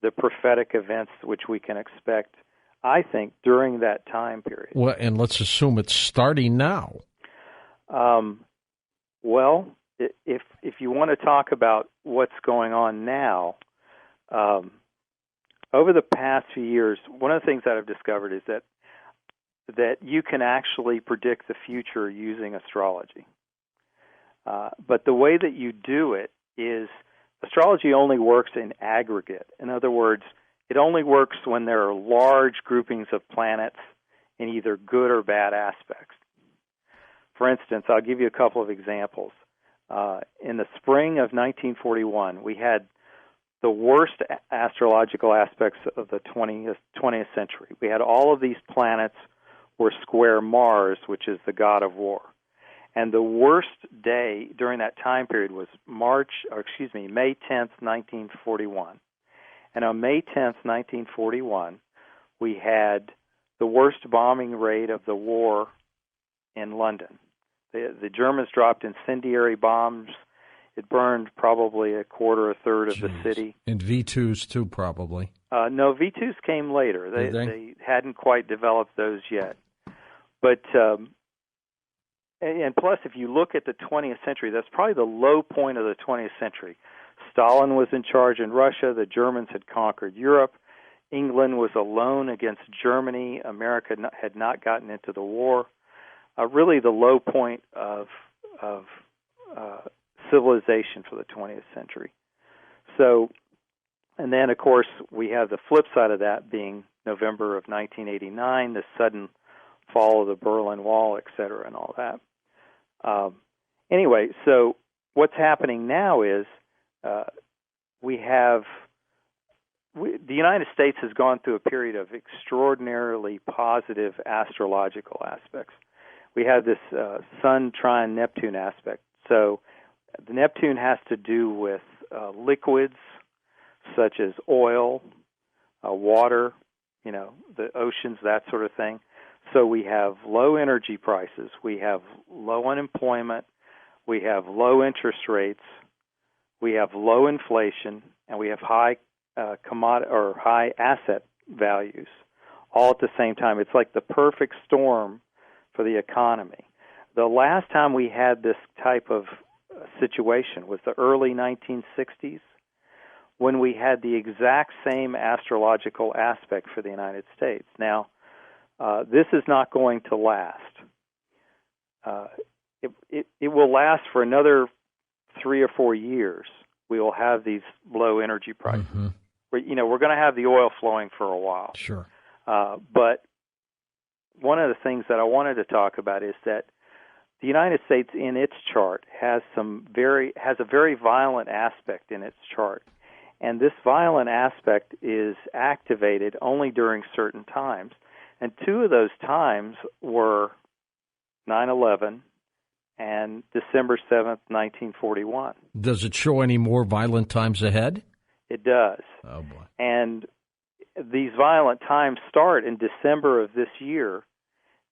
the prophetic events which we can expect, I think, during that time period. Well, and let's assume it's starting now. Well, if you want to talk about what's going on now, over the past few years, one of the things that I've discovered is that you can actually predict the future using astrology. But the way that you do it is astrology only works in aggregate. In other words, it only works when there are large groupings of planets in either good or bad aspects. For instance, I'll give you a couple of examples. In the spring of 1941, we had the worst astrological aspects of the 20th century. We had all of these planets were square Mars, which is the god of war. And the worst day during that time period was May 10th, 1941. And on May 10th, 1941, we had the worst bombing rate of the war in London. The Germans dropped incendiary bombs. It burned probably a quarter, a third of the city. And V2s too, probably. No, V2s came later. They hadn't quite developed those yet. But and plus, if you look at the 20th century, that's probably the low point of the 20th century. Stalin was in charge in Russia. The Germans had conquered Europe. England was alone against Germany. America had not gotten into the war. Really, the low point of civilization for the 20th century. So, and then, of course, we have the flip side of that being November of 1989, the sudden fall of the Berlin Wall, et cetera, and all that. Anyway, so what's happening now is the United States has gone through a period of extraordinarily positive astrological aspects. We have this Sun trine Neptune aspect. So the Neptune has to do with liquids such as oil, water, the oceans, that sort of thing. So we have low energy prices, we have low unemployment, we have low interest rates, we have low inflation, and we have high high asset values, all at the same time. It's like the perfect storm for the economy. The last time we had this type of situation was the early 1960s, when we had the exact same astrological aspect for the United States. Now, this is not going to last. It will last for another 3 or 4 years. We will have these low energy prices. Mm-hmm. We're going to have the oil flowing for a while. Sure. But one of the things that I wanted to talk about is that the United States, in its chart, has a very violent aspect in its chart, and this violent aspect is activated only during certain times. And two of those times were 9/11 and December 7th, 1941. Does it show any more violent times ahead? It does. Oh, boy. And these violent times start in December of this year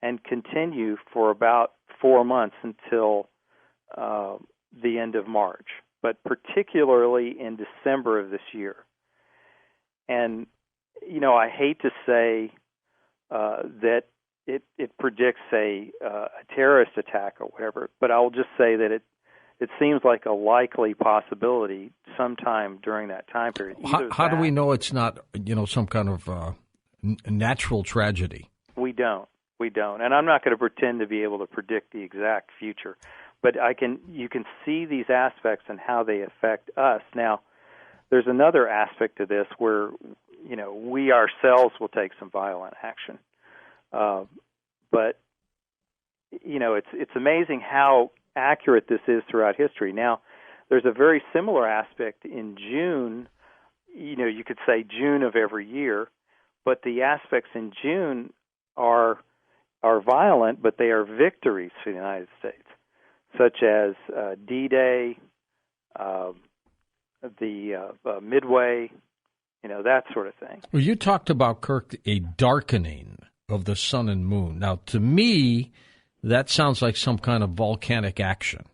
and continue for about 4 months until the end of March, but particularly in December of this year. And, I hate to say that it predicts a terrorist attack or whatever, but I'll just say that it seems like a likely possibility sometime during that time period. How do we know it's not, some kind of natural tragedy? We don't. And I'm not going to pretend to be able to predict the exact future, but you can see these aspects and how they affect us. Now, there's another aspect to this where, we ourselves will take some violent action. But, it's amazing how accurate this is throughout history. Now, there's a very similar aspect in June. You could say June of every year, but the aspects in June are violent, but they are victories for the United States, such as D-Day, the Midway, that sort of thing. Well, you talked about, Kirk, a darkening of the sun and moon. Now, to me, that sounds like some kind of volcanic action.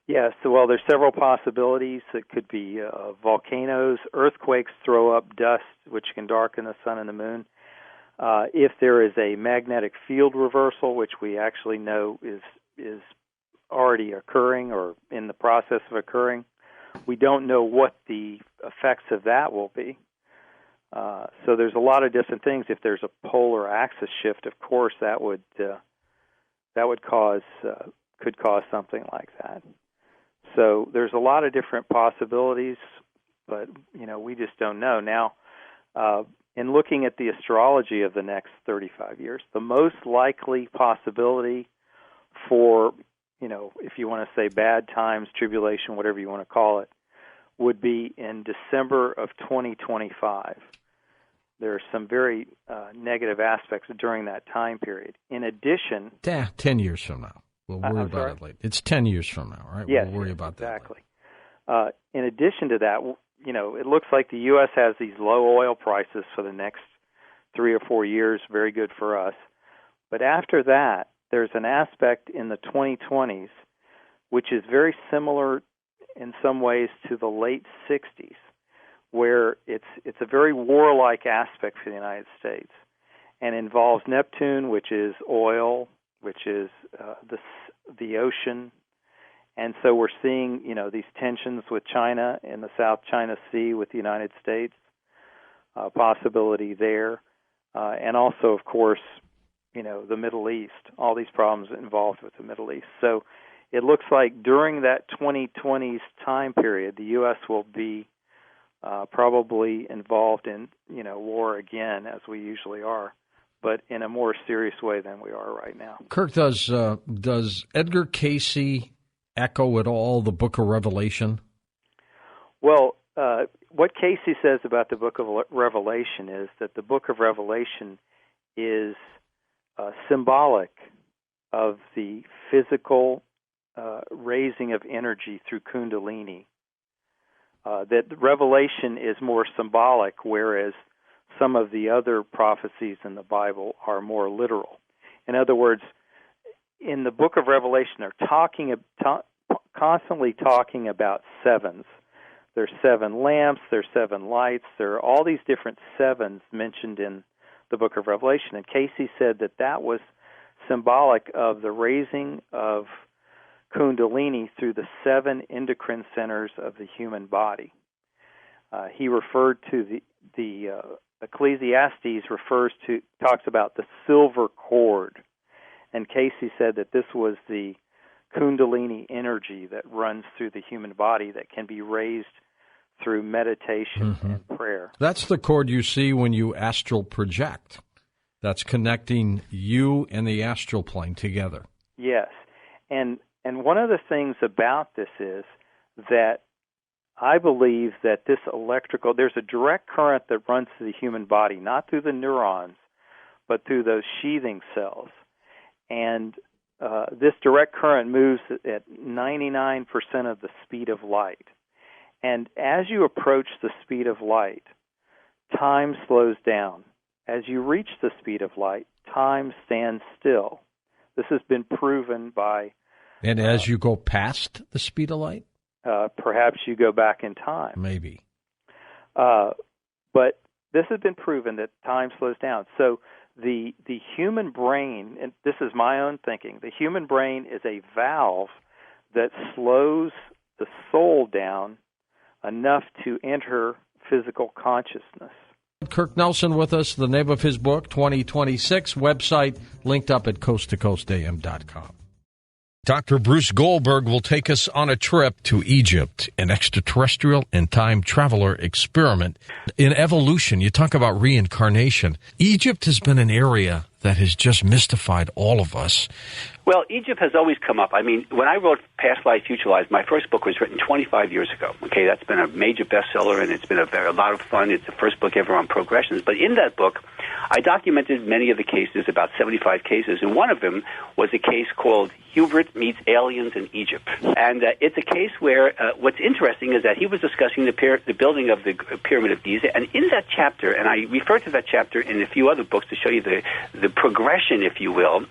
Yes, well, there's several possibilities. It could be volcanoes, earthquakes throw up dust, which can darken the sun and the moon. If there is a magnetic field reversal, which we actually know is already occurring or in the process of occurring, we don't know what the effects of that will be. So there's a lot of different things. If there's a polar axis shift, of course, that would cause could cause something like that. So there's a lot of different possibilities, but we just don't know. Now, in looking at the astrology of the next 35 years, the most likely possibility for, if you want to say bad times, tribulation, whatever you want to call it, would be in December of 2025. There are some very negative aspects during that time period. In addition... 10 years from now. We'll worry about it later. It's 10 years from now, right? Yes, we'll worry about exactly. That later. In addition to that, it looks like the U.S. has these low oil prices for the next 3 or 4 years, very good for us. But after that, there's an aspect in the 2020s which is very similar in some ways to the late 60s, where it's a very warlike aspect for the United States and involves Neptune, which is oil, which is the ocean. And so we're seeing, these tensions with China in the South China Sea with the United States, possibility there. And also, of course, the Middle East, all these problems involved with the Middle East. So it looks like during that 2020s time period, the U.S. will be probably involved in, war again, as we usually are, but in a more serious way than we are right now. Kirk, does Edgar Cayce echo at all the Book of Revelation? Well, what Cayce says about the Book of Revelation is that the Book of Revelation is symbolic of the physical raising of energy through Kundalini. That Revelation is more symbolic, whereas some of the other prophecies in the Bible are more literal. In other words, in the Book of Revelation, they're constantly talking about sevens. There's 7 lamps, there's 7 lights, there are all these different sevens mentioned in the Book of Revelation. And Cayce said that was symbolic of the raising of Kundalini through the 7 endocrine centers of the human body. He referred to the Ecclesiastes talks about the silver cord, and Cayce said that this was the Kundalini energy that runs through the human body that can be raised through meditation and prayer. That's the cord you see when you astral project. That's connecting you and the astral plane together. Yes, and one of the things about this is that I believe that this there's a direct current that runs through the human body, not through the neurons, but through those sheathing cells. And this direct current moves at 99% of the speed of light. And as you approach the speed of light, time slows down. As you reach the speed of light, time stands still. This has been proven by... And as you go past the speed of light? Perhaps you go back in time. Maybe. But this has been proven that time slows down. So the human brain, and this is my own thinking, the human brain is a valve that slows the soul down enough to enter physical consciousness. Kirk Nelson with us, the name of his book, 2026, website linked up at coasttocoastam.com. Dr. Bruce Goldberg will take us on a trip to Egypt, an extraterrestrial and time traveler experiment. In evolution, you talk about reincarnation. Egypt has been an area that has just mystified all of us. Well, Egypt has always come up. I mean, when I wrote Past Life, Future Lives, my first book was written 25 years ago. Okay, that's been a major bestseller, and it's been a lot of fun. It's the first book ever on progressions. But in that book, I documented many of the cases, about 75 cases, and one of them was a case called Hubert Meets Aliens in Egypt. And it's a case where what's interesting is that he was discussing the building of the Pyramid of Giza, and in that chapter, and I refer to that chapter in a few other books to show you the progression, if you will,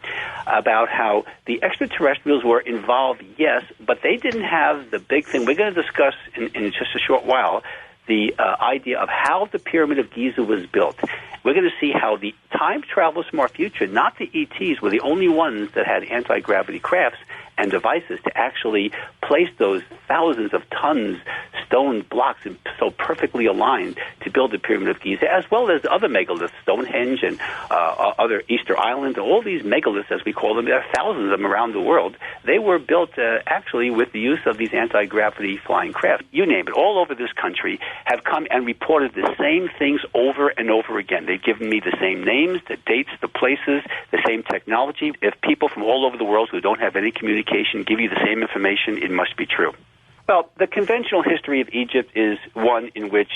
about how the extraterrestrials were involved, yes, but they didn't have the big thing. We're going to discuss in just a short while the idea of how the Pyramid of Giza was built. We're going to see how the time travelers from our future, not the ETs, were the only ones that had anti-gravity crafts and devices to actually place those thousands of tons stone blocks so perfectly aligned to build the Pyramid of Giza, as well as other megaliths, Stonehenge and other Easter Island, all these megaliths, as we call them. There are thousands of them around the world. They were built actually with the use of these anti-gravity flying craft. You name it, all over this country have come and reported the same things over and over again. They've given me the same names, the dates, the places, the same technology. If people from all over the world who don't have any communication give you the same information, it must be true. Well, the conventional history of Egypt is one in which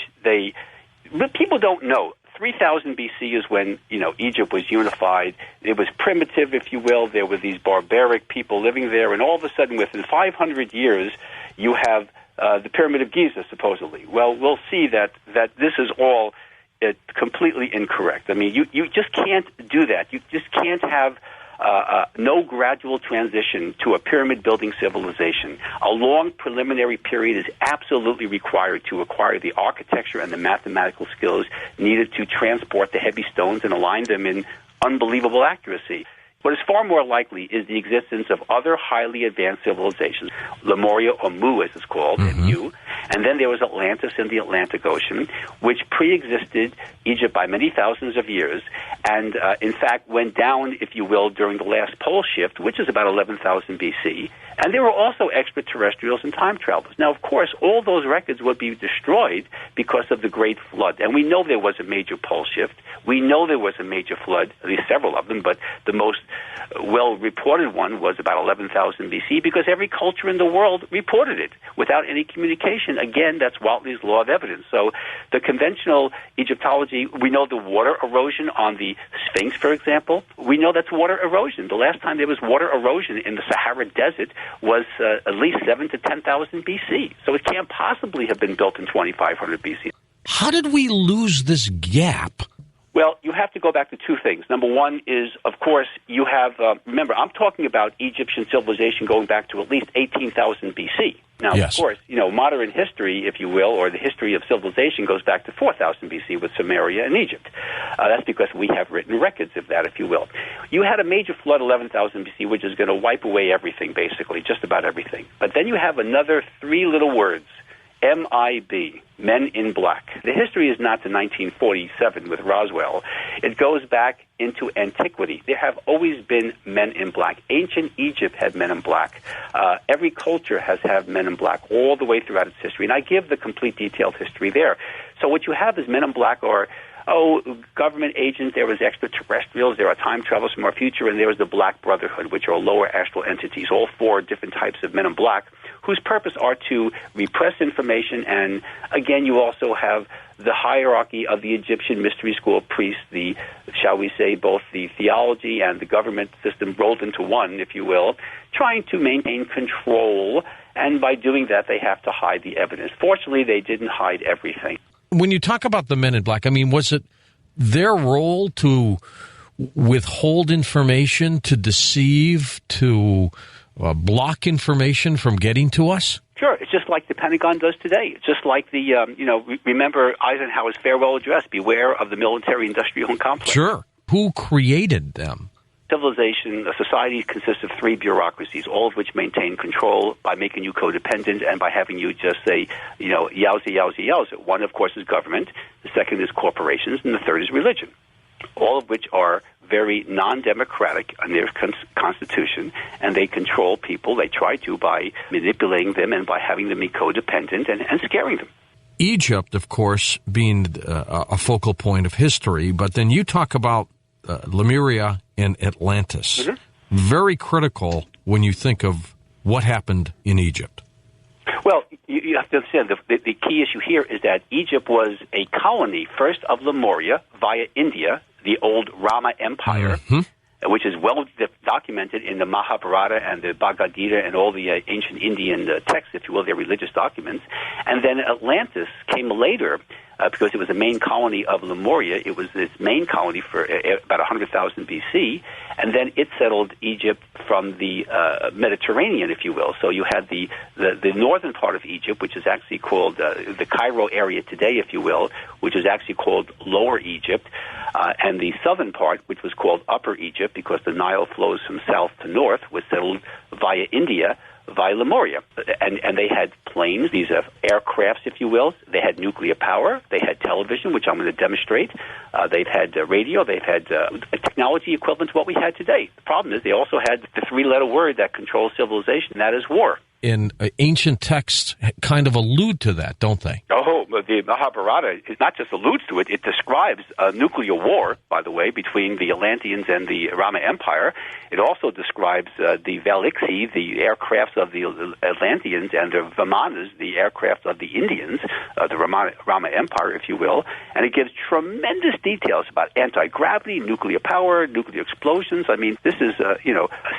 people don't know. 3000 BC is when, Egypt was unified. It was primitive, if you will. There were these barbaric people living there, and all of a sudden, within 500 years, you have the Pyramid of Giza, supposedly. Well, we'll see that this is all completely incorrect. I mean, you just can't do that. You just can't have no gradual transition to a pyramid-building civilization. A long preliminary period is absolutely required to acquire the architecture and the mathematical skills needed to transport the heavy stones and align them in unbelievable accuracy. What is far more likely is the existence of other highly advanced civilizations, Lemuria, or Mu as it's called, Mu, and then there was Atlantis in the Atlantic Ocean, which pre-existed Egypt by many thousands of years, and in fact went down, if you will, during the last pole shift, which is about 11,000 BC, and there were also extraterrestrials and time travelers. Now, of course, all those records would be destroyed because of the Great Flood, and we know there was a major pole shift. We know there was a major flood, at least several of them, but the most well-reported one was about 11,000 BC because every culture in the world reported it without any communication. Again, that's Whately's law of evidence. So the conventional Egyptology, we know the water erosion on the Sphinx, for example. We know that's water erosion. The last time there was water erosion in the Sahara Desert was at least 7,000 to 10,000 BC. So it can't possibly have been built in 2,500 BC. How did we lose this gap? Well, you have to go back to two things. Number one is, of course, you have, remember, I'm talking about Egyptian civilization going back to at least 18,000 BC. Now, yes. Of course, modern history, if you will, or the history of civilization goes back to 4,000 BC with Sumeria and Egypt. That's because we have written records of that, if you will. You had a major flood 11,000 BC, which is going to wipe away everything, basically, just about everything. But then you have another three little words, MIB, Men in Black. The history is not to 1947 with Roswell. It goes back into antiquity. There have always been men in black. Ancient Egypt had men in black. Every culture has had men in black all the way throughout its history, and I give the complete detailed history there. So what you have is men in black are government agents, there was extraterrestrials, there are time travelers from our future, and there was the Black Brotherhood, which are lower astral entities, all four different types of men in black whose purpose are to repress information. And again, you also have the hierarchy of the Egyptian mystery school priests, the, shall we say, both the theology and the government system rolled into one, if you will, trying to maintain control. And by doing that, they have to hide the evidence. Fortunately, they didn't hide everything. When you talk about the Men in Black, I mean, was it their role to withhold information, to deceive, to block information from getting to us? Sure. It's just like the Pentagon does today. It's just like the, remember Eisenhower's farewell address, beware of the military-industrial complex. Sure. Who created them? Civilization, a society consists of three bureaucracies, all of which maintain control by making you codependent and by having you just say, yowza, yowza, yowza. One, of course, is government. The second is corporations. And the third is religion, all of which are very non-democratic in their constitution, and they control people. They try to by manipulating them and by having them be codependent and scaring them. Egypt, of course, being a focal point of history, but then you talk about Lemuria and Atlantis. Mm-hmm. Very critical when you think of what happened in Egypt. Well, you have to understand, the key issue here is that Egypt was a colony, first of Lemuria via India, the old Rama Empire, which is well documented in the Mahabharata and the Bhagavad Gita and all the ancient Indian texts, if you will, their religious documents. And then Atlantis came later because it was a main colony of Lemuria. It was its main colony for about 100,000 BC, and then it settled Egypt from the Mediterranean, if you will. So you had the northern part of Egypt, which is actually called the Cairo area today, if you will, which is actually called Lower Egypt, and the southern part, which was called Upper Egypt, because the Nile flows from south to north, was settled via India, via Lemuria. And they had planes, these aircrafts, if you will. They had nuclear power. They had television, which I'm going to demonstrate. They've had radio. They've had a technology equivalent to what we had today. The problem is they also had the three-letter word that controls civilization, and that is war. And ancient texts kind of allude to that, don't they? Oh, the Mahabharata not just alludes to it, it describes a nuclear war, by the way, between the Atlanteans and the Rama Empire. It also describes the Valixi, the aircrafts of the Atlanteans, and the Vimanas, the aircrafts of the Indians, the Rama Empire, if you will. And it gives tremendous details about anti-gravity, nuclear power, nuclear explosions. I mean, this is, a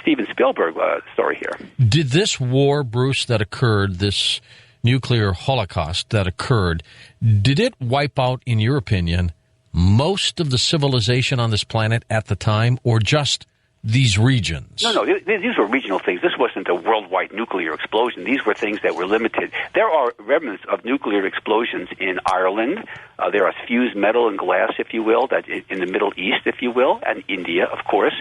Steven Spielberg story here. Did this war, Bruce, that occurred, this nuclear holocaust that occurred, did it wipe out, in your opinion, most of the civilization on this planet at the time, or just these regions? No, these were regional things. This wasn't a worldwide nuclear explosion. These were things that were limited. There are remnants of nuclear explosions in Ireland. There are fused metal and glass, if you will, that in the Middle East, if you will, and India, of course.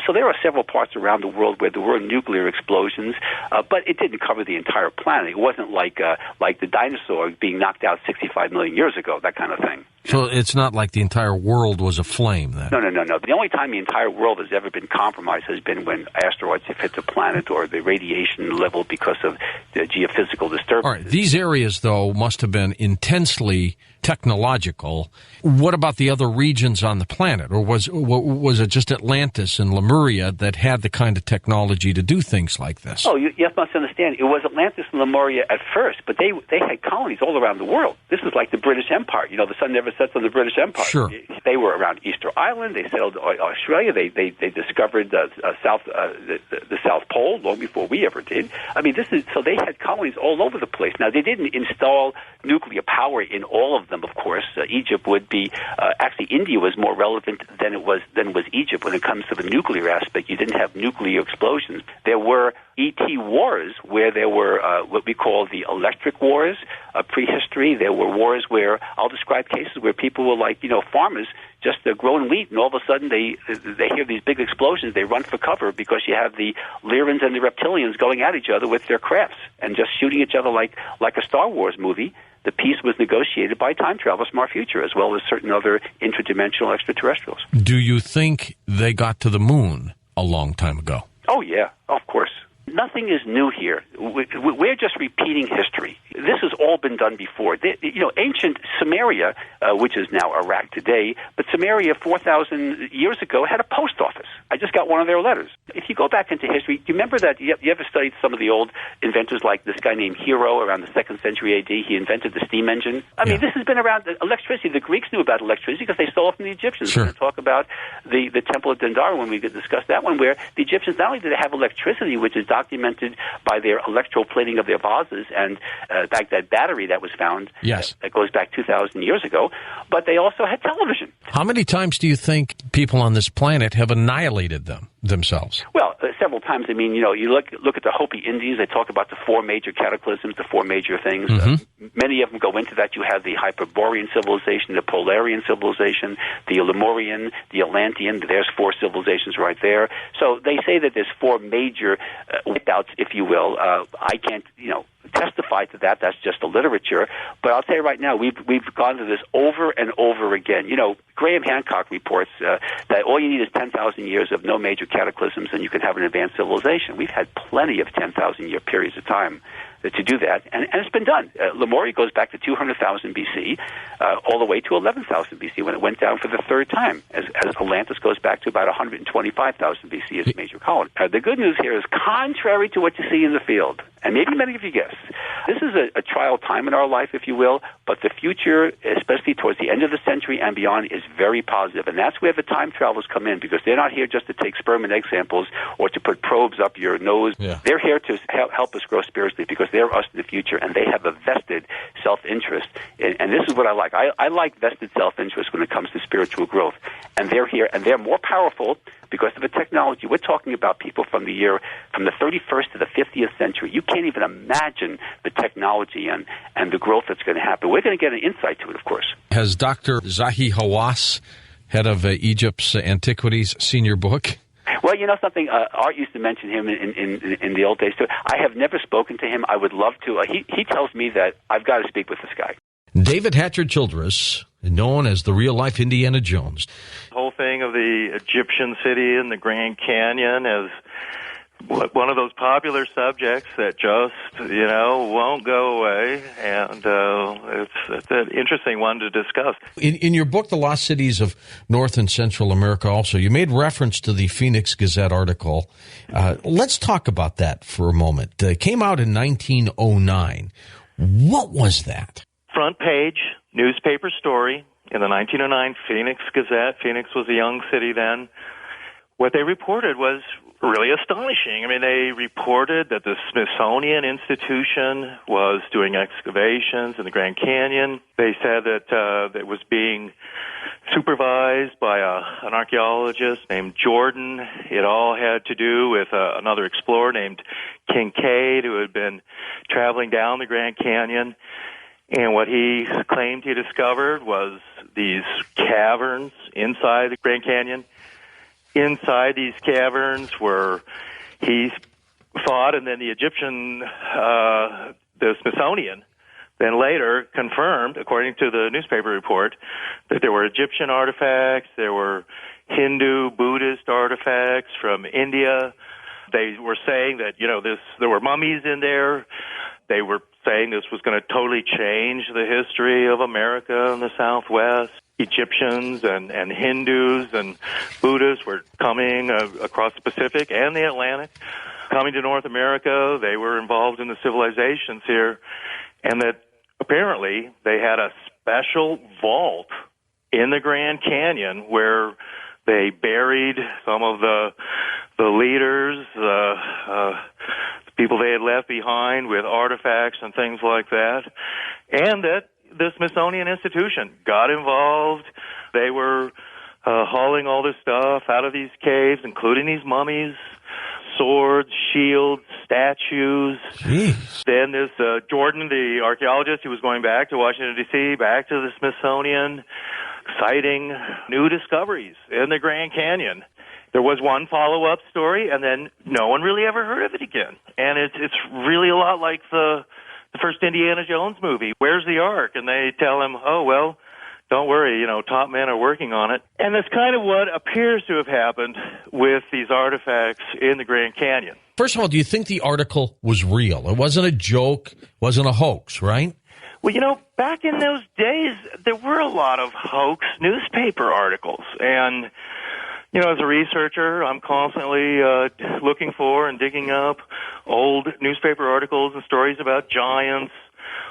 So there are several parts around the world where there were nuclear explosions, but it didn't cover the entire planet. It wasn't like the dinosaur being knocked out 65 million years ago, that kind of thing. So it's not like the entire world was aflame, then? No. The only time the entire world has ever been compromised has been when asteroids have hit the planet or the radiation level because of the geophysical disturbance. All right. These areas, though, must have been intensely technological. What about the other regions on the planet? Or was it just Atlantis and Lemuria that had the kind of technology to do things like this? Oh, you must understand. It was Atlantis and Lemuria at first, but they had colonies all around the world. This is like the British Empire. The sun never sets on the British Empire. Sure. They were around Easter Island. They settled Australia. They discovered the South Pole long before we ever did. I mean, so they had colonies all over the place. Now, they didn't install nuclear power in all of them, of course. Egypt would be actually India was more relevant than was Egypt when it comes to the nuclear aspect. You didn't have nuclear explosions. There were ET wars where there were what we call the electric wars, prehistory. There were wars where I'll describe cases where people were like farmers just growing wheat, and all of a sudden they hear these big explosions. They run for cover because you have the Lyrans and the reptilians going at each other with their crafts and just shooting each other like a Star Wars movie. The peace was negotiated by time travelers from our future, as well as certain other interdimensional extraterrestrials. Do you think they got to the moon a long time ago? Oh, yeah, of course. Nothing is new here. We're just repeating history. This has all been done before. Ancient Samaria, which is now Iraq today, but Samaria 4,000 years ago had a post office. I just got one of their letters. If you go back into history, do you remember that? You ever studied some of the old inventors like this guy named Hero around the 2nd century A.D.? He invented the steam engine. I mean, this has been around. Electricity, the Greeks knew about electricity because they stole it from the Egyptians. Sure. We're going to talk about the Temple of Dendara when we discuss that one, where the Egyptians not only did they have electricity, which is documented by their electroplating of their vases and that battery that was found that goes back 2,000 years ago, but they also had television. How many times do you think people on this planet have annihilated themselves? Well, several times. I mean, you look at the Hopi Indians. They talk about the 4 major cataclysms, the 4 major things. Many of them go into that. You have the Hyperborean civilization, the Polarian civilization, the Lemurian, the Atlantean. There's 4 civilizations right there. So they say that there's 4 major wipeouts, if you will. I can't, testify to that. That's just the literature. But I'll tell you right now, we've gone through this over and over again. Graham Hancock reports that all you need is 10,000 years of no major cataclysms and you can have an advanced civilization. We've had plenty of 10,000-year periods of time to do that, and it's been done. Lemuria goes back to 200,000 BC, all the way to 11,000 BC when it went down for the 3rd time, as Atlantis goes back to about 125,000 BC as a major colony. The good news here is, contrary to what you see in the field, and maybe many of you guess, this is a trial time in our life, if you will, but the future, especially towards the end of the century and beyond, is very positive, and that's where the time travelers come in, because they're not here just to take sperm and egg samples or to put probes up your nose. Yeah. They're here to help us grow spiritually, because they're us in the future, and they have a vested self-interest. And this is what I like. I like vested self-interest when it comes to spiritual growth. And they're here, and they're more powerful because of the technology. We're talking about people from the 31st to the 50th century. You can't even imagine the technology and the growth that's going to happen. We're going to get an insight to it, of course. Has Dr. Zahi Hawass, head of Egypt's Antiquities, seen your book? Well, something, Art used to mention him in the old days, too. I have never spoken to him. I would love to. He tells me that I've got to speak with this guy. David Hatcher Childress, known as the real-life Indiana Jones. The whole thing of the Egyptian city and the Grand Canyon is one of those popular subjects that just, won't go away, and it's an interesting one to discuss. In your book, The Lost Cities of North and Central America, also, you made reference to the Phoenix Gazette article. Let's talk about that for a moment. It came out in 1909. What was that? Front page newspaper story in the 1909 Phoenix Gazette. Phoenix was a young city then. What they reported was really astonishing. I mean, they reported that the Smithsonian Institution was doing excavations in the Grand Canyon. They said that it was being supervised by an archaeologist named Jordan. It all had to do with another explorer named Kincaid, who had been traveling down the Grand Canyon. And what he claimed he discovered was these caverns inside the Grand Canyon. Inside these caverns were, he thought, and then the Smithsonian, then later confirmed, according to the newspaper report, that there were Egyptian artifacts, there were Hindu, Buddhist artifacts from India. They were saying that, there were mummies in there. They were saying this was going to totally change the history of America and the Southwest. Egyptians and Hindus and Buddhists were coming across the Pacific and the Atlantic, coming to North America. They were involved in the civilizations here, and that apparently they had a special vault in the Grand Canyon where they buried some of the leaders, the people they had left behind with artifacts and things like that, and that the Smithsonian Institution got involved. They were hauling all this stuff out of these caves, including these mummies, swords, shields, statues. Jeez. Then this Jordan, the archaeologist, who was going back to Washington, D.C., back to the Smithsonian, citing new discoveries in the Grand Canyon. There was one follow-up story, and then no one really ever heard of it again. And it's really a lot like the first Indiana Jones movie. Where's the Ark? And they tell him, oh, well, don't worry, top men are working on it. And that's kind of what appears to have happened with these artifacts in the Grand Canyon. First of all, do you think the article was real? It wasn't a joke, wasn't a hoax, right? Well, back in those days, there were a lot of hoax newspaper articles. And, as a researcher, I'm constantly looking for and digging up old newspaper articles and stories about giants,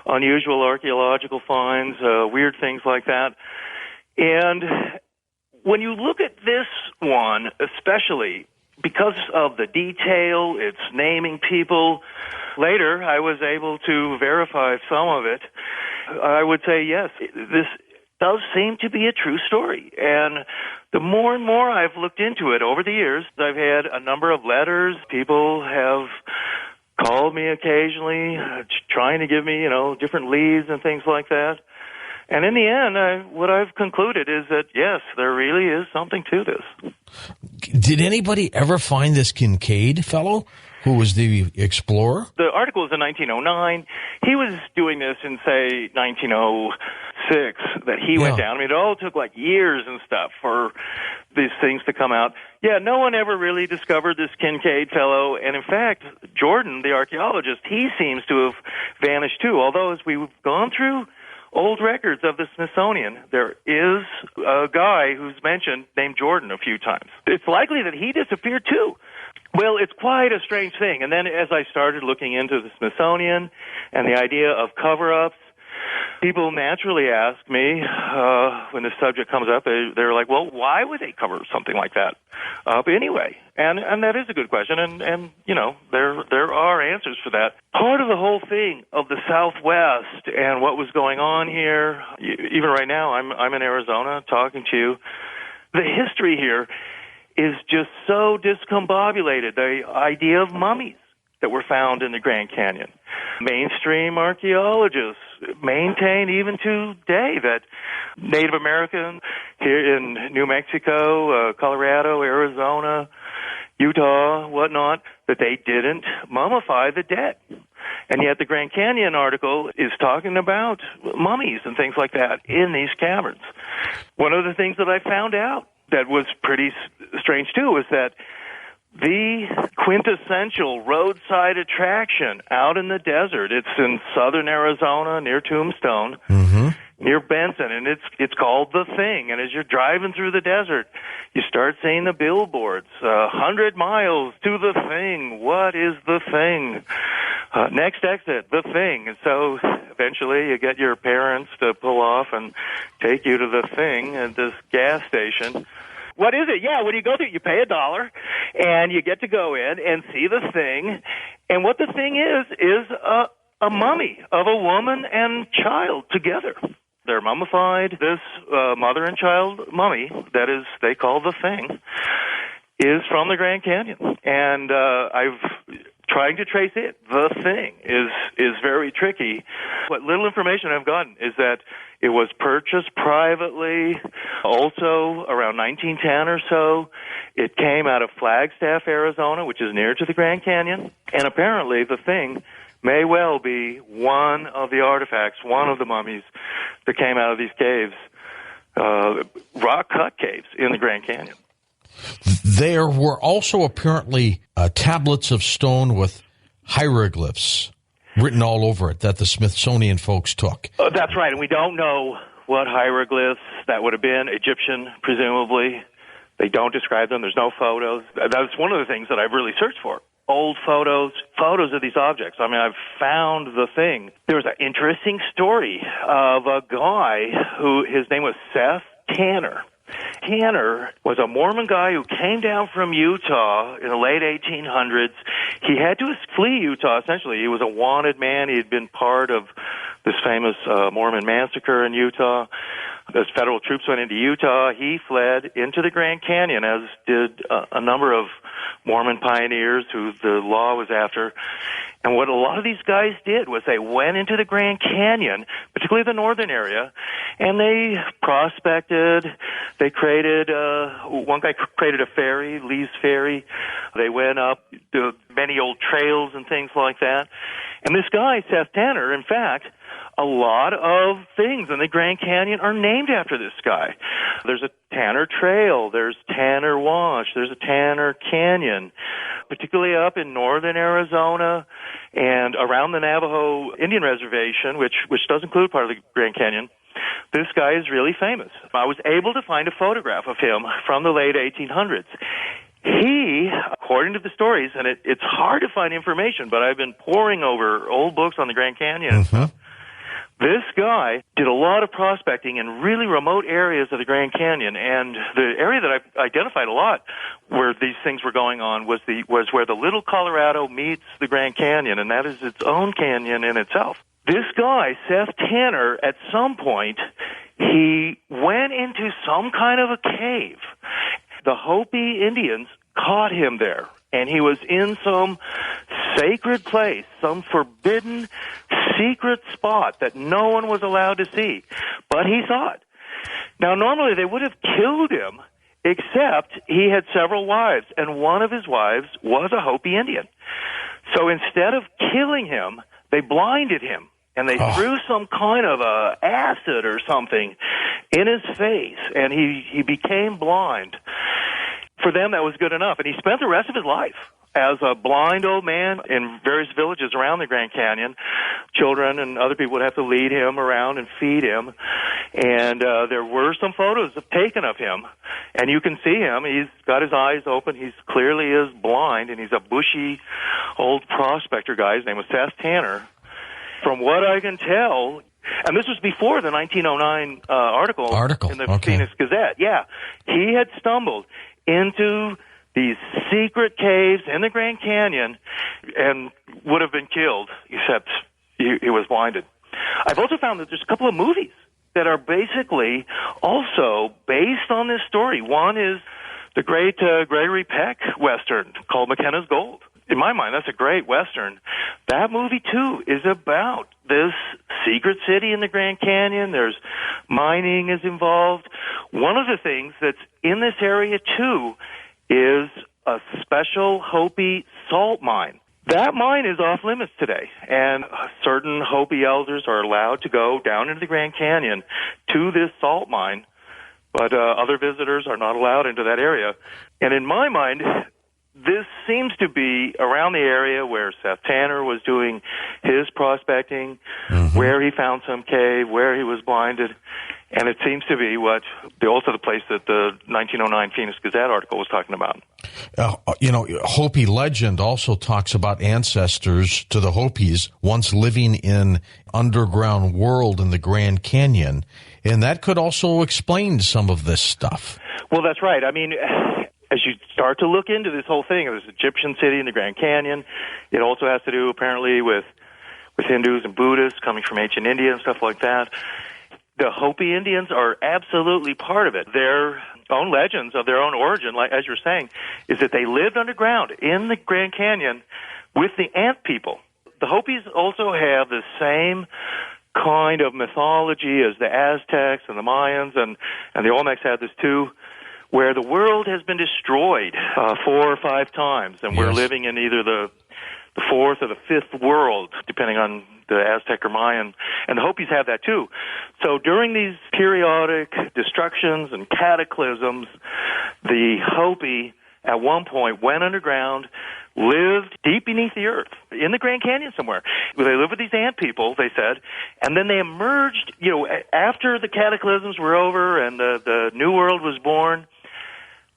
unusual archaeological finds, weird things like that. And when you look at this one, especially because of the detail, it's naming people, later I was able to verify some of it. I would say, yes, this does seem to be a true story. And the more and more I've looked into it over the years, I've had a number of letters. People have called me occasionally, trying to give me, different leads and things like that. And in the end, what I've concluded is that, yes, there really is something to this. Did anybody ever find this Kincaid fellow, who was the explorer? The article is in 1909. He was doing this in, say, 1906, that he went down. I mean, it all took, years and stuff for these things to come out. Yeah, no one ever really discovered this Kincaid fellow. And, in fact, Jordan, the archaeologist, he seems to have vanished, too. Although, as we've gone through old records of the Smithsonian, there is a guy who's mentioned named Jordan a few times. It's likely that he disappeared, too. Well, it's quite a strange thing. And then as I started looking into the Smithsonian and the idea of cover-ups, people naturally ask me, when the subject comes up, they're like, well, why would they cover something like that up anyway? And that is a good question, and there are answers for that. Part of the whole thing of the Southwest and what was going on here, even right now, I'm in Arizona talking to you, the history here is just so discombobulated. The idea of mummies that were found in the Grand Canyon. Mainstream archaeologists maintain even today that Native Americans here in New Mexico, Colorado, Arizona, Utah, whatnot, that they didn't mummify the dead. And yet the Grand Canyon article is talking about mummies and things like that in these caverns. One of the things that I found out that was pretty strange, too, is that the quintessential roadside attraction out in the desert, it's in southern Arizona near Tombstone, near Benson, and it's called The Thing. And as you're driving through the desert, you start seeing the billboards, 100 miles to The Thing. What is The Thing? Next exit, The Thing. And so eventually you get your parents to pull off and take you to The Thing at this gas station. What is it? Yeah, when you go there, you pay $1, and you get to go in and see the thing. And what the thing is a mummy of a woman and child together. They're mummified. This mother and child mummy, that is, they call the thing, is from the Grand Canyon. And I've trying to trace it. The thing is very tricky. What little information I've gotten is that it was purchased privately, also around 1910 or so. It came out of Flagstaff, Arizona, which is near to the Grand Canyon. And apparently the thing may well be one of the artifacts, one of the mummies that came out of these caves, rock-cut caves in the Grand Canyon. There were also apparently tablets of stone with hieroglyphs written all over it that the Smithsonian folks took. That's right, and we don't know what hieroglyphs that would have been. Egyptian, presumably. They don't describe them. There's no photos. That's one of the things that I've really searched for. Old photos of these objects. I mean, I've found the thing. There was an interesting story of a guy who, his name was Seth Tanner. Tanner was a Mormon guy who came down from Utah in the late 1800s. He had to flee Utah, essentially. He was a wanted man. He had been part of this famous Mormon massacre in Utah. As federal troops went into Utah, he fled into the Grand Canyon, as did a number of Mormon pioneers who the law was after. And what a lot of these guys did was they went into the Grand Canyon, particularly the northern area, and they prospected. They created, one guy created a ferry, Lee's Ferry. They went up to many old trails and things like that. And this guy, Seth Tanner, in fact, a lot of things in the Grand Canyon are named after this guy. There's a Tanner Trail, there's Tanner Wash, there's a Tanner Canyon, particularly up in northern Arizona and around the Navajo Indian Reservation, which does include part of the Grand Canyon. This guy is really famous. I was able to find a photograph of him from the late 1800s. He, according to the stories, and it's hard to find information, but I've been poring over old books on the Grand Canyon and stuff. This guy did a lot of prospecting in really remote areas of the Grand Canyon, and the area that I identified a lot where these things were going on was where the Little Colorado meets the Grand Canyon, and that is its own canyon in itself. This guy, Seth Tanner, at some point, he went into some kind of a cave. The Hopi Indians caught him there, and he was in some sacred place, some forbidden secret spot that no one was allowed to see. But he saw it. Now, normally they would have killed him, except he had several wives, and one of his wives was a Hopi Indian. So instead of killing him, they blinded him, and they threw some kind of acid or something in his face, and he became blind. For them, that was good enough, and he spent the rest of his life as a blind old man in various villages around the Grand Canyon. Children and other people would have to lead him around and feed him, and there were some photos taken of him, and you can see him. He's got his eyes open. He clearly is blind, and he's a bushy old prospector guy. His name was Seth Tanner. From what I can tell, and this was before the 1909 article in the Phoenix Gazette. Yeah, he had stumbled into these secret caves in the Grand Canyon and would have been killed, except he was blinded. I've also found that there's a couple of movies that are basically also based on this story. One is the great Gregory Peck Western called McKenna's Gold. In my mind, that's a great Western. That movie, too, is about this secret city in the Grand Canyon. There's mining is involved. One of the things that's in this area, too, is a special Hopi salt mine. That mine is off limits today, and certain Hopi elders are allowed to go down into the Grand Canyon to this salt mine, but other visitors are not allowed into that area. And in my mind, this seems to be around the area where Seth Tanner was doing his prospecting, where he found some cave, where he was blinded, and it seems to be also the place that the 1909 Phoenix Gazette article was talking about. Hopi legend also talks about ancestors to the Hopis once living in underground world in the Grand Canyon, and that could also explain some of this stuff. Well, that's right. I mean, as you start to look into this whole thing, this Egyptian city in the Grand Canyon, it also has to do apparently with Hindus and Buddhists coming from ancient India and stuff like that. The Hopi Indians are absolutely part of it. Their own legends of their own origin, like as you're saying, is that they lived underground in the Grand Canyon with the ant people. The Hopis also have the same kind of mythology as the Aztecs and the Mayans, and the Olmecs had this too, where the world has been destroyed 4 or 5 times, and we're living in either the fourth or the fifth world, depending on the Aztec or Mayan, and the Hopis have that too. So during these periodic destructions and cataclysms, the Hopi at one point went underground, lived deep beneath the earth, in the Grand Canyon somewhere. They lived with these ant people, they said, and then they emerged, after the cataclysms were over and the New World was born,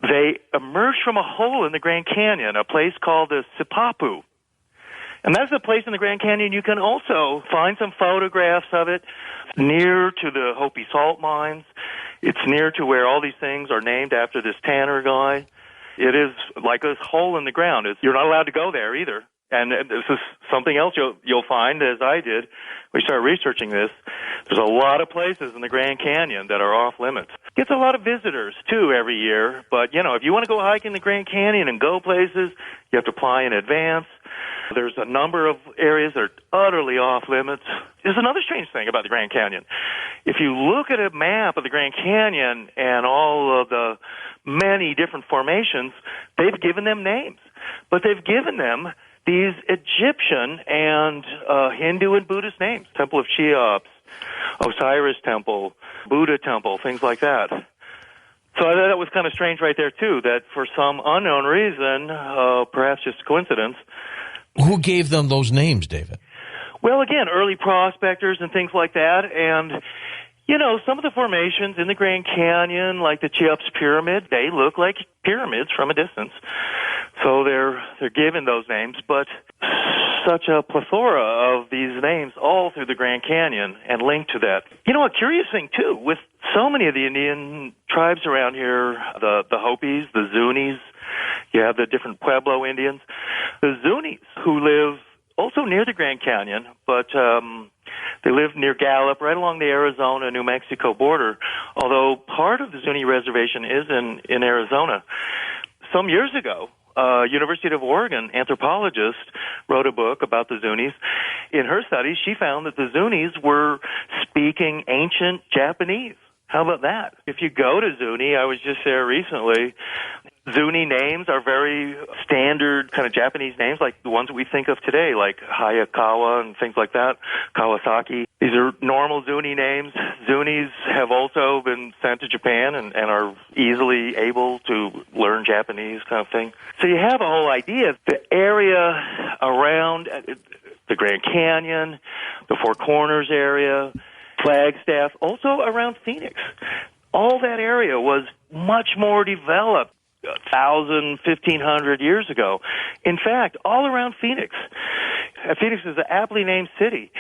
they emerged from a hole in the Grand Canyon, a place called the Sipapu. And that's a place in the Grand Canyon. You can also find some photographs of it. It's near to the Hopi salt mines. It's near to where all these things are named after this Tanner guy. It is like a hole in the ground. You're not allowed to go there either. And this is something else you'll find, as I did. We started researching this. There's a lot of places in the Grand Canyon that are off limits. Gets a lot of visitors, too, every year. But, if you want to go hiking the Grand Canyon and go places, you have to apply in advance. There's a number of areas that are utterly off limits. There's another strange thing about the Grand Canyon. If you look at a map of the Grand Canyon and all of the many different formations, they've given them names. But they've given them these Egyptian and Hindu and Buddhist names. Temple of Cheops, Osiris Temple, Buddha Temple, things like that. So I thought that was kind of strange right there, too, that for some unknown reason, perhaps just coincidence. Who gave them those names, David? Well, again, early prospectors and things like that, and, you know, some of the formations in the Grand Canyon, like the Cheops Pyramid, they look like pyramids from a distance. So they're given those names, but such a plethora of these names all through the Grand Canyon and linked to that. You know, a curious thing, too, with so many of the Indian tribes around here, the Hopis, the Zunis, you have the different Pueblo Indians, the Zunis, who live also near the Grand Canyon, but they live near Gallup, right along the Arizona-New Mexico border, although part of the Zuni reservation is in Arizona. Some years ago, University of Oregon anthropologist wrote a book about the Zunis. In her studies, she found that the Zunis were speaking ancient Japanese. How about that? If you go to Zuni, I was just there recently, Zuni names are very standard kind of Japanese names, like the ones that we think of today, like Hayakawa and things like that, Kawasaki. These are normal Zuni names. Zunis have also been sent to Japan and are easily able to learn Japanese kind of thing. So you have a whole idea. The area around the Grand Canyon, the Four Corners area, Flagstaff, also around Phoenix. All that area was much more developed 1,000, 1,500 years ago. In fact, all around Phoenix. Phoenix is an aptly named city.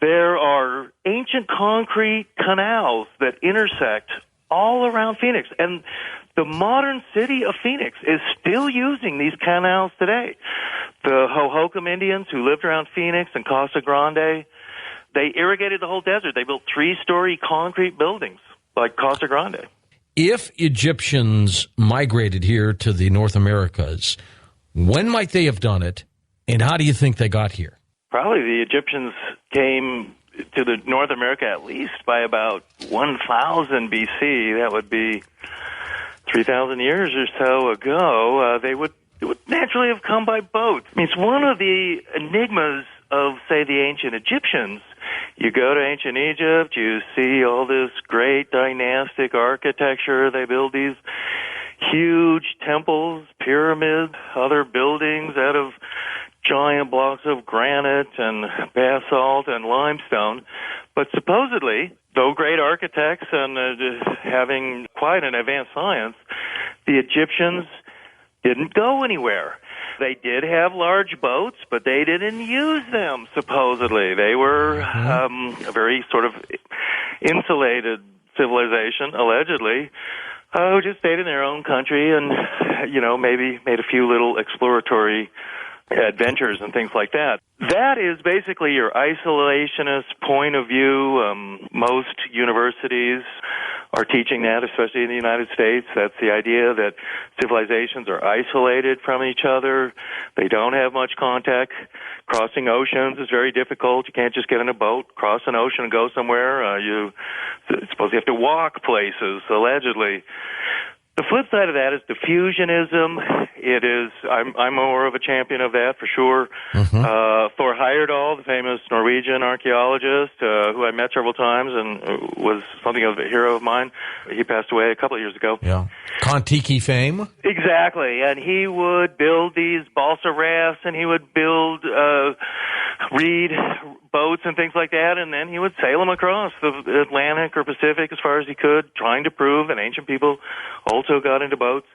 There are ancient concrete canals that intersect all around Phoenix. And the modern city of Phoenix is still using these canals today. The Hohokam Indians who lived around Phoenix and Casa Grande, they irrigated the whole desert. They built 3-story concrete buildings like Casa Grande. If Egyptians migrated here to the North Americas, when might they have done it, and how do you think they got here? Probably the Egyptians came to the North America at least by about 1000 B.C. That would be 3,000 years or so ago. They would naturally have come by boat. I mean, it's one of the enigmas of, say, the ancient Egyptians. You go to ancient Egypt, you see all this great dynastic architecture. They build these huge temples, pyramids, other buildings out of giant blocks of granite and basalt and limestone. But supposedly, though great architects and having quite an advanced science, the Egyptians didn't go anywhere. They did have large boats, but they didn't use them, supposedly. They were a very sort of insulated civilization, allegedly, who just stayed in their own country and, you know, maybe made a few little exploratory adventures and things like that. That is basically your isolationist point of view. Most universities are teaching that, especially in the United States. That's the idea that civilizations are isolated from each other. They don't have much contact. Crossing oceans is very difficult. You can't just get in a boat, cross an ocean, and go somewhere. You suppose you have to walk places, allegedly. The flip side of that is diffusionism. It is, I'm more of a champion of that for sure. Thor Heyerdahl, the famous Norwegian archaeologist, who I met several times and was something of a hero of mine. He passed away a couple of years ago. Yeah. Kon-Tiki fame? Exactly. And he would build these balsa rafts and he would build reed boats and things like that, and then he would sail them across the Atlantic or Pacific as far as he could, trying to prove that ancient people also got into boats.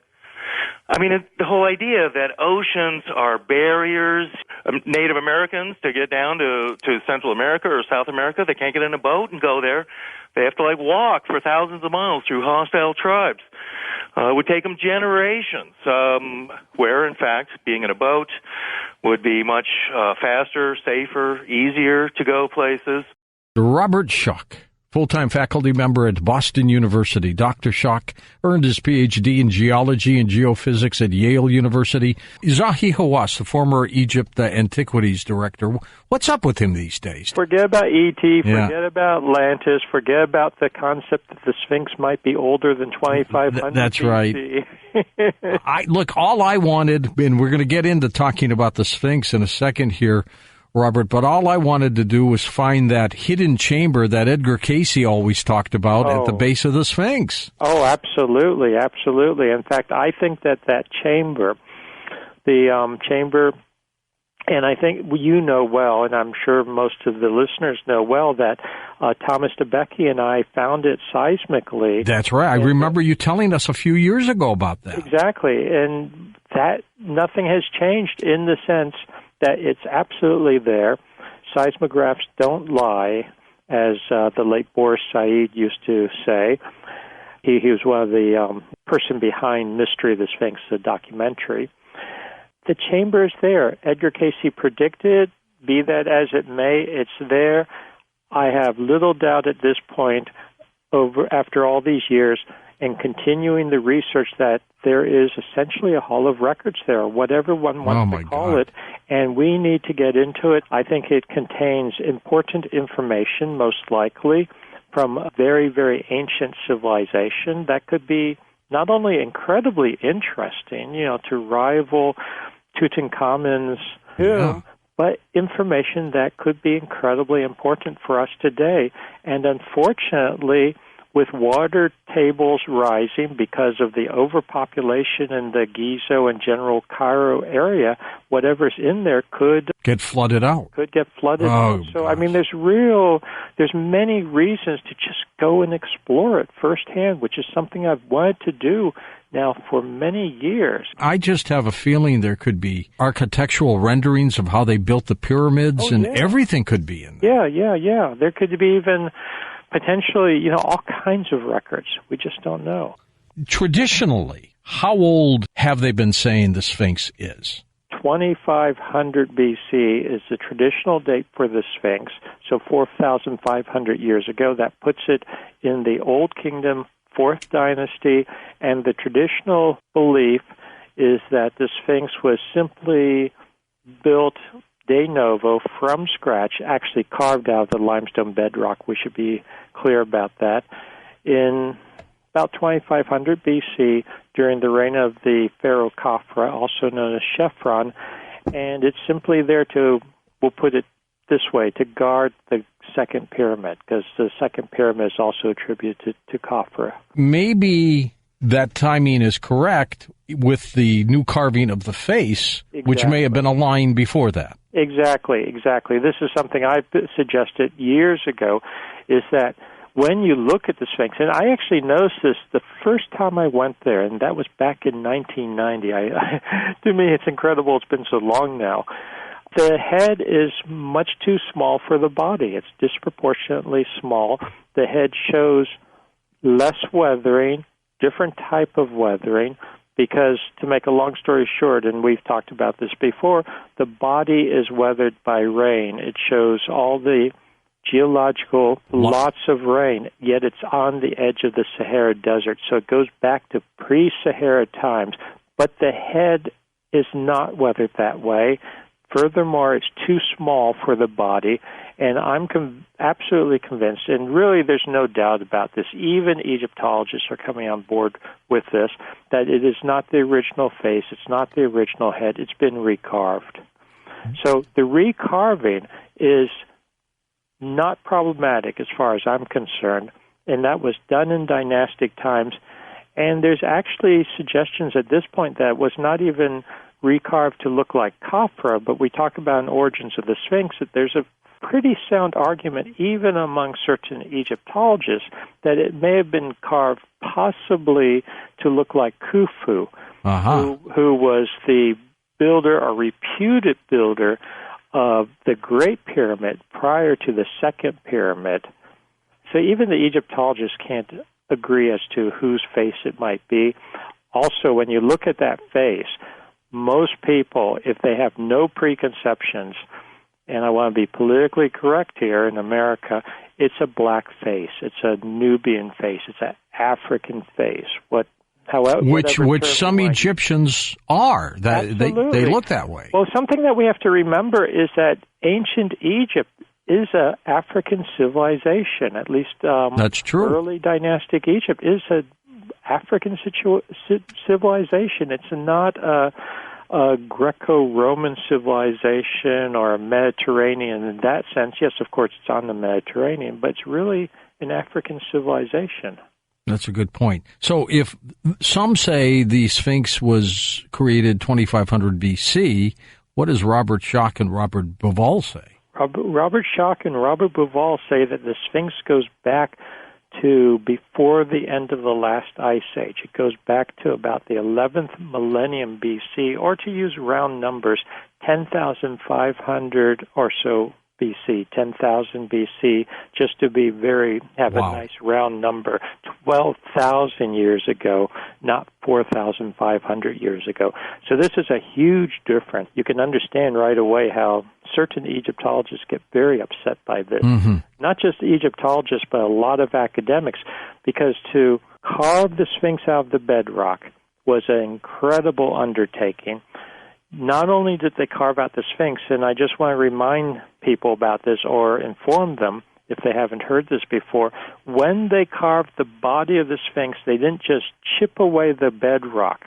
I mean, the whole idea that oceans are barriers. Native Americans, to get down to Central America or South America, they can't get in a boat and go there. They have to, walk for thousands of miles through hostile tribes. It would take them generations, where, in fact, being in a boat would be much faster, safer, easier to go places. Robert Schoch, full-time faculty member at Boston University. Dr. Schock earned his Ph.D. in geology and geophysics at Yale University. Zahi Hawass, the former Egypt Antiquities director. What's up with him these days? Forget about E.T., forget about Atlantis, forget about the concept that the Sphinx might be older than 2,500 That's BC. Right. Look, all I wanted, and we're going to get into talking about the Sphinx in a second here, Robert, but all I wanted to do was find that hidden chamber that Edgar Cayce always talked about at the base of the Sphinx. Oh, absolutely, absolutely. In fact, I think that chamber, the chamber, and I think you know well, and I'm sure most of the listeners know well, that Thomas DeBecke and I found it seismically. That's right. I remember you telling us a few years ago about that. Exactly, and that nothing has changed in the sense that it's absolutely there. Seismographs don't lie, as the late Boris Said used to say. He was one of the person behind Mystery of the Sphinx, the documentary. The chamber is there. Edgar Cayce predicted, be that as it may, it's there. I have little doubt at this point, after all these years, and continuing the research, that there is essentially a hall of records there, or whatever one wants to call it, and we need to get into it. I think it contains important information, most likely, from a very, very ancient civilization that could be not only incredibly interesting, to rival Tutankhamun's tomb, but information that could be incredibly important for us today. And unfortunately, with water tables rising because of the overpopulation in the Giza and general Cairo area, whatever's in there could get flooded out. So, I mean, there's many reasons to just go and explore it firsthand, which is something I've wanted to do now for many years. I just have a feeling there could be architectural renderings of how they built the pyramids, everything could be in there. Yeah. There could be even potentially, all kinds of records. We just don't know. Traditionally, how old have they been saying the Sphinx is? 2500 BC is the traditional date for the Sphinx, so 4,500 years ago. That puts it in the Old Kingdom, 4th dynasty, and the traditional belief is that the Sphinx was simply built de novo, from scratch, actually carved out of the limestone bedrock. We should be clear about that. In about 2500 BC, during the reign of the pharaoh Khafra, also known as Chephren, and it's simply there to, we'll put it this way, to guard the second pyramid, because the second pyramid is also attributed to Khafra. Maybe that timing is correct with the new carving of the face, which may have been a line before that. Exactly. This is something I suggested years ago, is that when you look at the Sphinx, and I actually noticed this the first time I went there, and that was back in 1990. To me, it's incredible it's been so long now. The head is much too small for the body. It's disproportionately small. The head shows less weathering, different type of weathering, because, to make a long story short, and we've talked about this before, the body is weathered by rain. It shows all the geological, lots of rain, yet it's on the edge of the Sahara Desert, so it goes back to pre-Sahara times. But the head is not weathered that way. Furthermore, it's too small for the body, and I'm absolutely convinced, and really there's no doubt about this, even Egyptologists are coming on board with this, that it is not the original face, it's not the original head, it's been recarved. So the recarving is not problematic as far as I'm concerned, and that was done in dynastic times, and there's actually suggestions at this point that it was not even recarved to look like Khafra, but we talk about in Origins of the Sphinx that there's a pretty sound argument, even among certain Egyptologists, that it may have been carved possibly to look like Khufu, who was the builder or reputed builder of the Great Pyramid prior to the Second Pyramid. So even the Egyptologists can't agree as to whose face it might be. Also, when you look at that face, most people, if they have no preconceptions, and I want to be politically correct here in America, it's a black face. It's a Nubian face. It's an African face. Which some Egyptians are. They look that way. Well, something that we have to remember is that ancient Egypt is an African civilization. At least that's true. Early dynastic Egypt is an African civilization. It's not a Greco-Roman civilization or a Mediterranean in that sense. Yes, of course, it's on the Mediterranean, but it's really an African civilization. That's a good point. So if some say the Sphinx was created 2500 BC, what does Robert Schoch and Robert Bauval say? Robert Schoch and Robert Bauval say that the Sphinx goes back to before the end of the last ice age. It goes back to about the 11th millennium BC, or to use round numbers, 10,500 or so BC, 10,000 BC, just to be have a nice round number, 12,000 years ago, not 4,500 years ago. So this is a huge difference. You can understand right away how certain Egyptologists get very upset by this. Mm-hmm. Not just Egyptologists, but a lot of academics, because to carve the Sphinx out of the bedrock was an incredible undertaking. Not only did they carve out the Sphinx, and I just want to remind people about this or inform them if they haven't heard this before, when they carved the body of the Sphinx, they didn't just chip away the bedrock.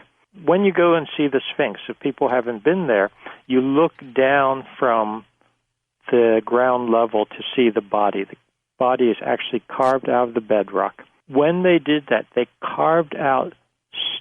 When you go and see the Sphinx, if people haven't been there, you look down from the ground level to see the body. The body is actually carved out of the bedrock. When they did that, they carved out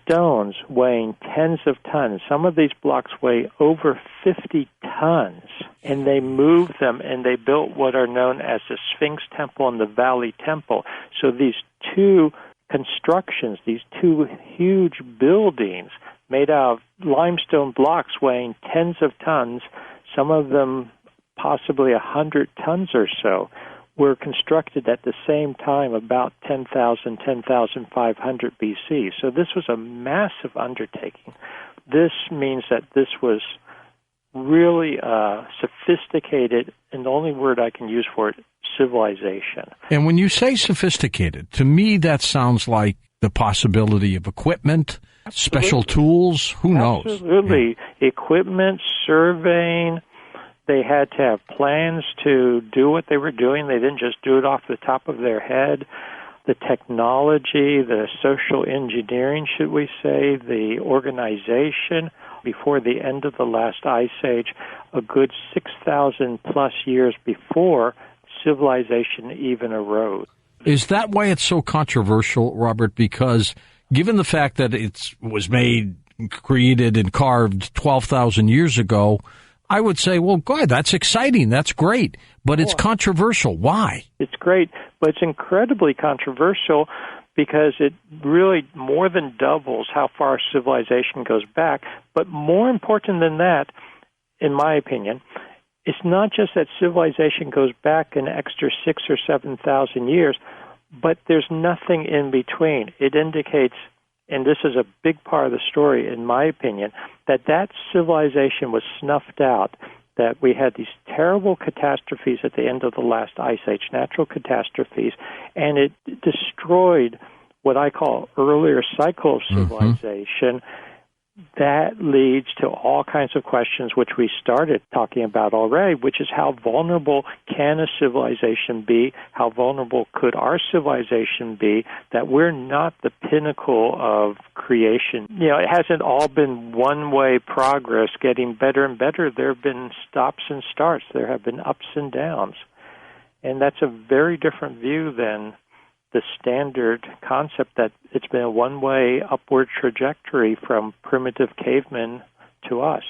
stones weighing tens of tons. Some of these blocks weigh over 50 tons, and they moved them, and they built what are known as the Sphinx Temple and the Valley Temple. So these two constructions, these two huge buildings made out of limestone blocks weighing tens of tons, some of them possibly 100 tons or so, were constructed at the same time, about 10,000, 10,500 BC. So this was a massive undertaking. This means that this was really sophisticated, and the only word I can use for it, civilization. And when you say sophisticated, to me that sounds like the possibility of equipment, special tools, who knows? Absolutely. Yeah. Equipment, surveying. They had to have plans to do what they were doing. They didn't just do it off the top of their head. The technology, the social engineering, should we say, the organization. Before the end of the last ice age, a good 6,000 plus years before civilization even arose. Is that why it's so controversial, Robert? Because given the fact that it was made, created, and carved 12,000 years ago, I would say, well, God, that's exciting. That's great. But it's controversial. Why? It's great, but it's incredibly controversial because it really more than doubles how far civilization goes back. But more important than that, in my opinion, it's not just that civilization goes back an extra 6,000 or 7,000 years, but there's nothing in between. It indicates, and this is a big part of the story, in my opinion, that civilization was snuffed out, that we had these terrible catastrophes at the end of the last ice age, natural catastrophes, and it destroyed what I call earlier cycle of civilization. That leads to all kinds of questions, which we started talking about already, which is how vulnerable can a civilization be? How vulnerable could our civilization be? That we're not the pinnacle of creation. You know, it hasn't all been one-way progress, getting better and better. There have been stops and starts. There have been ups and downs. And that's a very different view than the standard concept that it's been a one-way upward trajectory from primitive cavemen to us.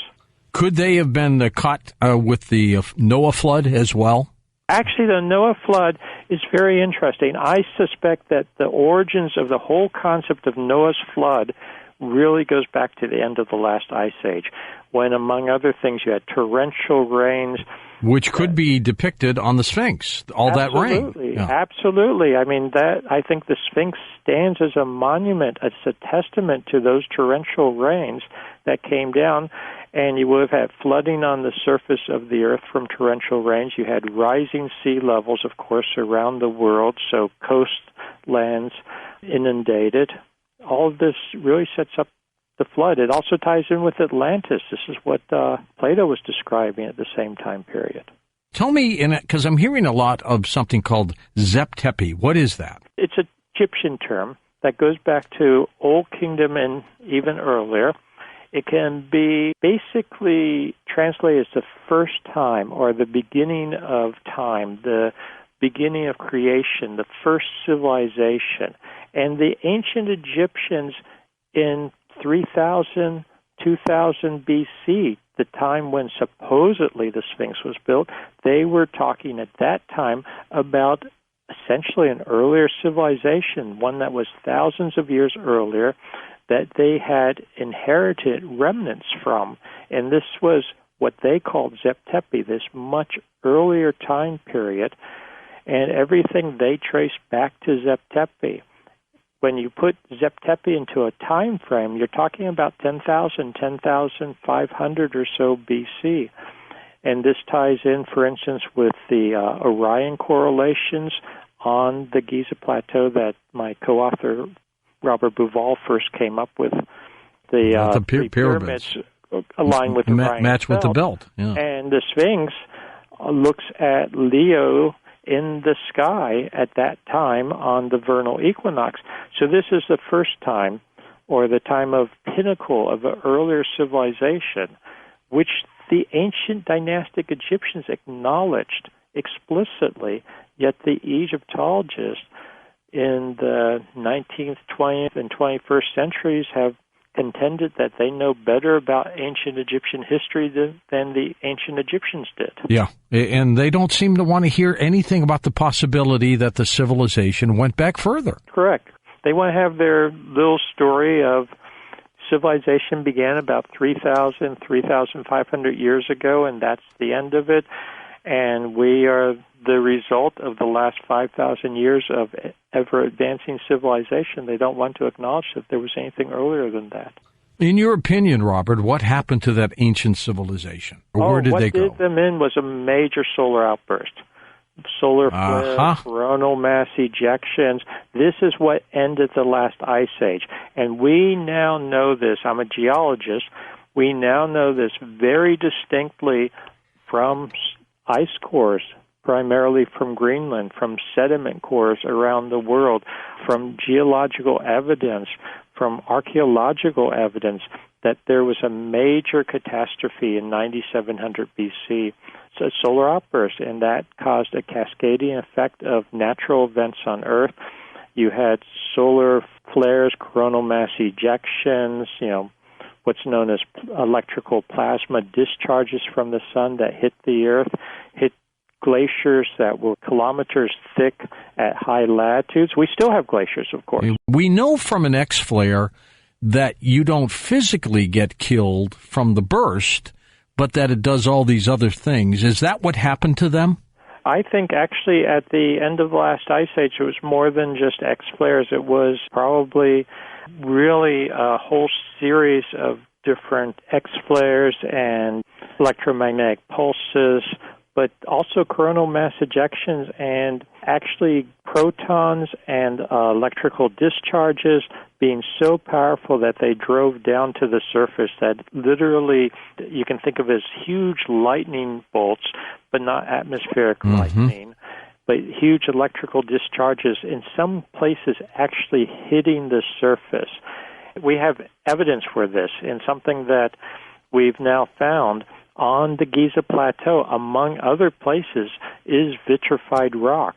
Could they have been caught with the Noah flood as well? Actually, the Noah flood is very interesting. I suspect that the origins of the whole concept of Noah's flood really goes back to the end of the last ice age, when, among other things, you had torrential rains. Which could be depicted on the Sphinx, all that rain. Yeah. Absolutely. I mean, I think the Sphinx stands as a monument. It's a testament to those torrential rains that came down. and you would have had flooding on the surface of the earth from torrential rains. You had rising sea levels, of course, around the world, so coastlands inundated. All of this really sets up the flood. It also ties in with Atlantis. This is what Plato was describing at the same time period. Tell me, because I'm hearing a lot of something called Zep-Tepi. What is that? It's an Egyptian term that goes back to Old Kingdom and even earlier. It can be basically translated as the first time or the beginning of time, the beginning of creation, the first civilization. And the ancient Egyptians in 3000, 2000 BC, the time when supposedly the Sphinx was built, they were talking at that time about essentially an earlier civilization, one that was thousands of years earlier, that they had inherited remnants from. And this was what they called Zep-Tepi, this much earlier time period, and everything they traced back to Zep-Tepi. When you put Zep-Tepi into a time frame, you're talking about 10,000, 10,500 or so BC. And this ties in, for instance, with the Orion correlations on the Giza Plateau that my co-author, Robert Bouval, first came up with. The pyramids align with Orion's match with the belt. Yeah. And the Sphinx looks at Leo in the sky at that time on the vernal equinox. So this is the first time, or the time of pinnacle of an earlier civilization, which the ancient dynastic Egyptians acknowledged explicitly, yet the Egyptologists in the 19th, 20th, and 21st centuries have contended that they know better about ancient Egyptian history than the ancient Egyptians did. Yeah, and they don't seem to want to hear anything about the possibility that the civilization went back further. Correct. They want to have their little story of civilization began about 3,000, 3,500 years ago, and that's the end of it. And we are the result of the last 5,000 years of ever-advancing civilization. They don't want to acknowledge that there was anything earlier than that. In your opinion, Robert, what happened to that ancient civilization? Where did they go? What did them in was a major solar outburst. Solar flares, coronal mass ejections. This is what ended the last ice age. And we now know this. I'm a geologist. We now know this very distinctly from ice cores, primarily from Greenland, from sediment cores around the world, from geological evidence, from archaeological evidence, that there was a major catastrophe in 9700 BC, a solar outburst, and that caused a cascading effect of natural events on Earth. You had solar flares, coronal mass ejections, what's known as electrical plasma discharges from the sun that hit the Earth, hit glaciers that were kilometers thick at high latitudes. We still have glaciers, of course. We know from an X-flare that you don't physically get killed from the burst, but that it does all these other things. Is that what happened to them? I think actually at the end of the last ice age, it was more than just X-flares. It was probably really a whole series of different X-flares and electromagnetic pulses, but also coronal mass ejections and actually protons and electrical discharges being so powerful that they drove down to the surface that literally you can think of as huge lightning bolts, but not atmospheric lightning, but huge electrical discharges in some places actually hitting the surface. We have evidence for this in something that we've now found on the Giza Plateau, among other places, is vitrified rock.